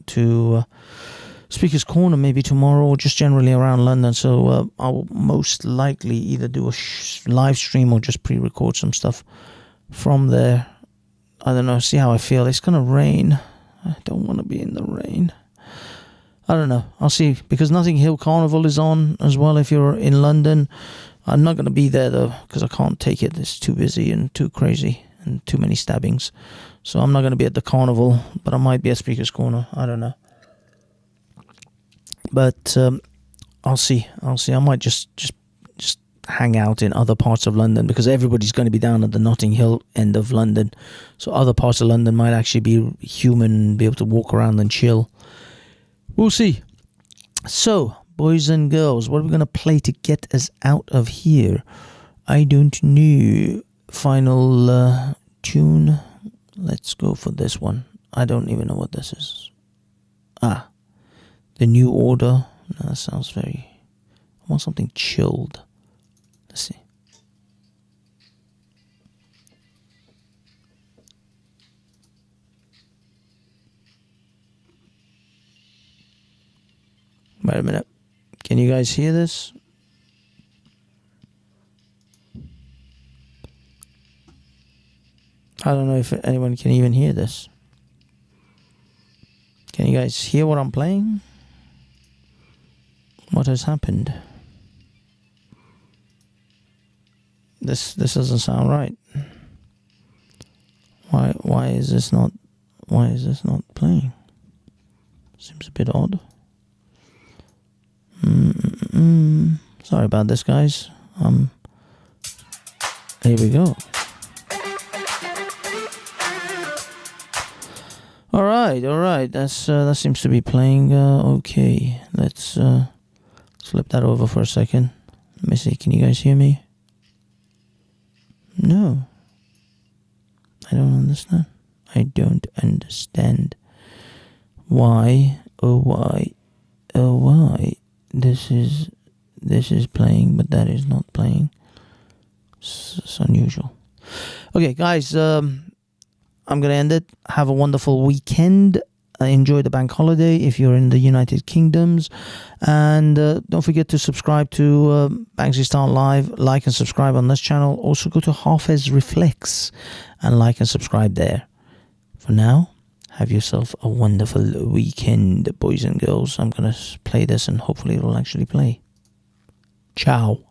to Speaker's Corner maybe tomorrow, or just generally around London. So I'll most likely either do a live stream or just pre-record some stuff from there. I don't know, see how I feel. It's gonna rain. I don't want to be in the rain. I don't know, I'll see, because Notting Hill Carnival is on as well if you're in London. I'm not going to be there though, because I can't take it. It's too busy and too crazy and too many stabbings. So I'm not going to be at the carnival, but I might be at Speaker's Corner. I don't know. But I'll see. I might just hang out in other parts of London, because everybody's going to be down at the Notting Hill end of London. So other parts of London might actually be human and be able to walk around and chill. We'll see. So, boys and girls, what are we going to play to get us out of here? I don't know. Final tune. Let's go for this one. I don't even know what this is. The New Order. No, that sounds very... I want something chilled. Let's see. Wait a minute. Can you guys hear this? I don't know if anyone can even hear this. Can you guys hear what I'm playing? What has happened? This doesn't sound right. Why is this not playing? Seems a bit odd. Sorry about this, guys. Here we go. All right. That seems to be playing. Okay, let's flip that over for a second. Let me see. Can you guys hear me? No. I don't understand. Why? Oh why? This is playing, but that is not playing. It's unusual. Okay, guys. I'm going to end it. Have a wonderful weekend. Enjoy the bank holiday if you're in the United Kingdoms. And don't forget to subscribe to Banksy Style Live. Like and subscribe on this channel. Also go to Hafez Reflex and like and subscribe there. For now, have yourself a wonderful weekend, boys and girls. I'm going to play this and hopefully it will actually play. Ciao.